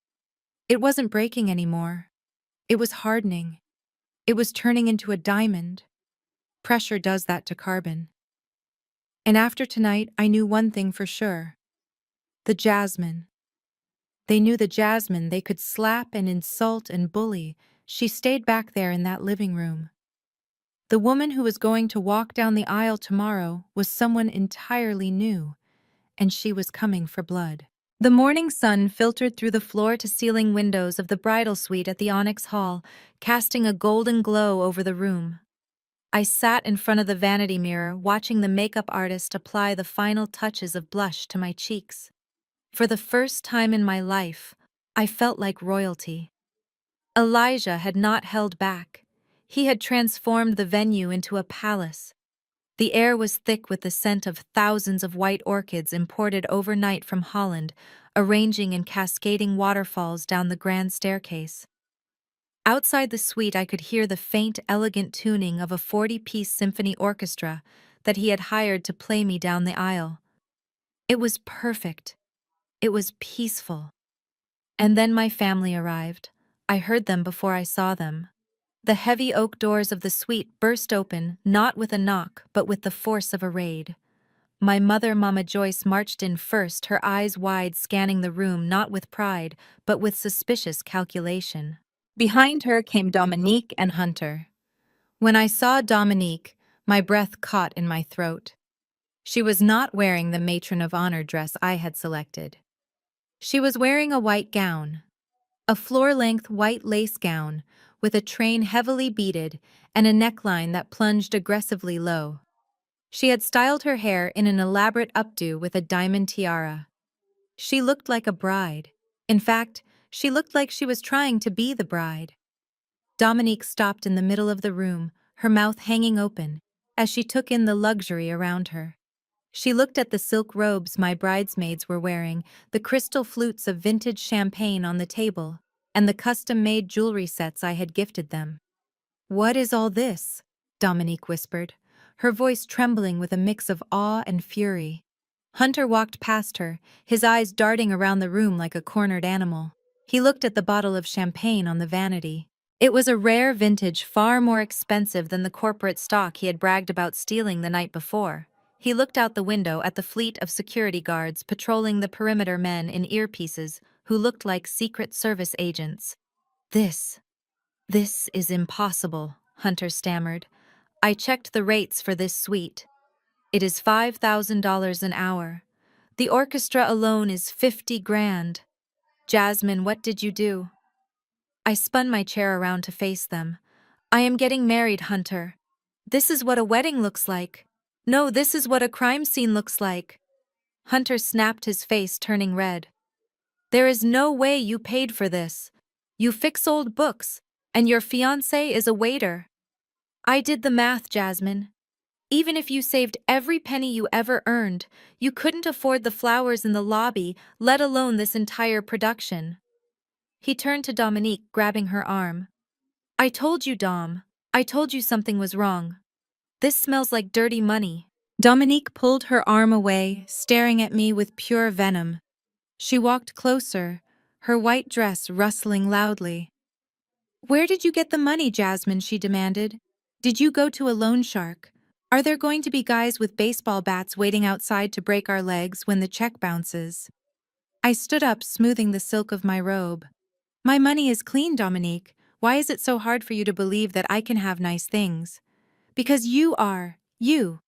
It wasn't breaking anymore. It was hardening. It was turning into a diamond. Pressure does that to carbon. And after tonight, I knew one thing for sure. The Jasmine. They knew the Jasmine they could slap and insult and bully. She stayed back there in that living room. The woman who was going to walk down the aisle tomorrow was someone entirely new, and she was coming for blood. The morning sun filtered through the floor-to-ceiling windows of the bridal suite at the Onyx Hall, casting a golden glow over the room. I sat in front of the vanity mirror, watching the makeup artist apply the final touches of blush to my cheeks. For the first time in my life, I felt like royalty. Elijah had not held back. He had transformed the venue into a palace. The air was thick with the scent of thousands of white orchids imported overnight from Holland, arranging in cascading waterfalls down the grand staircase. Outside the suite, I could hear the faint, elegant tuning of a 40-piece symphony orchestra that he had hired to play me down the aisle. It was perfect. It was peaceful. And then my family arrived. I heard them before I saw them. The heavy oak doors of the suite burst open, not with a knock, but with the force of a raid. My mother, Mama Joyce, marched in first, her eyes wide, scanning the room not with pride, but with suspicious calculation. Behind her came Dominique and Hunter. When I saw Dominique, my breath caught in my throat. She was not wearing the matron of honor dress I had selected. She was wearing a white gown, a floor-length white lace gown, with a train heavily beaded and a neckline that plunged aggressively low. She had styled her hair in an elaborate updo with a diamond tiara. She looked like a bride. In fact, she looked like she was trying to be the bride. Dominique stopped in the middle of the room, her mouth hanging open, as she took in the luxury around her. She looked at the silk robes my bridesmaids were wearing, the crystal flutes of vintage champagne on the table, and the custom-made jewelry sets I had gifted them. "What is all this?" Dominique whispered, her voice trembling with a mix of awe and fury. Hunter walked past her, his eyes darting around the room like a cornered animal. He looked at the bottle of champagne on the vanity. It was a rare vintage far more expensive than the corporate stock he had bragged about stealing the night before. He looked out the window at the fleet of security guards patrolling the perimeter, men in earpieces who looked like Secret Service agents. This is impossible," Hunter stammered. "I checked the rates for this suite. It is $5,000 an hour. The orchestra alone is 50 grand. Jasmine, what did you do?" I spun my chair around to face them. "I am getting married, Hunter. This is what a wedding looks like. No, this is what a crime scene looks like." Hunter snapped, his face turning red. "There is no way you paid for this. You fix old books, and your fiancé is a waiter." "I did the math, Jasmine. Even if you saved every penny you ever earned, you couldn't afford the flowers in the lobby, let alone this entire production." He turned to Dominique, grabbing her arm. "I told you, Dom. I told you something was wrong. This smells like dirty money." Dominique pulled her arm away, staring at me with pure venom. She walked closer, her white dress rustling loudly. "Where did you get the money, Jasmine?" she demanded. "Did you go to a loan shark? Are there going to be guys with baseball bats waiting outside to break our legs when the check bounces?" I stood up, smoothing the silk of my robe. "My money is clean, Dominique. Why is it so hard for you to believe that I can have nice things?" "Because you,"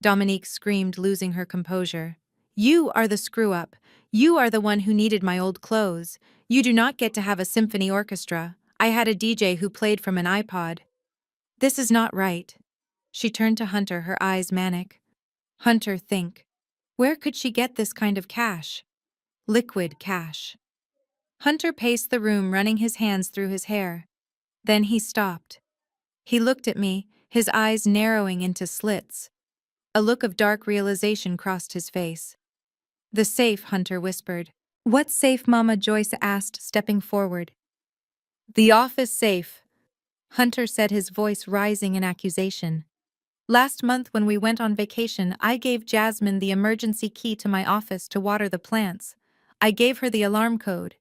Dominique screamed, losing her composure. "You are the screw-up. You are the one who needed my old clothes. You do not get to have a symphony orchestra. I had a DJ who played from an iPod." "This is not right." She turned to Hunter, her eyes manic. "Hunter, think. Where could she get this kind of cash? Liquid cash." Hunter paced the room, running his hands through his hair. Then he stopped. He looked at me, his eyes narrowing into slits. A look of dark realization crossed his face. "The safe," Hunter whispered. "What safe?" Mama Joyce asked, stepping forward. "The office safe," Hunter said, his voice rising in accusation. "Last month when we went on vacation, I gave Jasmine the emergency key to my office to water the plants. I gave her the alarm code."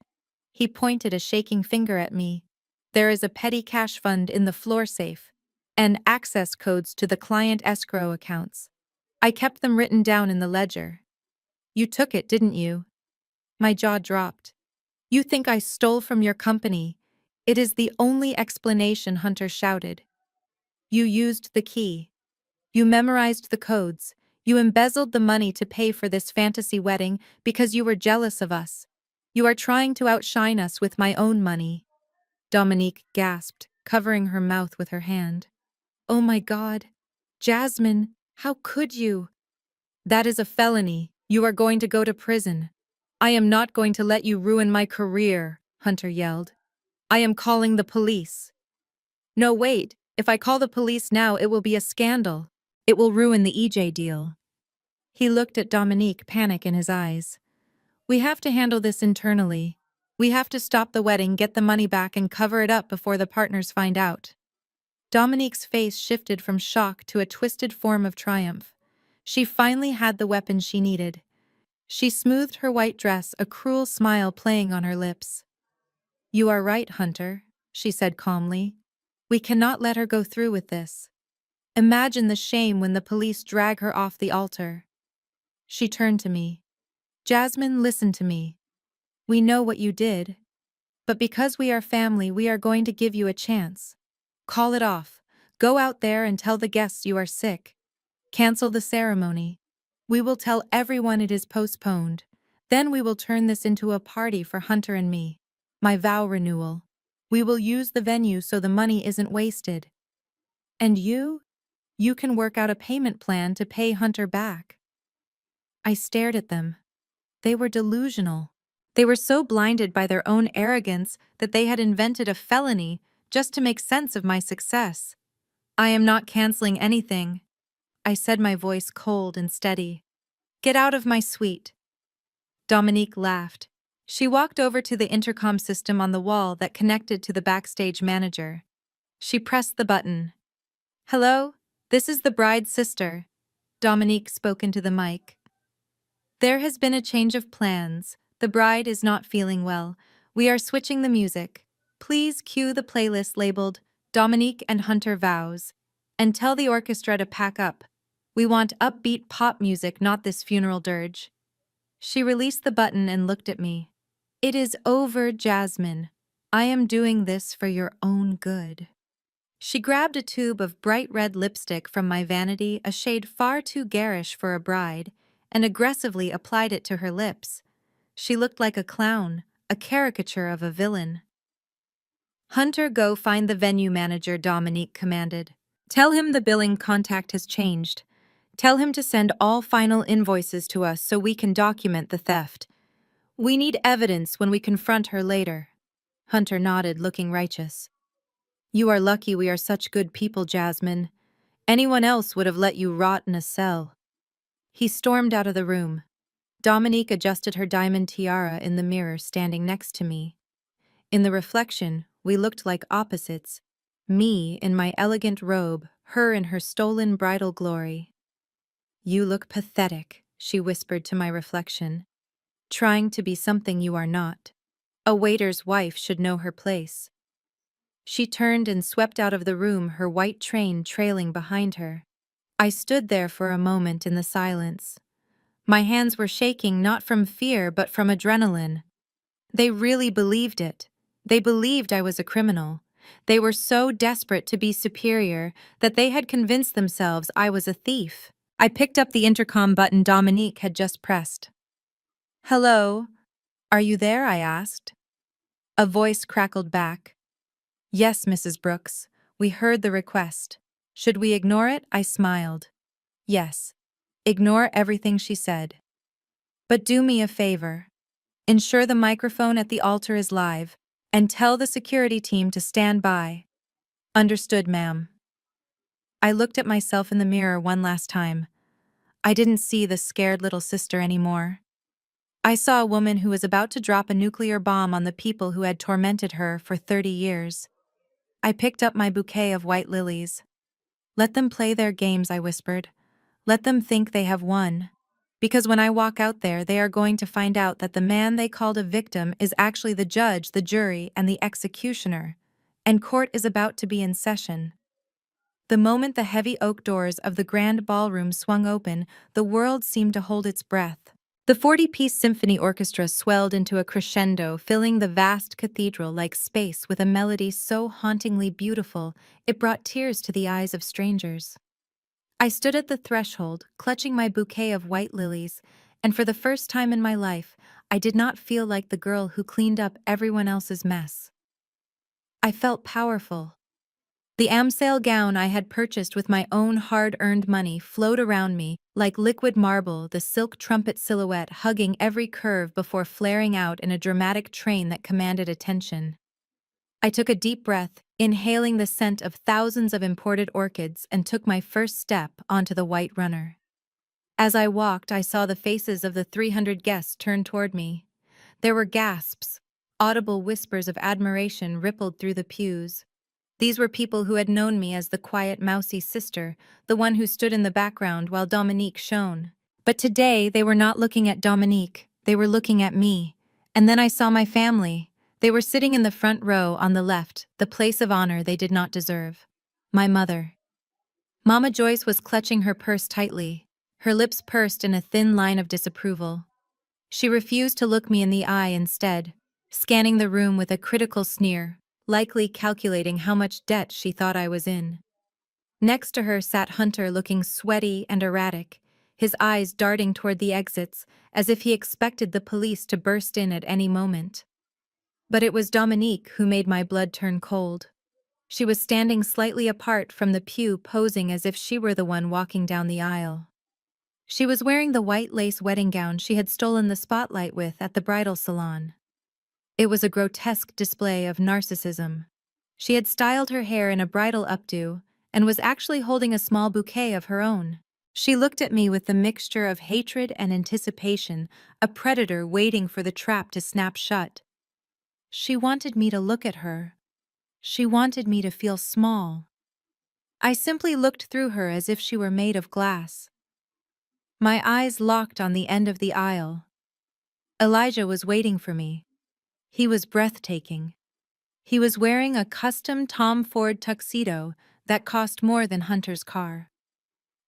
He pointed a shaking finger at me. "There is a petty cash fund in the floor safe, and access codes to the client escrow accounts. I kept them written down in the ledger." "You took it, didn't you?" My jaw dropped. "You think I stole from your company? It is the only explanation," Hunter shouted. "You used the key. You memorized the codes. You embezzled the money to pay for this fantasy wedding because you were jealous of us. You are trying to outshine us with my own money." Dominique gasped, covering her mouth with her hand. "Oh my God. Jasmine, how could you?" "That is a felony. You are going to go to prison." "I am not going to let you ruin my career," Hunter yelled. "I am calling the police." "No, wait. If I call the police now, it will be a scandal. It will ruin the EJ deal." He looked at Dominique, panic in his eyes. "We have to handle this internally. We have to stop the wedding, get the money back, and cover it up before the partners find out." Dominique's face shifted from shock to a twisted form of triumph. She finally had the weapon she needed. She smoothed her white dress, a cruel smile playing on her lips. "You are right, Hunter," she said calmly. "We cannot let her go through with this. Imagine the shame when the police drag her off the altar." She turned to me. "Jasmine, listen to me. We know what you did. But because we are family, we are going to give you a chance. Call it off. Go out there and tell the guests you are sick. Cancel the ceremony. We will tell everyone it is postponed. Then we will turn this into a party for Hunter and me. My vow renewal. We will use the venue so the money isn't wasted." "And you?" You can work out a payment plan to pay Hunter back." I stared at them. They were delusional. They were so blinded by their own arrogance that they had invented a felony just to make sense of my success. "I am not canceling anything," I said, my voice cold and steady. "Get out of my suite." Dominique laughed. She walked over to the intercom system on the wall that connected to the backstage manager. She pressed the button. "Hello, this is the bride's sister." Dominique spoke into the mic. "There has been a change of plans. The bride is not feeling well. We are switching the music. Please cue the playlist labeled Dominique and Hunter Vows. And tell the orchestra to pack up. We want upbeat pop music, not this funeral dirge." She released the button and looked at me. "It is over, Jasmine. I am doing this for your own good." She grabbed a tube of bright red lipstick from my vanity, a shade far too garish for a bride, and aggressively applied it to her lips. She looked like a clown, a caricature of a villain. "Hunter, go find the venue manager," Dominique commanded. "Tell him the billing contact has changed. Tell him to send all final invoices to us so we can document the theft. We need evidence when we confront her later." Hunter nodded, looking righteous. "You are lucky we are such good people, Jasmine. Anyone else would have let you rot in a cell." He stormed out of the room. Dominique adjusted her diamond tiara in the mirror standing next to me. In the reflection, we looked like opposites. Me in my elegant robe, her in her stolen bridal glory. "You look pathetic," she whispered to my reflection. "Trying to be something you are not. A waiter's wife should know her place." She turned and swept out of the room, her white train trailing behind her. I stood there for a moment in the silence. My hands were shaking, not from fear but from adrenaline. They really believed it. They believed I was a criminal. They were so desperate to be superior that they had convinced themselves I was a thief. I picked up the intercom button Dominique had just pressed. "Hello? Are you there?" I asked. A voice crackled back. "Yes, Mrs. Brooks. We heard the request. Should we ignore it?" I smiled. "Yes. Ignore everything she said. But do me a favor. Ensure the microphone at the altar is live, and tell the security team to stand by." "Understood, ma'am." I looked at myself in the mirror one last time. I didn't see the scared little sister anymore. I saw a woman who was about to drop a nuclear bomb on the people who had tormented her for 30 years. I picked up my bouquet of white lilies. "Let them play their games," I whispered. "Let them think they have won. Because when I walk out there, they are going to find out that the man they called a victim is actually the judge, the jury, and the executioner. And court is about to be in session." The moment the heavy oak doors of the grand ballroom swung open, the world seemed to hold its breath. The 40-piece symphony orchestra swelled into a crescendo, filling the vast cathedral like space with a melody so hauntingly beautiful it brought tears to the eyes of strangers. I stood at the threshold, clutching my bouquet of white lilies, and for the first time in my life, I did not feel like the girl who cleaned up everyone else's mess. I felt powerful. The Amsale gown I had purchased with my own hard-earned money flowed around me, like liquid marble, the silk trumpet silhouette hugging every curve before flaring out in a dramatic train that commanded attention. I took a deep breath, inhaling the scent of thousands of imported orchids, and took my first step onto the white runner. As I walked, I saw the faces of the 300 guests turn toward me. There were gasps. Audible whispers of admiration rippled through the pews. These were people who had known me as the quiet, mousy sister, the one who stood in the background while Dominique shone. But today, they were not looking at Dominique, they were looking at me. And then I saw my family. They were sitting in the front row on the left, the place of honor they did not deserve. My mother. Mama Joyce was clutching her purse tightly, her lips pursed in a thin line of disapproval. She refused to look me in the eye instead, scanning the room with a critical sneer, likely calculating how much debt she thought I was in. Next to her sat Hunter, looking sweaty and erratic, his eyes darting toward the exits as if he expected the police to burst in at any moment. But it was Dominique who made my blood turn cold. She was standing slightly apart from the pew, posing as if she were the one walking down the aisle. She was wearing the white lace wedding gown she had stolen the spotlight with at the bridal salon. It was a grotesque display of narcissism. She had styled her hair in a bridal updo and was actually holding a small bouquet of her own. She looked at me with the mixture of hatred and anticipation, a predator waiting for the trap to snap shut. She wanted me to look at her. She wanted me to feel small. I simply looked through her as if she were made of glass. My eyes locked on the end of the aisle. Elijah was waiting for me. He was breathtaking. He was wearing a custom Tom Ford tuxedo that cost more than Hunter's car.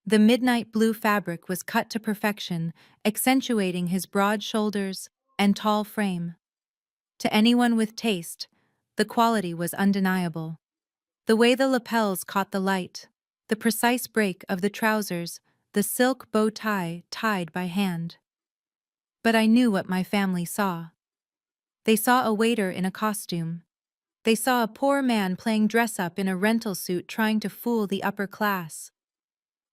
The midnight blue fabric was cut to perfection, accentuating his broad shoulders and tall frame. To anyone with taste, the quality was undeniable. The way the lapels caught the light, the precise break of the trousers, the silk bow tie tied by hand. But I knew what my family saw. They saw a waiter in a costume. They saw a poor man playing dress-up in a rental suit trying to fool the upper class.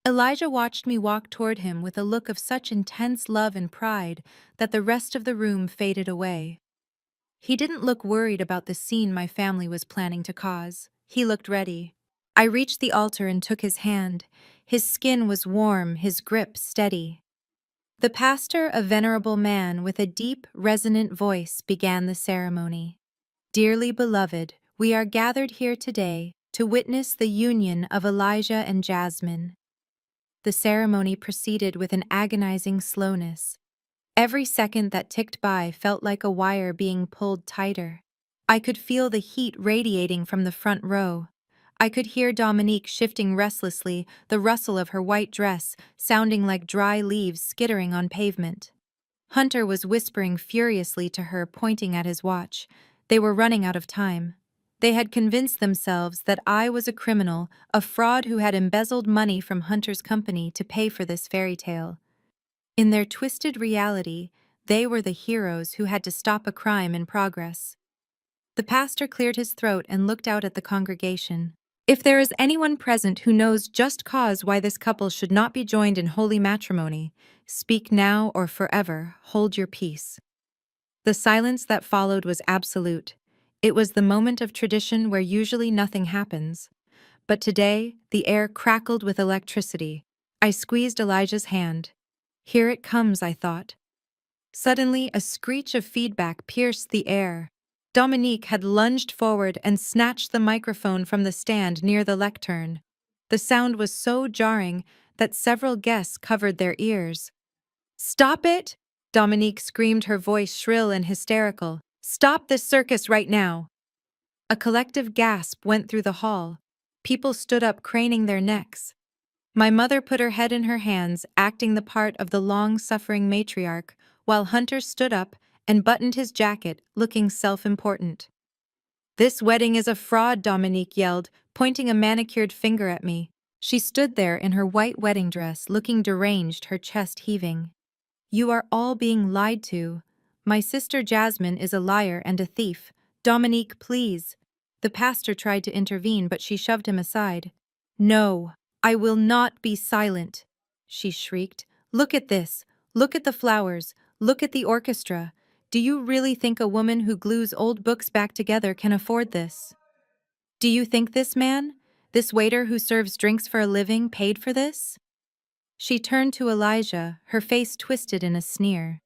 Elijah watched me walk toward him with a look of such intense love and pride that the rest of the room faded away. He didn't look worried about the scene my family was planning to cause. He looked ready. I reached the altar and took his hand. His skin was warm, his grip steady. The pastor, a venerable man with a deep, resonant voice, began the ceremony. Dearly beloved, we are gathered here today to witness the union of Elijah and Jasmine. The ceremony proceeded with an agonizing slowness. Every second that ticked by felt like a wire being pulled tighter. I could feel the heat radiating from the front row. I could hear Dominique shifting restlessly, the rustle of her white dress sounding like dry leaves skittering on pavement. Hunter was whispering furiously to her, pointing at his watch. They were running out of time. They had convinced themselves that I was a criminal, a fraud who had embezzled money from Hunter's company to pay for this fairy tale. In their twisted reality, they were the heroes who had to stop a crime in progress. The pastor cleared his throat and looked out at the congregation. If there is anyone present who knows just cause why this couple should not be joined in holy matrimony, speak now or forever, hold your peace. The silence that followed was absolute. It was the moment of tradition where usually nothing happens. But today, the air crackled with electricity. I squeezed Elijah's hand. Here it comes, I thought. Suddenly, a screech of feedback pierced the air. Dominique had lunged forward and snatched the microphone from the stand near the lectern. The sound was so jarring that several guests covered their ears. "Stop it!" Dominique screamed, her voice shrill and hysterical. "Stop this circus right now!" A collective gasp went through the hall. People stood up, craning their necks. My mother put her head in her hands, acting the part of the long-suffering matriarch, while Hunter stood up and buttoned his jacket, looking self-important. "This wedding is a fraud," Dominique yelled, pointing a manicured finger at me. She stood there in her white wedding dress, looking deranged, her chest heaving. "You are all being lied to. My sister Jasmine is a liar and a thief. Dominique, please." The pastor tried to intervene, but she shoved him aside. "No, I will not be silent," she shrieked. "Look at this. Look at the flowers. Look at the orchestra. Do you really think a woman who glues old books back together can afford this? Do you think this man, this waiter who serves drinks for a living, paid for this?" She turned to Elijah, her face twisted in a sneer.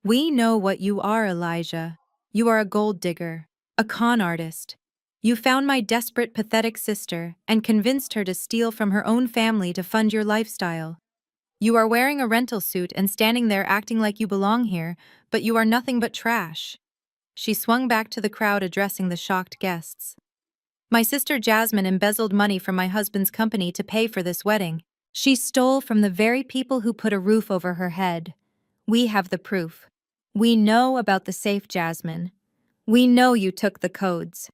"We know what you are, Elijah. You are a gold digger, a con artist. You found my desperate, pathetic sister and convinced her to steal from her own family to fund your lifestyle. You are wearing a rental suit and standing there acting like you belong here, but you are nothing but trash." She swung back to the crowd, addressing the shocked guests. "My sister Jasmine embezzled money from my husband's company to pay for this wedding. She stole from the very people who put a roof over her head. We have the proof. We know about the safe, Jasmine. We know you took the codes."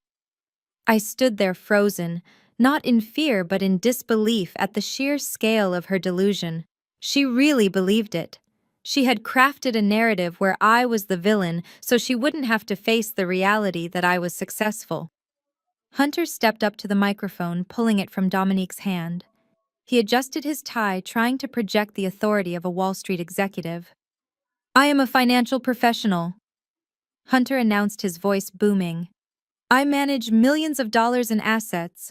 I stood there frozen, not in fear but in disbelief at the sheer scale of her delusion. She really believed it. She had crafted a narrative where I was the villain so she wouldn't have to face the reality that I was successful. Hunter stepped up to the microphone, pulling it from Dominique's hand. He adjusted his tie, trying to project the authority of a Wall Street executive. I am a financial professional, Hunter announced, his voice booming. I manage millions of dollars in assets.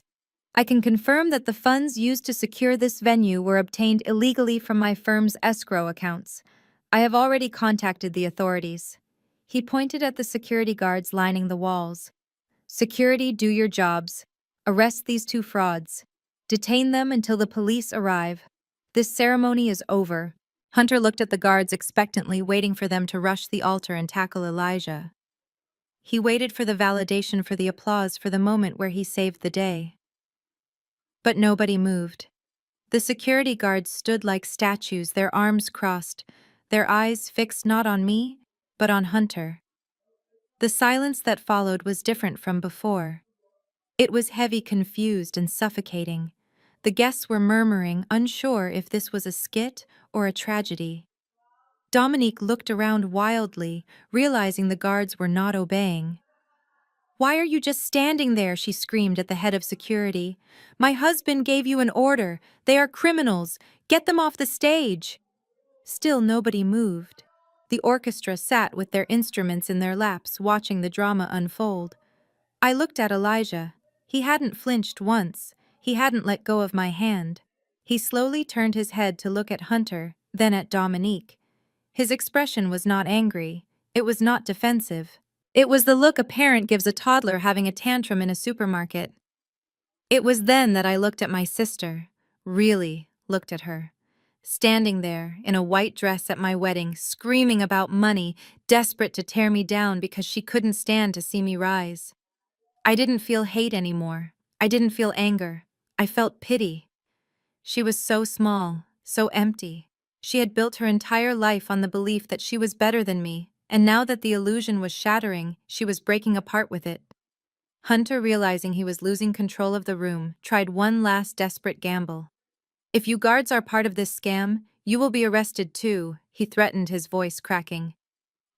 I can confirm that the funds used to secure this venue were obtained illegally from my firm's escrow accounts. I have already contacted the authorities. He pointed at the security guards lining the walls. Security, do your jobs. Arrest these two frauds. Detain them until the police arrive. This ceremony is over. Hunter looked at the guards expectantly, waiting for them to rush the altar and tackle Elijah. He waited for the validation, for the applause, for the moment where he saved the day. But nobody moved. The security guards stood like statues, their arms crossed, their eyes fixed not on me, but on Hunter. The silence that followed was different from before. It was heavy, confused, and suffocating. The guests were murmuring, unsure if this was a skit or a tragedy. Dominique looked around wildly, realizing the guards were not obeying. Why are you just standing there? She screamed at the head of security. My husband gave you an order. They are criminals. Get them off the stage. Still nobody moved. The orchestra sat with their instruments in their laps, watching the drama unfold. I looked at Elijah. He hadn't flinched once. He hadn't let go of my hand. He slowly turned his head to look at Hunter, then at Dominique. His expression was not angry. It was not defensive. It was the look a parent gives a toddler having a tantrum in a supermarket. It was then that I looked at my sister, really looked at her. Standing there, in a white dress at my wedding, screaming about money, desperate to tear me down because she couldn't stand to see me rise. I didn't feel hate anymore. I didn't feel anger. I felt pity. She was so small, so empty. She had built her entire life on the belief that she was better than me, and now that the illusion was shattering, she was breaking apart with it. Hunter, realizing he was losing control of the room, tried one last desperate gamble. If you guards are part of this scam, you will be arrested too, he threatened, his voice cracking.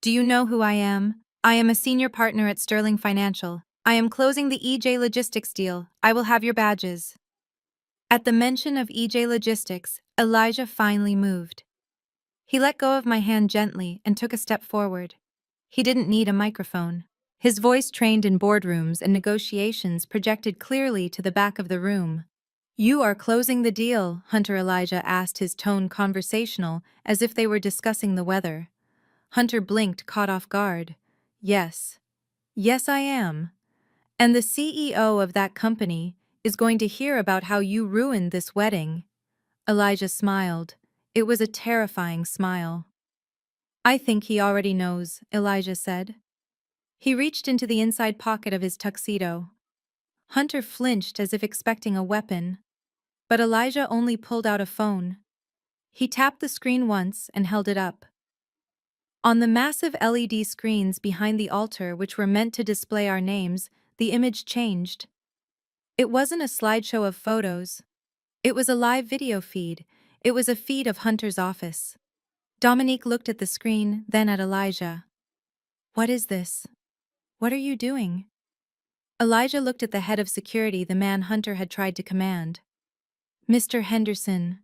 Do you know who I am? I am a senior partner at Sterling Financial. I am closing the EJ Logistics deal. I will have your badges. At the mention of EJ Logistics, Elijah finally moved. He let go of my hand gently and took a step forward. He didn't need a microphone. His voice, trained in boardrooms and negotiations, projected clearly to the back of the room. You are closing the deal, Hunter, Elijah asked, his tone conversational, as if they were discussing the weather. Hunter blinked, caught off guard. Yes. Yes, I am. And the CEO of that company is going to hear about how you ruined this wedding. Elijah smiled. It was a terrifying smile. I think he already knows, Elijah said. He reached into the inside pocket of his tuxedo. Hunter flinched as if expecting a weapon, but Elijah only pulled out a phone. He tapped the screen once and held it up. On the massive LED screens behind the altar, which were meant to display our names, the image changed. It wasn't a slideshow of photos. It was a live video feed. It was a feed of Hunter's office. Dominique looked at the screen, then at Elijah. What is this? What are you doing? Elijah looked at the head of security, the man Hunter had tried to command. Mr. Henderson,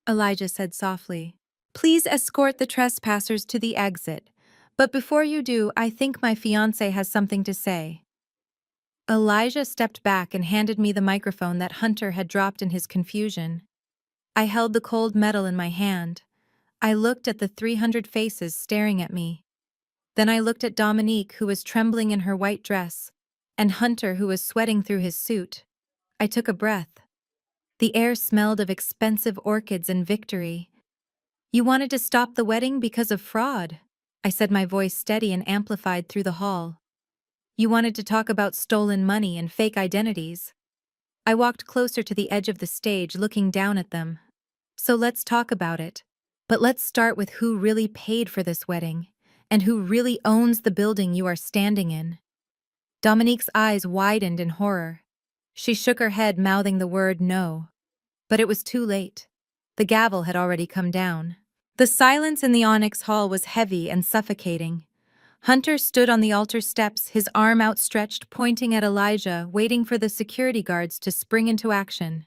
Elijah said softly, please escort the trespassers to the exit. But before you do, I think my fiancé has something to say. Elijah stepped back and handed me the microphone that Hunter had dropped in his confusion. I held the cold metal in my hand. I looked at the 300 faces staring at me. Then I looked at Dominique, who was trembling in her white dress, and Hunter, who was sweating through his suit. I took a breath. The air smelled of expensive orchids and victory. You wanted to stop the wedding because of fraud, I said, my voice steady and amplified through the hall. You wanted to talk about stolen money and fake identities. I walked closer to the edge of the stage, looking down at them. So let's talk about it. But let's start with who really paid for this wedding, and who really owns the building you are standing in. Dominique's eyes widened in horror. She shook her head, mouthing the word no. But it was too late. The gavel had already come down. The silence in the Onyx Hall was heavy and suffocating. Hunter stood on the altar steps, his arm outstretched, pointing at Elijah, waiting for the security guards to spring into action.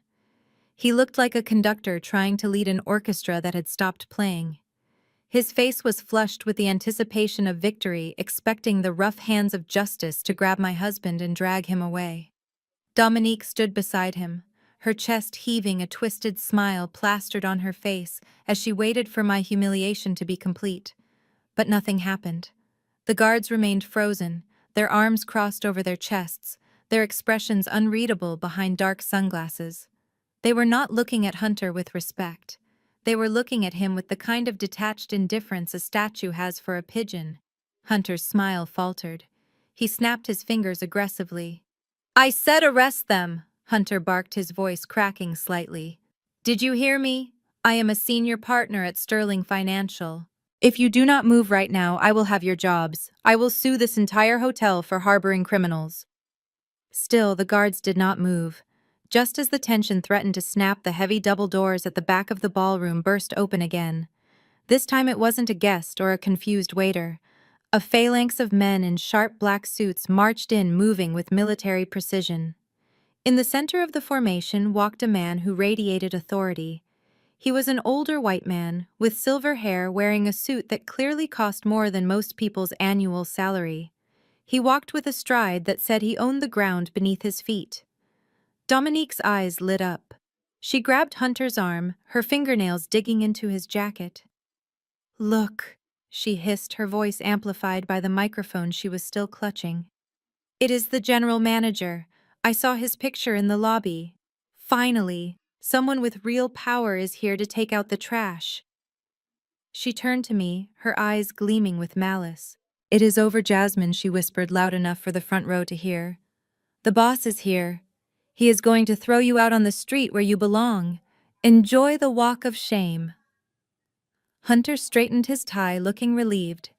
He looked like a conductor trying to lead an orchestra that had stopped playing. His face was flushed with the anticipation of victory, expecting the rough hands of justice to grab my husband and drag him away. Dominique stood beside him, her chest heaving, a twisted smile plastered on her face as she waited for my humiliation to be complete. But nothing happened. The guards remained frozen, their arms crossed over their chests, their expressions unreadable behind dark sunglasses. They were not looking at Hunter with respect. They were looking at him with the kind of detached indifference a statue has for a pigeon. Hunter's smile faltered. He snapped his fingers aggressively. "I said arrest them!" Hunter barked, his voice cracking slightly. "Did you hear me? I am a senior partner at Sterling Financial. If you do not move right now, I will have your jobs. I will sue this entire hotel for harboring criminals." Still, the guards did not move. Just as the tension threatened to snap, the heavy double doors at the back of the ballroom burst open again. This time it wasn't a guest or a confused waiter. A phalanx of men in sharp black suits marched in, moving with military precision. In the center of the formation walked a man who radiated authority. He was an older white man, with silver hair, wearing a suit that clearly cost more than most people's annual salary. He walked with a stride that said he owned the ground beneath his feet. Dominique's eyes lit up. She grabbed Hunter's arm, her fingernails digging into his jacket. "Look," she hissed, her voice amplified by the microphone she was still clutching. "It is the general manager. I saw his picture in the lobby. Finally, someone with real power is here to take out the trash." She turned to me, her eyes gleaming with malice. "It is over, Jasmine," she whispered loud enough for the front row to hear. "The boss is here. He is going to throw you out on the street where you belong. Enjoy the walk of shame." Hunter straightened his tie, looking relieved.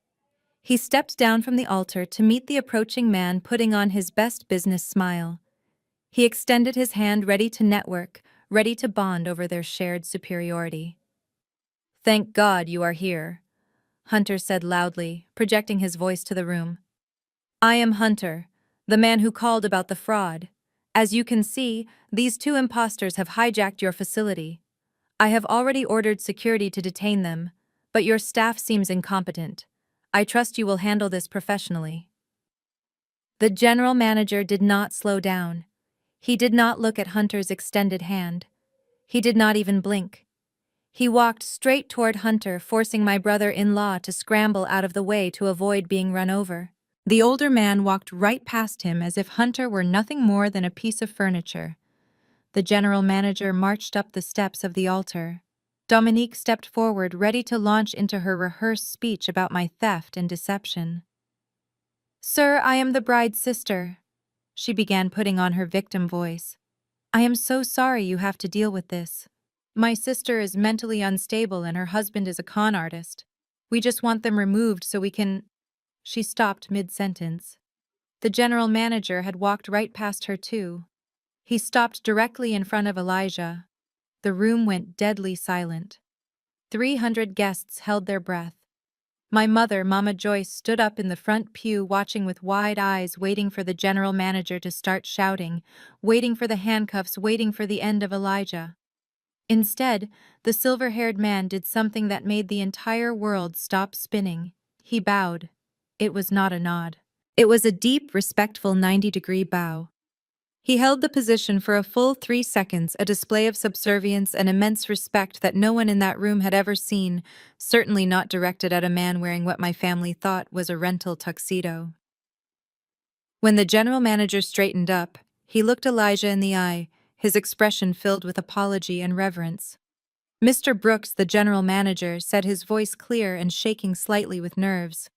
He stepped down from the altar to meet the approaching man, putting on his best business smile. He extended his hand, ready to network, ready to bond over their shared superiority. "Thank God you are here," Hunter said loudly, projecting his voice to the room. "I am Hunter, the man who called about the fraud. As you can see, these two imposters have hijacked your facility. I have already ordered security to detain them, but your staff seems incompetent. I trust you will handle this professionally." The general manager did not slow down. He did not look at Hunter's extended hand. He did not even blink. He walked straight toward Hunter, forcing my brother-in-law to scramble out of the way to avoid being run over. The older man walked right past him as if Hunter were nothing more than a piece of furniture. The general manager marched up the steps of the altar. Dominique stepped forward, ready to launch into her rehearsed speech about my theft and deception. "Sir, I am the bride's sister," she began, putting on her victim voice. "I am so sorry you have to deal with this. My sister is mentally unstable and her husband is a con artist. We just want them removed so we can—" She stopped mid-sentence. The general manager had walked right past her too. He stopped directly in front of Elijah. The room went deadly silent. 300 guests held their breath. My mother, Mama Joyce, stood up in the front pew, watching with wide eyes, waiting for the general manager to start shouting, waiting for the handcuffs, waiting for the end of Elijah. Instead, the silver-haired man did something that made the entire world stop spinning. He bowed. It was not a nod. It was a deep, respectful 90-degree bow. He held the position for a full 3 seconds, a display of subservience and immense respect that no one in that room had ever seen, certainly not directed at a man wearing what my family thought was a rental tuxedo. When the general manager straightened up, he looked Elijah in the eye, his expression filled with apology and reverence. "Mr. Brooks," the general manager said, his voice clear and shaking slightly with nerves,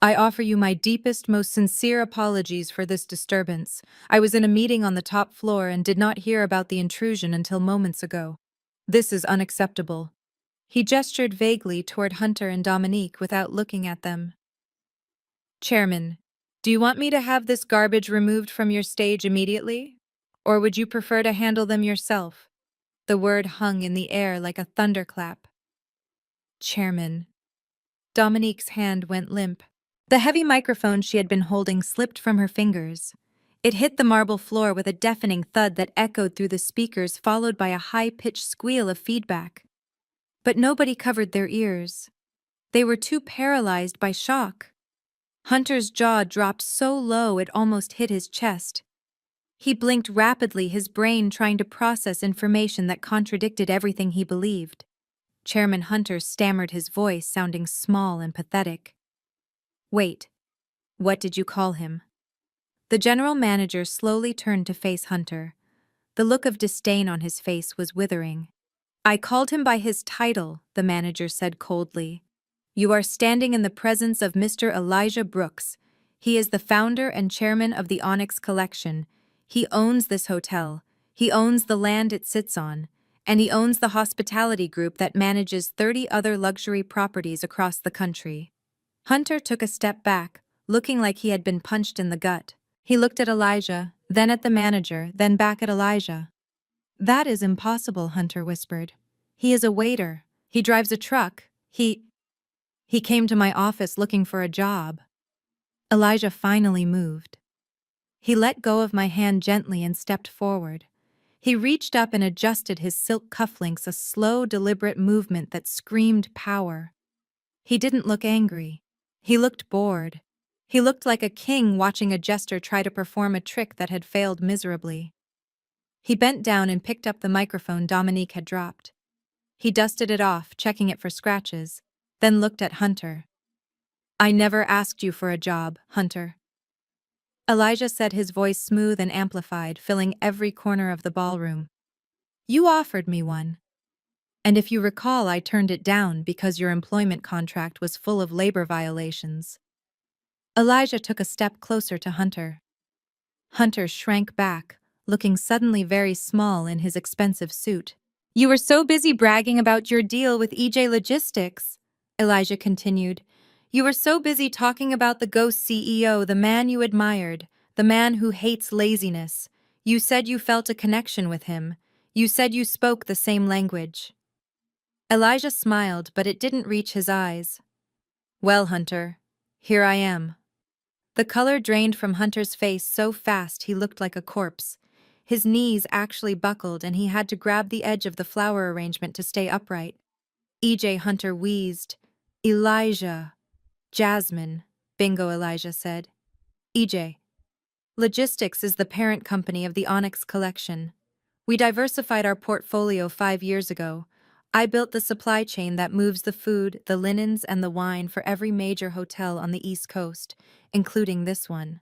"I offer you my deepest, most sincere apologies for this disturbance. I was in a meeting on the top floor and did not hear about the intrusion until moments ago. This is unacceptable." He gestured vaguely toward Hunter and Dominique without looking at them. "Chairman, do you want me to have this garbage removed from your stage immediately? Or would you prefer to handle them yourself?" The word hung in the air like a thunderclap. "Chairman." Dominique's hand went limp. The heavy microphone she had been holding slipped from her fingers. It hit the marble floor with a deafening thud that echoed through the speakers, followed by a high-pitched squeal of feedback. But nobody covered their ears. They were too paralyzed by shock. Hunter's jaw dropped so low it almost hit his chest. He blinked rapidly, his brain trying to process information that contradicted everything he believed. Chairman Hunter stammered, his voice sounding small and pathetic. "Wait, what did you call him?" The general manager slowly turned to face Hunter. The look of disdain on his face was withering. "I called him by his title," the manager said coldly. "You are standing in the presence of Mr. Elijah Brooks. He is the founder and chairman of the Onyx Collection. He owns this hotel. He owns the land it sits on. And he owns the hospitality group that manages 30 other luxury properties across the country." Hunter took a step back, looking like he had been punched in the gut. He looked at Elijah, then at the manager, then back at Elijah. "That is impossible," Hunter whispered. "He is a waiter. He drives a truck. He came to my office looking for a job." Elijah finally moved. He let go of my hand gently and stepped forward. He reached up and adjusted his silk cufflinks, a slow, deliberate movement that screamed power. He didn't look angry. He looked bored. He looked like a king watching a jester try to perform a trick that had failed miserably. He bent down and picked up the microphone Dominique had dropped. He dusted it off, checking it for scratches, then looked at Hunter. "I never asked you for a job, Hunter." Elijah said, his voice smooth and amplified, filling every corner of the ballroom. "You offered me one. And if you recall, I turned it down because your employment contract was full of labor violations." Elijah took a step closer to Hunter. Hunter shrank back, looking suddenly very small in his expensive suit. "You were so busy bragging about your deal with EJ Logistics," Elijah continued. "You were so busy talking about the ghost CEO, the man you admired, the man who hates laziness. You said you felt a connection with him. You said you spoke the same language." Elijah smiled, but it didn't reach his eyes. "Well, Hunter, here I am." The color drained from Hunter's face so fast he looked like a corpse. His knees actually buckled and he had to grab the edge of the flower arrangement to stay upright. EJ Hunter wheezed. "Elijah." "Jasmine," Bingo Elijah said. "EJ. Logistics is the parent company of the Onyx Collection. We diversified our portfolio 5 years ago. I built the supply chain that moves the food, the linens, and the wine for every major hotel on the East Coast, including this one."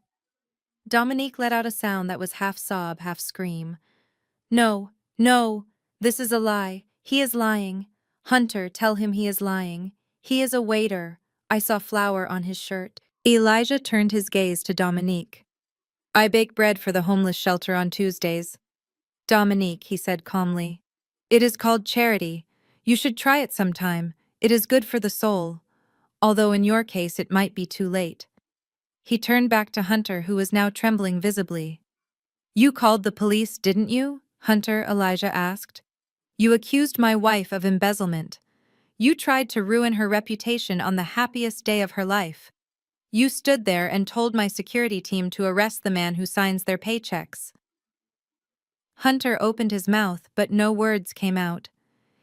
Dominique let out a sound that was half sob, half scream. "No, no, this is a lie. He is lying. Hunter, tell him he is lying. He is a waiter. I saw flour on his shirt." Elijah turned his gaze to Dominique. "I bake bread for the homeless shelter on Tuesdays." "Dominique," he said calmly. "It is called charity. You should try it sometime. It is good for the soul. Although in your case it might be too late." He turned back to Hunter, who was now trembling visibly. "You called the police, didn't you?" Hunter, Elijah asked. "You accused my wife of embezzlement. You tried to ruin her reputation on the happiest day of her life. You stood there and told my security team to arrest the man who signs their paychecks." Hunter opened his mouth, but no words came out.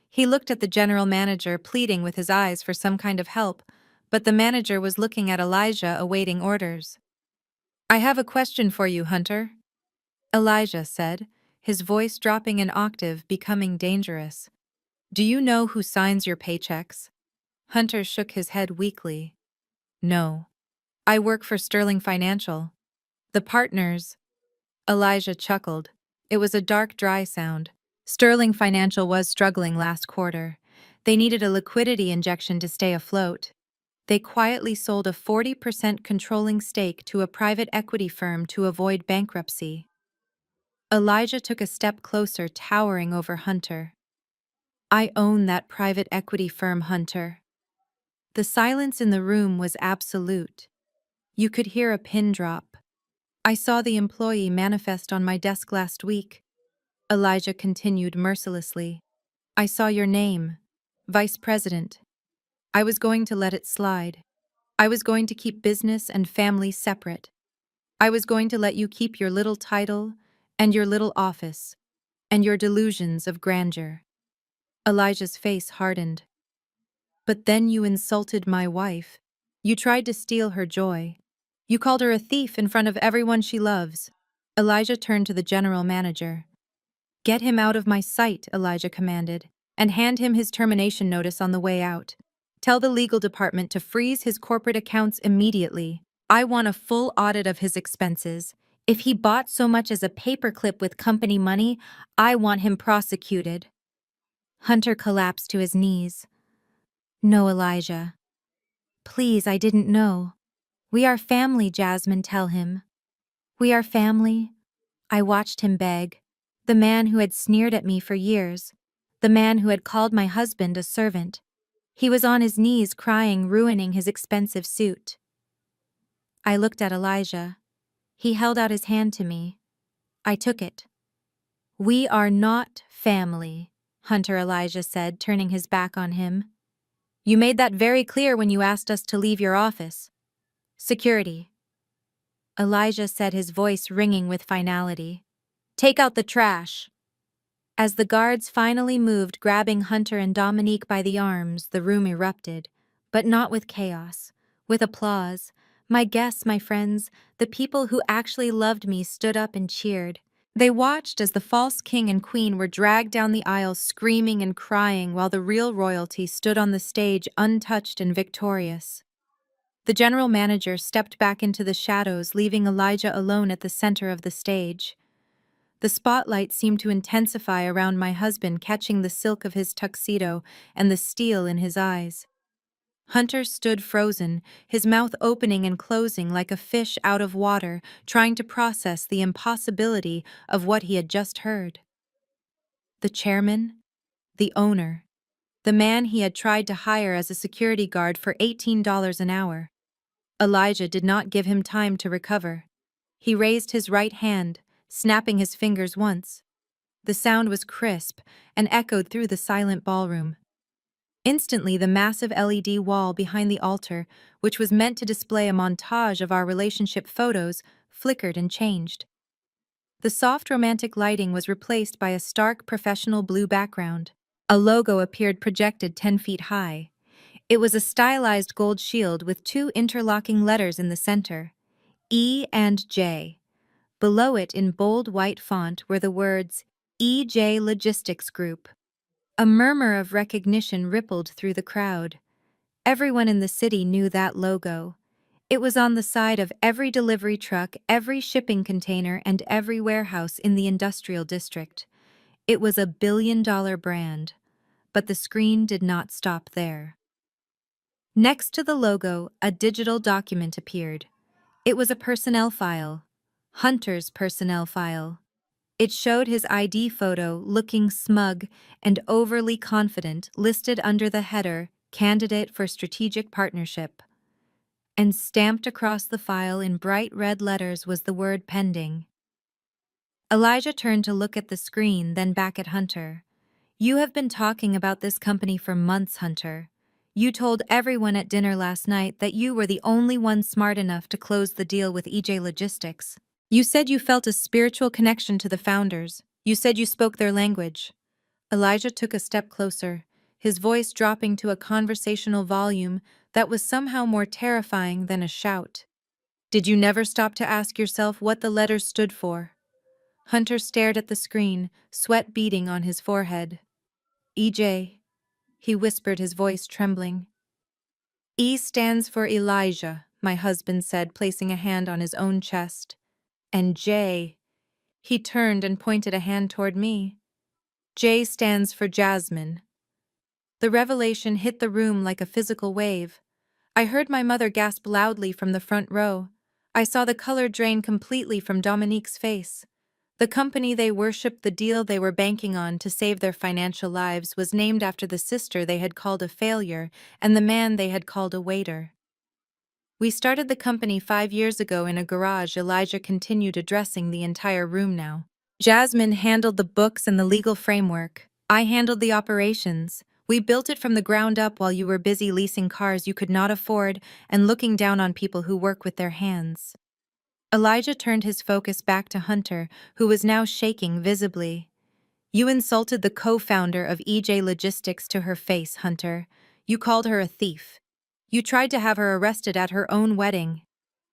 He looked at the general manager, pleading with his eyes for some kind of help, but the manager was looking at Elijah, awaiting orders. "I have a question for you, Hunter," Elijah said, his voice dropping an octave, becoming dangerous. "Do you know who signs your paychecks?" Hunter shook his head weakly. "No. I work for Sterling Financial. The partners—" Elijah chuckled. It was a dark, dry sound. Sterling Financial was struggling last quarter. They needed a liquidity injection to stay afloat. They quietly sold a 40% controlling stake to a private equity firm to avoid bankruptcy. Elijah took a step closer, towering over Hunter. "I own that private equity firm, Hunter." The silence in the room was absolute. You could hear a pin drop. "I saw the employee manifest on my desk last week," Elijah continued mercilessly. "I saw your name, Vice President. I was going to let it slide. I was going to keep business and family separate. I was going to let you keep your little title and your little office and your delusions of grandeur. Elijah's face hardened. But then you insulted my wife. You tried to steal her joy. You called her a thief in front of everyone she loves. Elijah turned to the general manager. Get him out of my sight, Elijah commanded, and hand him his termination notice on the way out. Tell the legal department to freeze his corporate accounts immediately. I want a full audit of his expenses. If he bought so much as a paperclip with company money, I want him prosecuted. Hunter collapsed to his knees. No, Elijah. Please, I didn't know. We are family, Jasmine, tell him. We are family. I watched him beg. The man who had sneered at me for years. The man who had called my husband a servant. He was on his knees crying, ruining his expensive suit. I looked at Elijah. He held out his hand to me. I took it. We are not family, Hunter Elijah said, turning his back on him. You made that very clear when you asked us to leave your office. Security. Elijah said, his voice ringing with finality. Take out the trash. As the guards finally moved, grabbing Hunter and Dominique by the arms, the room erupted, but not with chaos, with applause. My guests, my friends, the people who actually loved me stood up and cheered. They watched as the false king and queen were dragged down the aisle screaming and crying while the real royalty stood on the stage untouched and victorious. The general manager stepped back into the shadows, leaving Elijah alone at the center of the stage. The spotlight seemed to intensify around my husband, catching the silk of his tuxedo and the steel in his eyes. Hunter stood frozen, his mouth opening and closing like a fish out of water, trying to process the impossibility of what he had just heard. The chairman, the owner, the man he had tried to hire as a security guard for $18 an hour. Elijah did not give him time to recover. He raised his right hand, snapping his fingers once. The sound was crisp and echoed through the silent ballroom. Instantly, the massive LED wall behind the altar, which was meant to display a montage of our relationship photos, flickered and changed. The soft romantic lighting was replaced by a stark professional blue background. A logo appeared projected 10 feet high. It was a stylized gold shield with two interlocking letters in the center, E and J. Below it, in bold white font, were the words, EJ Logistics Group. A murmur of recognition rippled through the crowd. Everyone in the city knew that logo. It was on the side of every delivery truck, every shipping container, and every warehouse in the industrial district. It was a billion-dollar brand. But the screen did not stop there. Next to the logo, a digital document appeared. It was a personnel file. Hunter's personnel file. It showed his ID photo, looking smug and overly confident, listed under the header, Candidate for Strategic Partnership. And stamped across the file in bright red letters was the word pending. Elijah turned to look at the screen, then back at Hunter. You have been talking about this company for months, Hunter. You told everyone at dinner last night that you were the only one smart enough to close the deal with EJ Logistics. You said you felt a spiritual connection to the founders. You said you spoke their language. Elijah took a step closer, his voice dropping to a conversational volume that was somehow more terrifying than a shout. Did you never stop to ask yourself what the letters stood for? Hunter stared at the screen, sweat beading on his forehead. EJ, he whispered, his voice trembling. E stands for Elijah, my husband said, placing a hand on his own chest. And J, he turned and pointed a hand toward me. J stands for Jasmine. The revelation hit the room like a physical wave. I heard my mother gasp loudly from the front row. I saw the color drain completely from Dominique's face. The company they worshipped, the deal they were banking on to save their financial lives, was named after the sister they had called a failure and the man they had called a waiter. We started the company 5 years ago in a garage. Elijah continued, addressing the entire room now. Jasmine handled the books and the legal framework. I handled the operations. We built it from the ground up while you were busy leasing cars you could not afford and looking down on people who work with their hands. Elijah turned his focus back to Hunter, who was now shaking visibly. You insulted the co-founder of EJ Logistics to her face, Hunter. You called her a thief. You tried to have her arrested at her own wedding.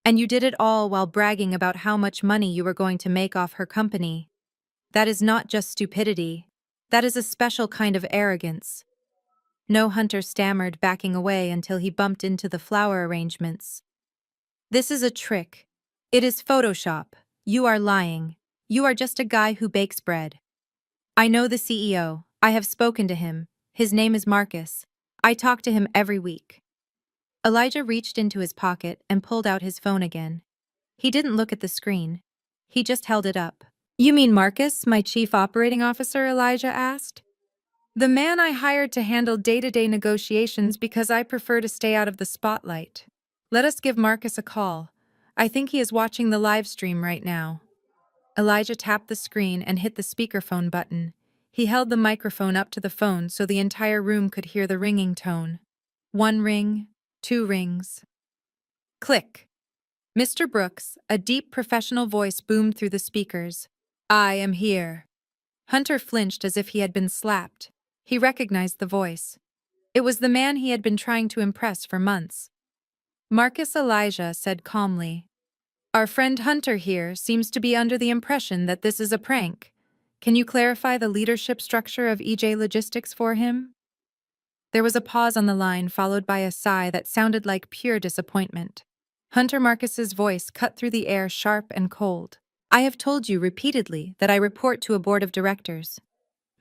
And you did it all while bragging about how much money you were going to make off her company. That is not just stupidity. That is a special kind of arrogance. No, Hunter stammered, backing away until he bumped into the flower arrangements. This is a trick. It is Photoshop. You are lying. You are just a guy who bakes bread. I know the CEO. I have spoken to him. His name is Marcus. I talk to him every week. Elijah reached into his pocket and pulled out his phone again. He didn't look at the screen. He just held it up. You mean Marcus, my chief operating officer? Elijah asked. The man I hired to handle day-to-day negotiations because I prefer to stay out of the spotlight. Let us give Marcus a call. I think he is watching the live stream right now. Elijah tapped the screen and hit the speakerphone button. He held the microphone up to the phone so the entire room could hear the ringing tone. 1 ring, 2 rings. Click. Mr. Brooks, a deep professional voice boomed through the speakers. I am here. Hunter flinched as if he had been slapped. He recognized the voice. It was the man he had been trying to impress for months. Marcus, Elijah said calmly. Our friend Hunter here seems to be under the impression that this is a prank. Can you clarify the leadership structure of EJ Logistics for him? There was a pause on the line, followed by a sigh that sounded like pure disappointment. Hunter Marcus's voice cut through the air, sharp and cold. I have told you repeatedly that I report to a board of directors.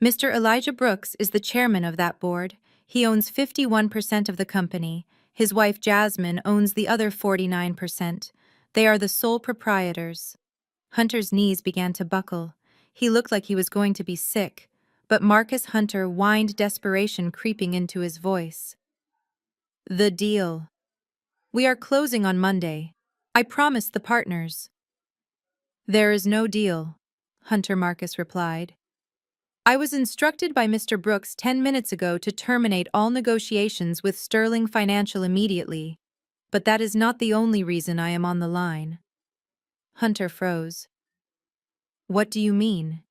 Mr. Elijah Brooks is the chairman of that board. He owns 51% of the company. His wife Jasmine owns the other 49%. They are the sole proprietors. Hunter's knees began to buckle. He looked like he was going to be sick, but Marcus Hunter whined, desperation creeping into his voice. The deal. We are closing on Monday. I promised the partners. There is no deal, Hunter Marcus replied. I was instructed by Mr. Brooks 10 minutes ago to terminate all negotiations with Sterling Financial immediately, but that is not the only reason I am on the line. Hunter froze. What do you mean?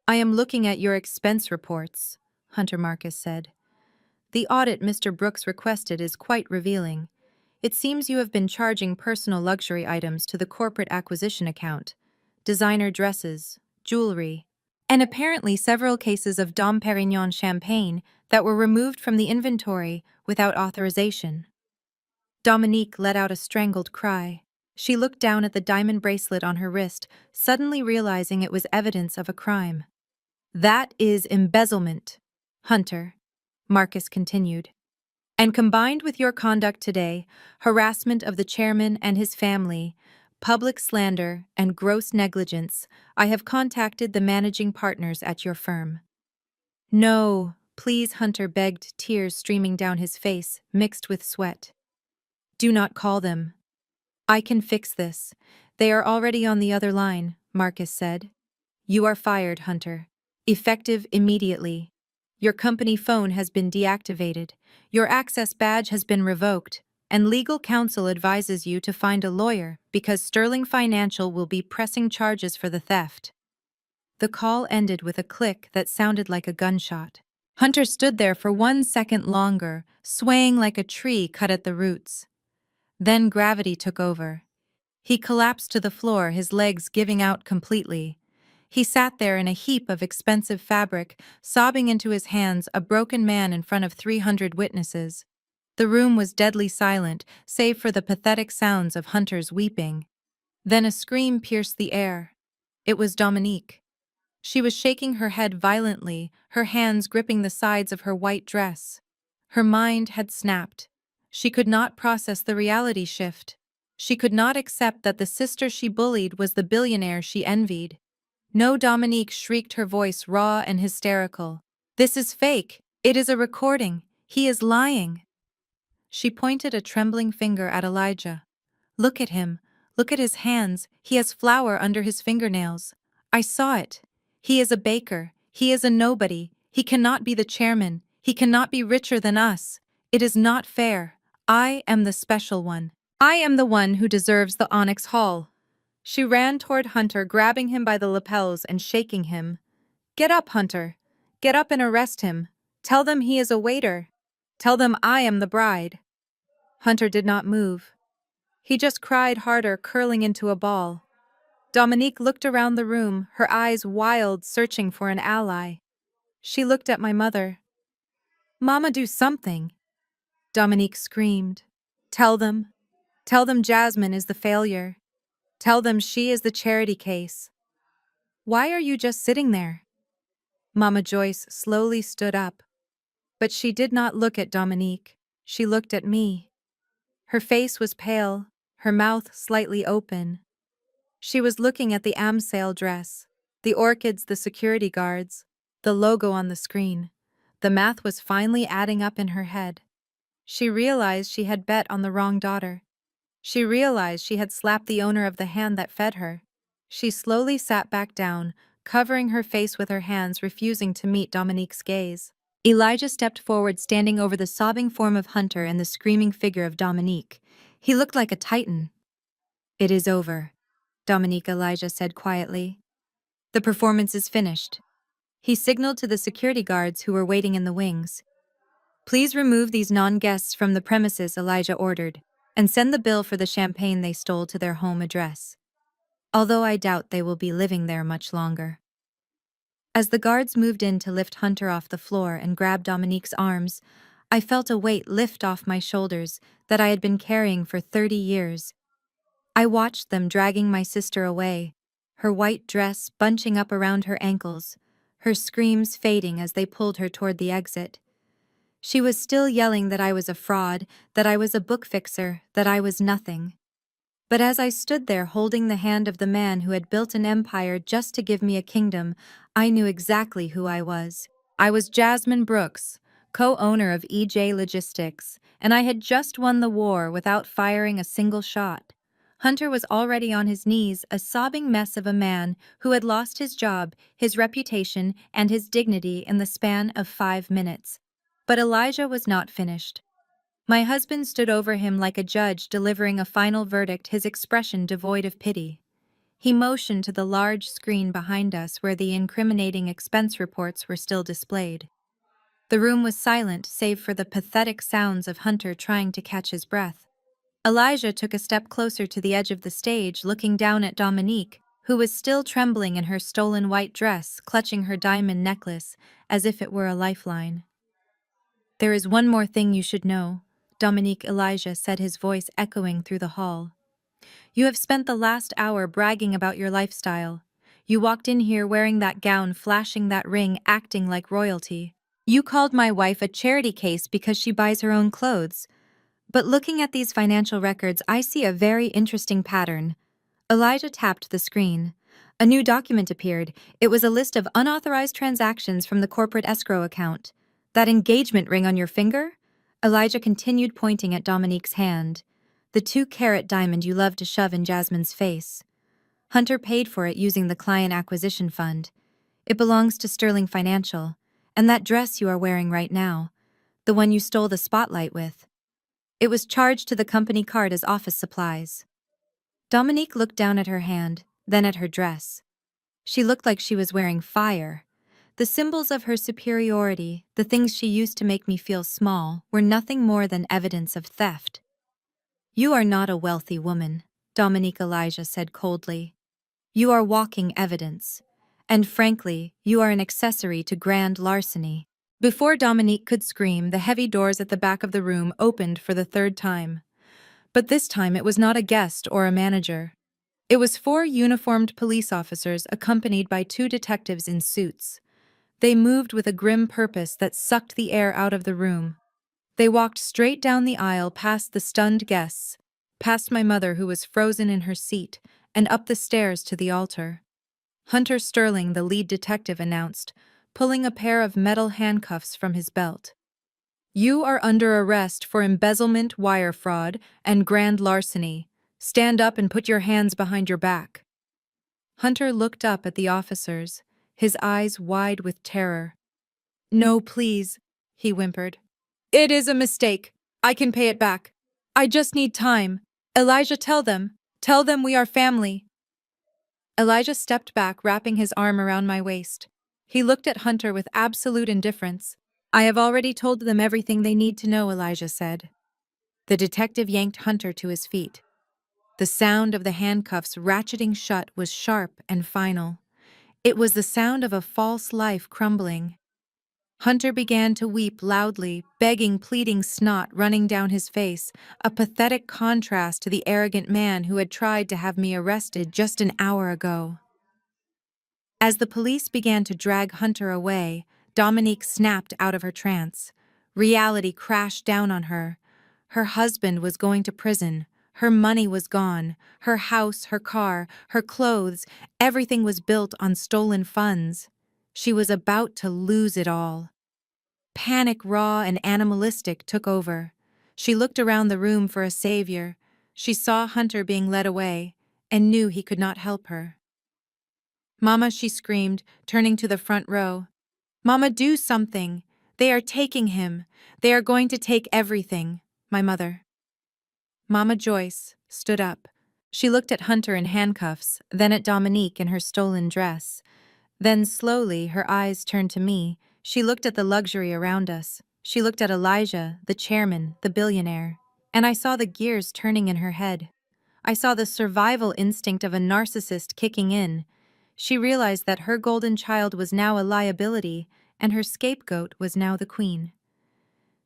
I am looking at your expense reports, Hunter Marcus said. The audit Mr. Brooks requested is quite revealing. It seems you have been charging personal luxury items to the corporate acquisition account, designer dresses, jewelry, and apparently several cases of Dom Perignon champagne that were removed from the inventory without authorization. Dominique let out a strangled cry. She looked down at the diamond bracelet on her wrist, suddenly realizing it was evidence of a crime. That is embezzlement, Hunter, Marcus continued. And combined with your conduct today, harassment of the chairman and his family, public slander, and gross negligence, I have contacted the managing partners at your firm. No, please, Hunter begged, tears streaming down his face, mixed with sweat. Do not call them. I can fix this. They are already on the other line, Marcus said. You are fired, Hunter. Effective immediately. Your company phone has been deactivated, your access badge has been revoked, and legal counsel advises you to find a lawyer because Sterling Financial will be pressing charges for the theft. The call ended with a click that sounded like a gunshot. Hunter stood there for 1 second longer, swaying like a tree cut at the roots. Then gravity took over. He collapsed to the floor, his legs giving out completely. He sat there in a heap of expensive fabric, sobbing into his hands, a broken man in front of 300 witnesses. The room was deadly silent, save for the pathetic sounds of Hunter's weeping. Then a scream pierced the air. It was Dominique. She was shaking her head violently, her hands gripping the sides of her white dress. Her mind had snapped. She could not process the reality shift. She could not accept that the sister she bullied was the billionaire she envied. No, Dominique shrieked, her voice raw and hysterical. This is fake. It is a recording. He is lying. She pointed a trembling finger at Elijah. Look at him. Look at his hands. He has flour under his fingernails. I saw it. He is a baker. He is a nobody. He cannot be the chairman. He cannot be richer than us. It is not fair. I am the special one. I am the one who deserves the onyx haul. She ran toward Hunter, grabbing him by the lapels and shaking him. Get up, Hunter. Get up and arrest him. Tell them he is a waiter. Tell them I am the bride. Hunter did not move. He just cried harder, curling into a ball. Dominique looked around the room, her eyes wild, searching for an ally. She looked at my mother. Mama, do something. Dominique screamed. Tell them. Tell them Jasmine is the failure. Tell them she is the charity case. Why are you just sitting there? Mama Joyce slowly stood up. But she did not look at Dominique. She looked at me. Her face was pale, her mouth slightly open. She was looking at the Amsale dress, the orchids, the security guards, the logo on the screen. The math was finally adding up in her head. She realized she had bet on the wrong daughter. She realized she had slapped the owner of the hand that fed her. She slowly sat back down, covering her face with her hands, refusing to meet Dominique's gaze. Elijah stepped forward, standing over the sobbing form of Hunter and the screaming figure of Dominique. He looked like a titan. It is over, Dominique, Elijah said quietly. The performance is finished. He signaled to the security guards who were waiting in the wings. Please remove these non-guests from the premises, Elijah ordered, and send the bill for the champagne they stole to their home address. Although I doubt they will be living there much longer. As the guards moved in to lift Hunter off the floor and grab Dominique's arms, I felt a weight lift off my shoulders that I had been carrying for 30 years. I watched them dragging my sister away, her white dress bunching up around her ankles, her screams fading as they pulled her toward the exit. She was still yelling that I was a fraud, that I was a book fixer, that I was nothing. But as I stood there holding the hand of the man who had built an empire just to give me a kingdom, I knew exactly who I was. I was Jasmine Brooks, co-owner of EJ Logistics, and I had just won the war without firing a single shot. Hunter was already on his knees, a sobbing mess of a man who had lost his job, his reputation, and his dignity in the span of 5 minutes. But Elijah was not finished. My husband stood over him like a judge delivering a final verdict, his expression devoid of pity. He motioned to the large screen behind us where the incriminating expense reports were still displayed. The room was silent save for the pathetic sounds of Hunter trying to catch his breath. Elijah took a step closer to the edge of the stage, looking down at Dominique, who was still trembling in her stolen white dress, clutching her diamond necklace as if it were a lifeline. There is one more thing you should know, Dominique, Elijah said, his voice echoing through the hall. You have spent the last hour bragging about your lifestyle. You walked in here wearing that gown, flashing that ring, acting like royalty. You called my wife a charity case because she buys her own clothes. But looking at these financial records, I see a very interesting pattern. Elijah tapped the screen. A new document appeared. It was a list of unauthorized transactions from the corporate escrow account. That engagement ring on your finger? Elijah continued, pointing at Dominique's hand. The 2-carat diamond you loved to shove in Jasmine's face. Hunter paid for it using the client acquisition fund. It belongs to Sterling Financial. And that dress you are wearing right now, the one you stole the spotlight with. It was charged to the company card as office supplies. Dominique looked down at her hand, then at her dress. She looked like she was wearing fire. The symbols of her superiority, the things she used to make me feel small, were nothing more than evidence of theft. You are not a wealthy woman, Dominique, Elijah said coldly. You are walking evidence. And frankly, you are an accessory to grand larceny. Before Dominique could scream, the heavy doors at the back of the room opened for the 3rd time. But this time it was not a guest or a manager. It was 4 uniformed police officers accompanied by 2 detectives in suits. They moved with a grim purpose that sucked the air out of the room. They walked straight down the aisle past the stunned guests, past my mother who was frozen in her seat, and up the stairs to the altar. Hunter Sterling, the lead detective, announced, pulling a pair of metal handcuffs from his belt. You are under arrest for embezzlement, wire fraud, and grand larceny. Stand up and put your hands behind your back. Hunter looked up at the officers, his eyes wide with terror. No, please. he whimpered. It is a mistake. I can pay it back. I just need time. Elijah, tell them. Tell them we are family. Elijah stepped back, wrapping his arm around my waist. He looked at Hunter with absolute indifference. I have already told them everything they need to know, Elijah said. The detective yanked Hunter to his feet. The sound of the handcuffs ratcheting shut was sharp and final. It was the sound of a false life crumbling. Hunter began to weep loudly, begging, pleading, snot running down his face, a pathetic contrast to the arrogant man who had tried to have me arrested just an hour ago. As the police began to drag Hunter away, Dominique snapped out of her trance. Reality crashed down on her. Her husband was going to prison. Her money was gone. Her house, her car, her clothes, everything was built on stolen funds. She was about to lose it all. Panic, raw and animalistic, took over. She looked around the room for a savior. She saw Hunter being led away and knew he could not help her. Mama, she screamed, turning to the front row. Mama, do something. They are taking him. They are going to take everything. My mother. Mama Joyce stood up. She looked at Hunter in handcuffs, then at Dominique in her stolen dress. Then slowly, her eyes turned to me. She looked at the luxury around us. She looked at Elijah, the chairman, the billionaire. And I saw the gears turning in her head. I saw the survival instinct of a narcissist kicking in. She realized that her golden child was now a liability, and her scapegoat was now the queen.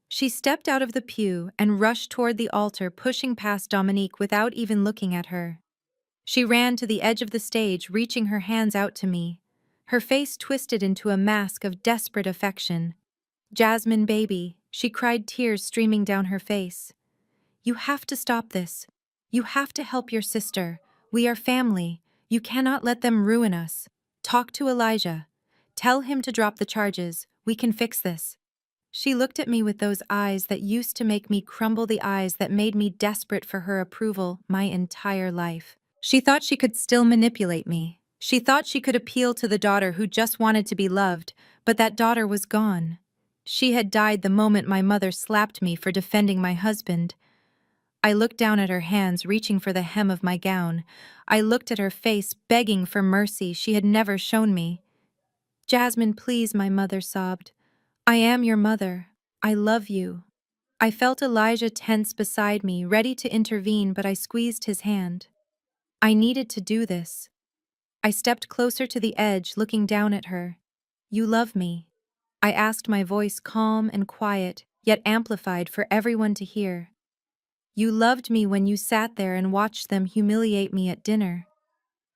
She stepped out of the pew and rushed toward the altar, pushing past Dominique without even looking at her. She ran to the edge of the stage, reaching her hands out to me. Her face twisted into a mask of desperate affection. Jasmine, baby, she cried, tears streaming down her face. You have to stop this. You have to help your sister. We are family. You cannot let them ruin us. Talk to Elijah. Tell him to drop the charges. We can fix this. She looked at me with those eyes that used to make me crumble, the eyes that made me desperate for her approval my entire life. She thought she could still manipulate me. She thought she could appeal to the daughter who just wanted to be loved, but that daughter was gone. She had died the moment my mother slapped me for defending my husband. I looked down at her hands, reaching for the hem of my gown. I looked at her face, begging for mercy she had never shown me. Jasmine, please, my mother sobbed. I am your mother. I love you. I felt Elijah tense beside me, ready to intervene, but I squeezed his hand. I needed to do this. I stepped closer to the edge, looking down at her. You love me. I asked, my voice calm and quiet, yet amplified for everyone to hear. You loved me when you sat there and watched them humiliate me at dinner.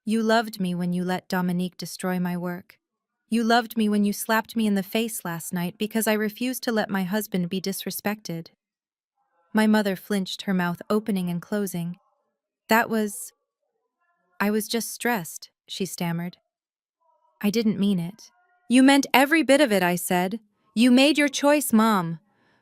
You loved me when you let Dominique destroy my work. You loved me when you slapped me in the face last night because I refused to let my husband be disrespected. My mother flinched, her mouth opening and closing. I was just stressed, she stammered. I didn't mean it. You meant every bit of it, I said. You made your choice, Mom.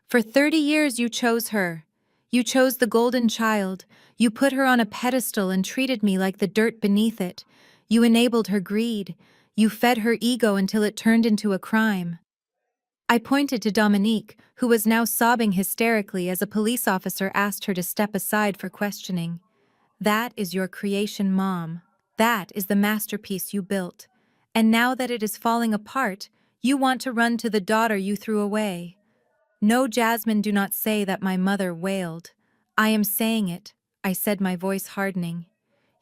For 30 years you chose her. You chose the golden child. You put her on a pedestal and treated me like the dirt beneath it. You enabled her greed. You fed her ego until it turned into a crime. I pointed to Dominique, who was now sobbing hysterically as a police officer asked her to step aside for questioning. That is your creation, Mom. That is the masterpiece you built. And now that it is falling apart, you want to run to the daughter you threw away. No, Jasmine, do not say that, my mother wailed. I am saying it, I said, my voice hardening.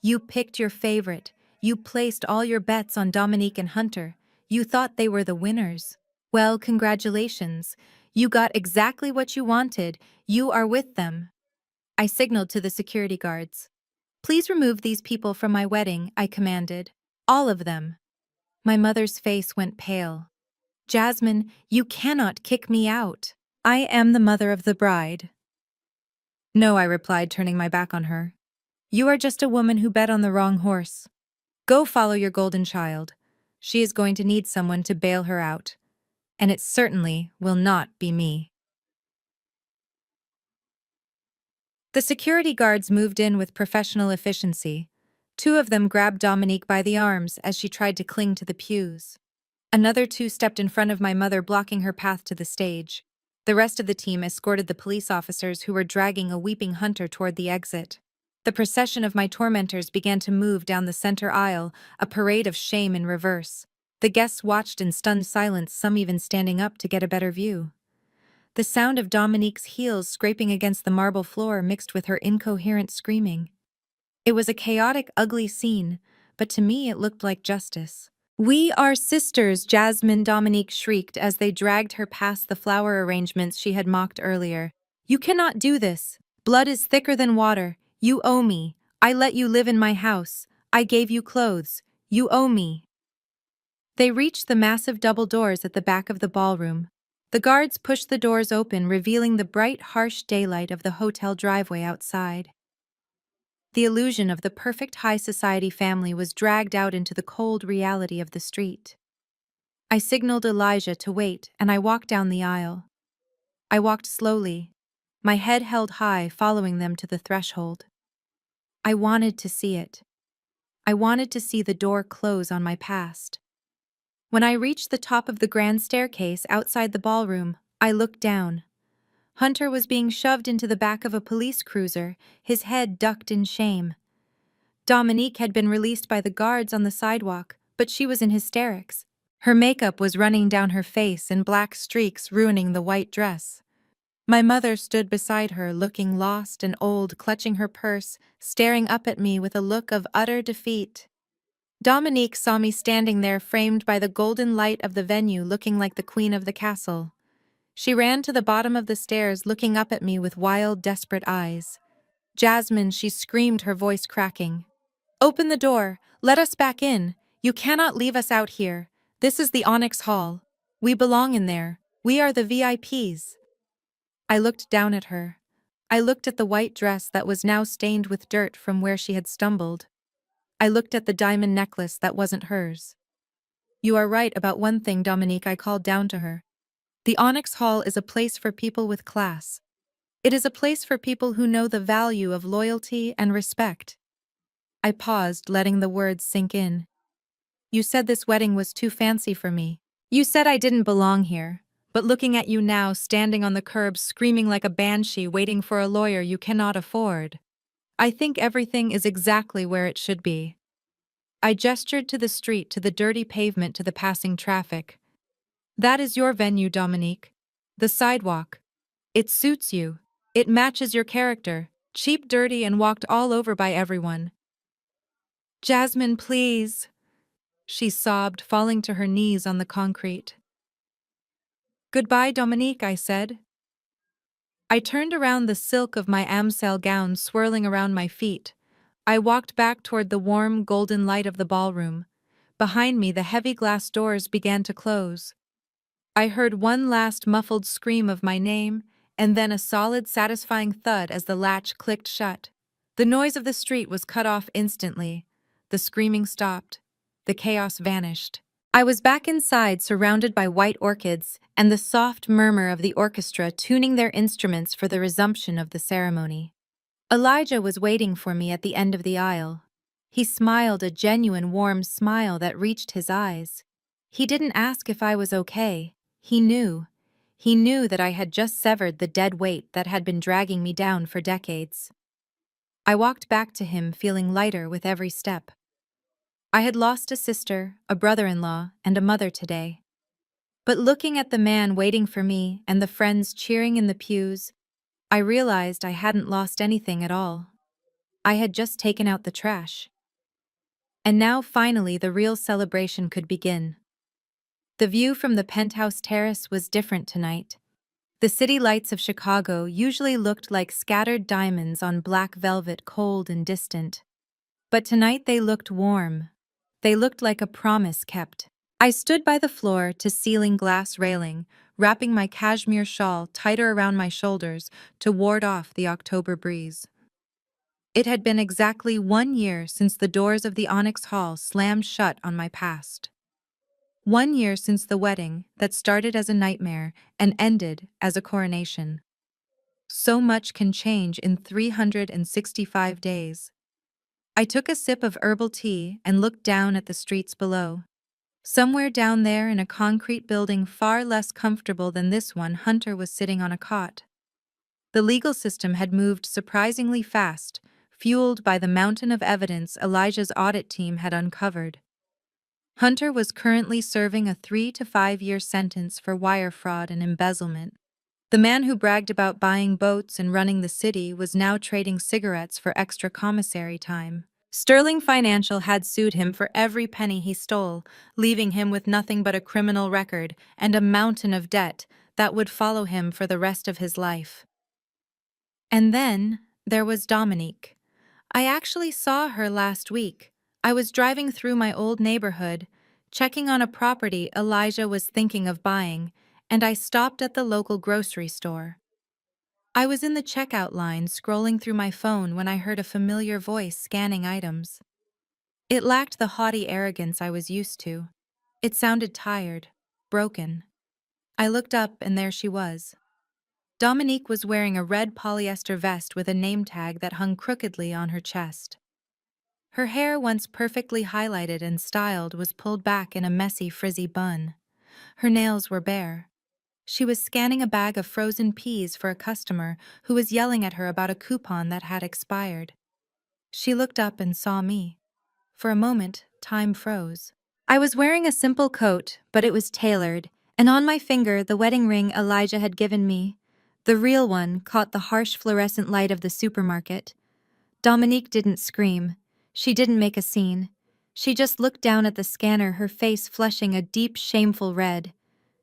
You picked your favorite. You placed all your bets on Dominique and Hunter. You thought they were the winners. Well, congratulations. You got exactly what you wanted. You are with them. I signaled to the security guards. Please remove these people from my wedding, I commanded. All of them. My mother's face went pale. Jasmine, you cannot kick me out. I am the mother of the bride. No, I replied, turning my back on her. You are just a woman who bet on the wrong horse. Go follow your golden child. She is going to need someone to bail her out. And it certainly will not be me. The security guards moved in with professional efficiency. 2 of them grabbed Dominique by the arms as she tried to cling to the pews. Another 2 stepped in front of my mother, blocking her path to the stage. The rest of the team escorted the police officers who were dragging a weeping Hunter toward the exit. The procession of my tormentors began to move down the center aisle, a parade of shame in reverse. The guests watched in stunned silence, some even standing up to get a better view. The sound of Dominique's heels scraping against the marble floor mixed with her incoherent screaming. It was a chaotic, ugly scene, but to me it looked like justice. "We are sisters," Jasmine Dominique shrieked as they dragged her past the flower arrangements she had mocked earlier. "You cannot do this. Blood is thicker than water. You owe me. I let you live in my house. I gave you clothes. You owe me." They reached the massive double doors at the back of the ballroom. The guards pushed the doors open, revealing the bright, harsh daylight of the hotel driveway outside. The illusion of the perfect high society family was dragged out into the cold reality of the street. I signaled Elijah to wait, and I walked down the aisle. I walked slowly, my head held high, following them to the threshold. I wanted to see it. I wanted to see the door close on my past. When I reached the top of the grand staircase outside the ballroom, I looked down. Hunter was being shoved into the back of a police cruiser, his head ducked in shame. Dominique had been released by the guards on the sidewalk, but she was in hysterics. Her makeup was running down her face in black streaks, ruining the white dress. My mother stood beside her, looking lost and old, clutching her purse, staring up at me with a look of utter defeat. Dominique saw me standing there, framed by the golden light of the venue, looking like the queen of the castle. She ran to the bottom of the stairs, looking up at me with wild, desperate eyes. "Jasmine," she screamed, her voice cracking. "Open the door. Let us back in. You cannot leave us out here. This is the Onyx Hall. We belong in there. We are the VIPs." I looked down at her. I looked at the white dress that was now stained with dirt from where she had stumbled. I looked at the diamond necklace that wasn't hers. "You are right about one thing, Dominique," I called down to her. "The Onyx Hall is a place for people with class. It is a place for people who know the value of loyalty and respect." I paused, letting the words sink in. "You said this wedding was too fancy for me. You said I didn't belong here. But looking at you now, standing on the curb, screaming like a banshee, waiting for a lawyer you cannot afford, I think everything is exactly where it should be." I gestured to the street, to the dirty pavement, to the passing traffic. "That is your venue, Dominique. The sidewalk. It suits you. It matches your character. Cheap, dirty, and walked all over by everyone." "Jasmine, please," she sobbed, falling to her knees on the concrete. "Goodbye, Dominique," I said. I turned around, the silk of my Amsel gown swirling around my feet. I walked back toward the warm, golden light of the ballroom. Behind me, the heavy glass doors began to close. I heard one last muffled scream of my name, and then a solid, satisfying thud as the latch clicked shut. The noise of the street was cut off instantly. The screaming stopped. The chaos vanished. I was back inside, surrounded by white orchids and the soft murmur of the orchestra tuning their instruments for the resumption of the ceremony. Elijah was waiting for me at the end of the aisle. He smiled, a genuine, warm smile that reached his eyes. He didn't ask if I was okay. He knew. He knew that I had just severed the dead weight that had been dragging me down for decades. I walked back to him, feeling lighter with every step. I had lost a sister, a brother-in-law, and a mother today. But looking at the man waiting for me and the friends cheering in the pews, I realized I hadn't lost anything at all. I had just taken out the trash. And now finally the real celebration could begin. The view from the penthouse terrace was different tonight. The city lights of Chicago usually looked like scattered diamonds on black velvet, cold and distant. But tonight they looked warm. They looked like a promise kept. I stood by the floor-to-ceiling glass railing, wrapping my cashmere shawl tighter around my shoulders to ward off the October breeze. It had been exactly 1 year since the doors of the Onyx Hall slammed shut on my past. 1 year since the wedding that started as a nightmare and ended as a coronation. So much can change in 365 days. I took a sip of herbal tea and looked down at the streets below. Somewhere down there in a concrete building far less comfortable than this one, Hunter was sitting on a cot. The legal system had moved surprisingly fast, fueled by the mountain of evidence Elijah's audit team had uncovered. Hunter was currently serving a 3 to 5 year sentence for wire fraud and embezzlement. The man who bragged about buying boats and running the city was now trading cigarettes for extra commissary time. Sterling Financial had sued him for every penny he stole, leaving him with nothing but a criminal record and a mountain of debt that would follow him for the rest of his life. And then there was Dominique. I actually saw her last week. I was driving through my old neighborhood, checking on a property Elijah was thinking of buying, and I stopped at the local grocery store. I was in the checkout line scrolling through my phone when I heard a familiar voice scanning items. It lacked the haughty arrogance I was used to. It sounded tired, broken. I looked up and there she was. Dominique was wearing a red polyester vest with a name tag that hung crookedly on her chest. Her hair, once perfectly highlighted and styled, was pulled back in a messy, frizzy bun. Her nails were bare. She was scanning a bag of frozen peas for a customer who was yelling at her about a coupon that had expired. She looked up and saw me. For a moment, time froze. I was wearing a simple coat, but it was tailored, and on my finger the wedding ring Elijah had given me. The real one caught the harsh fluorescent light of the supermarket. Dominique didn't scream. She didn't make a scene. She just looked down at the scanner, her face flushing a deep, shameful red.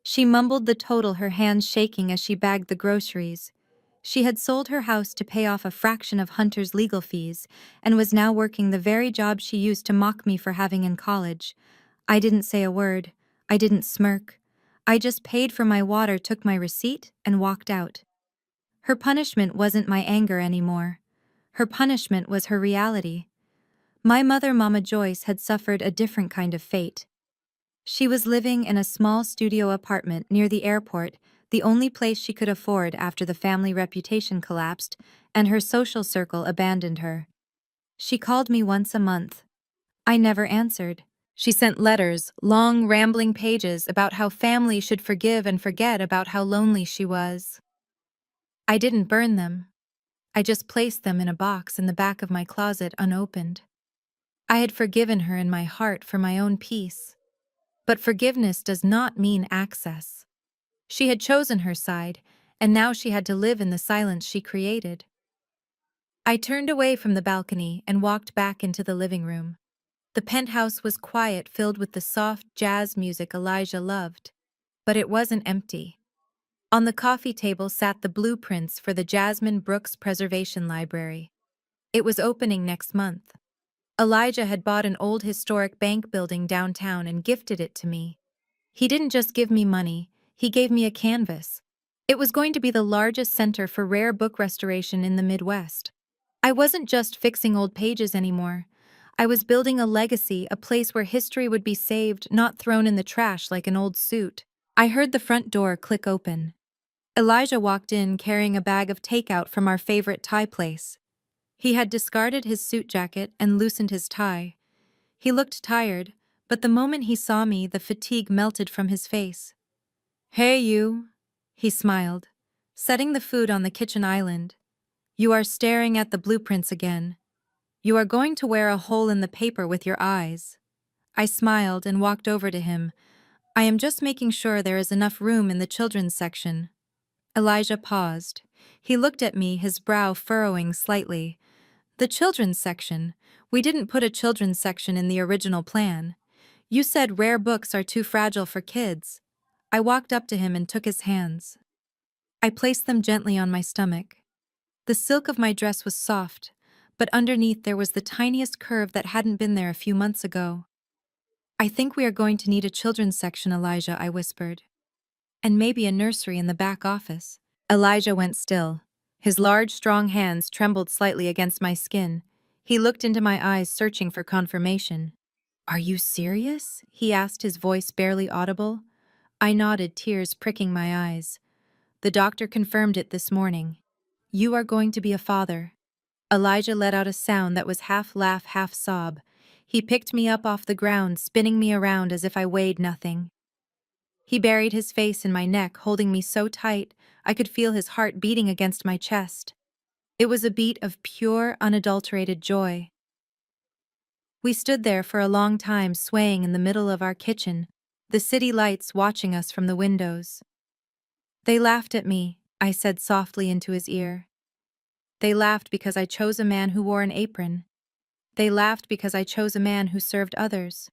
She mumbled the total, her hands shaking as she bagged the groceries. She had sold her house to pay off a fraction of Hunter's legal fees and was now working the very job she used to mock me for having in college. I didn't say a word. I didn't smirk. I just paid for my water, took my receipt, and walked out. Her punishment wasn't my anger anymore. Her punishment was her reality. My mother, Mama Joyce, had suffered a different kind of fate. She was living in a small studio apartment near the airport, the only place she could afford after the family reputation collapsed and her social circle abandoned her. She called me once a month. I never answered. She sent letters, long, rambling pages about how family should forgive and forget, about how lonely she was. I didn't burn them. I just placed them in a box in the back of my closet unopened. I had forgiven her in my heart for my own peace. But forgiveness does not mean access. She had chosen her side, and now she had to live in the silence she created. I turned away from the balcony and walked back into the living room. The penthouse was quiet, filled with the soft jazz music Elijah loved. But it wasn't empty. On the coffee table sat the blueprints for the Jasmine Brooks Preservation Library. It was opening next month. Elijah had bought an old historic bank building downtown and gifted it to me. He didn't just give me money, he gave me a canvas. It was going to be the largest center for rare book restoration in the Midwest. I wasn't just fixing old pages anymore. I was building a legacy, a place where history would be saved, not thrown in the trash like an old suit. I heard the front door click open. Elijah walked in carrying a bag of takeout from our favorite Thai place. He had discarded his suit jacket and loosened his tie. He looked tired, but the moment he saw me, the fatigue melted from his face. "Hey, you," he smiled, setting the food on the kitchen island. "You are staring at the blueprints again. You are going to wear a hole in the paper with your eyes." I smiled and walked over to him. "I am just making sure there is enough room in the children's section." Elijah paused. He looked at me, his brow furrowing slightly. "The children's section? We didn't put a children's section in the original plan. You said rare books are too fragile for kids." I walked up to him and took his hands. I placed them gently on my stomach. The silk of my dress was soft, but underneath there was the tiniest curve that hadn't been there a few months ago. "I think we are going to need a children's section, Elijah," I whispered. "And maybe a nursery in the back office." Elijah went still. His large, strong hands trembled slightly against my skin. He looked into my eyes, searching for confirmation. "Are you serious?" he asked, his voice barely audible. I nodded, tears pricking my eyes. "The doctor confirmed it this morning. You are going to be a father." Elijah let out a sound that was half laugh, half sob. He picked me up off the ground, spinning me around as if I weighed nothing. He buried his face in my neck, holding me so tight I could feel his heart beating against my chest. It was a beat of pure, unadulterated joy. We stood there for a long time, swaying in the middle of our kitchen, the city lights watching us from the windows. "They laughed at me," I said softly into his ear. "They laughed because I chose a man who wore an apron. They laughed because I chose a man who served others.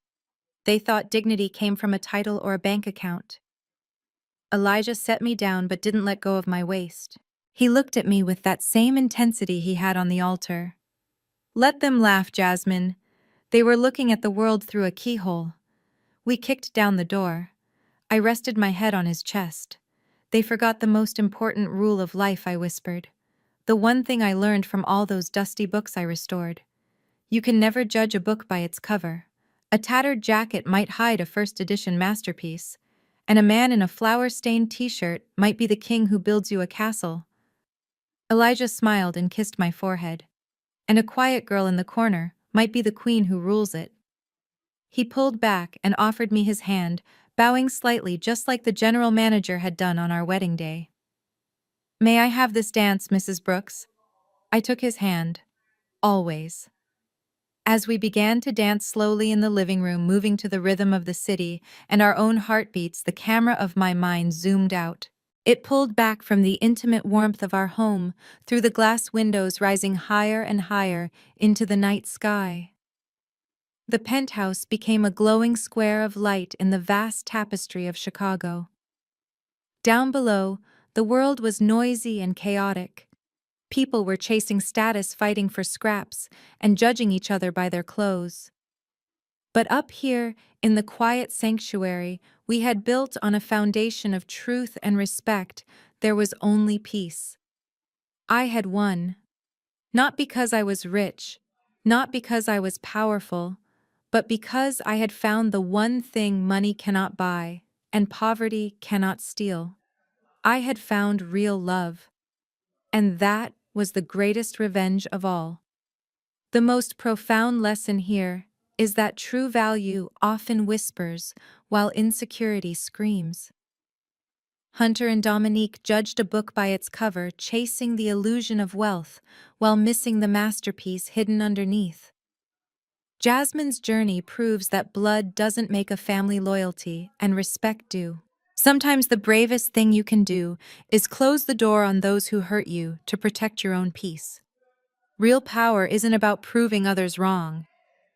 They thought dignity came from a title or a bank account." Elijah set me down but didn't let go of my waist. He looked at me with that same intensity he had on the altar. "Let them laugh, Jasmine. They were looking at the world through a keyhole." We kicked down the door. I rested my head on his chest. "They forgot the most important rule of life," I whispered. "The one thing I learned from all those dusty books I restored. You can never judge a book by its cover. A tattered jacket might hide a first edition masterpiece, and a man in a flower-stained t-shirt might be the king who builds you a castle." Elijah smiled and kissed my forehead. "And a quiet girl in the corner might be the queen who rules it." He pulled back and offered me his hand, bowing slightly just like the general manager had done on our wedding day. "May I have this dance, Mrs. Brooks?" I took his hand. "Always." As we began to dance slowly in the living room, moving to the rhythm of the city and our own heartbeats, the camera of my mind zoomed out. It pulled back from the intimate warmth of our home, through the glass windows rising higher and higher into the night sky. The penthouse became a glowing square of light in the vast tapestry of Chicago. Down below, the world was noisy and chaotic. People were chasing status, fighting for scraps, and judging each other by their clothes. But up here, in the quiet sanctuary we had built on a foundation of truth and respect, there was only peace. I had won. Not because I was rich, not because I was powerful, but because I had found the one thing money cannot buy, and poverty cannot steal. I had found real love. And that was the greatest revenge of all. The most profound lesson here is that true value often whispers while insecurity screams. Hunter and Dominique judged a book by its cover, chasing the illusion of wealth while missing the masterpiece hidden underneath. Jasmine's journey proves that blood doesn't make a family, loyalty and respect do. Sometimes the bravest thing you can do is close the door on those who hurt you to protect your own peace. Real power isn't about proving others wrong.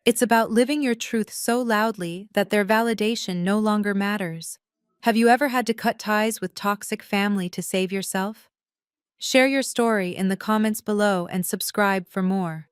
It's about living your truth so loudly that their validation no longer matters. Have you ever had to cut ties with toxic family to save yourself? Share your story in the comments below and subscribe for more.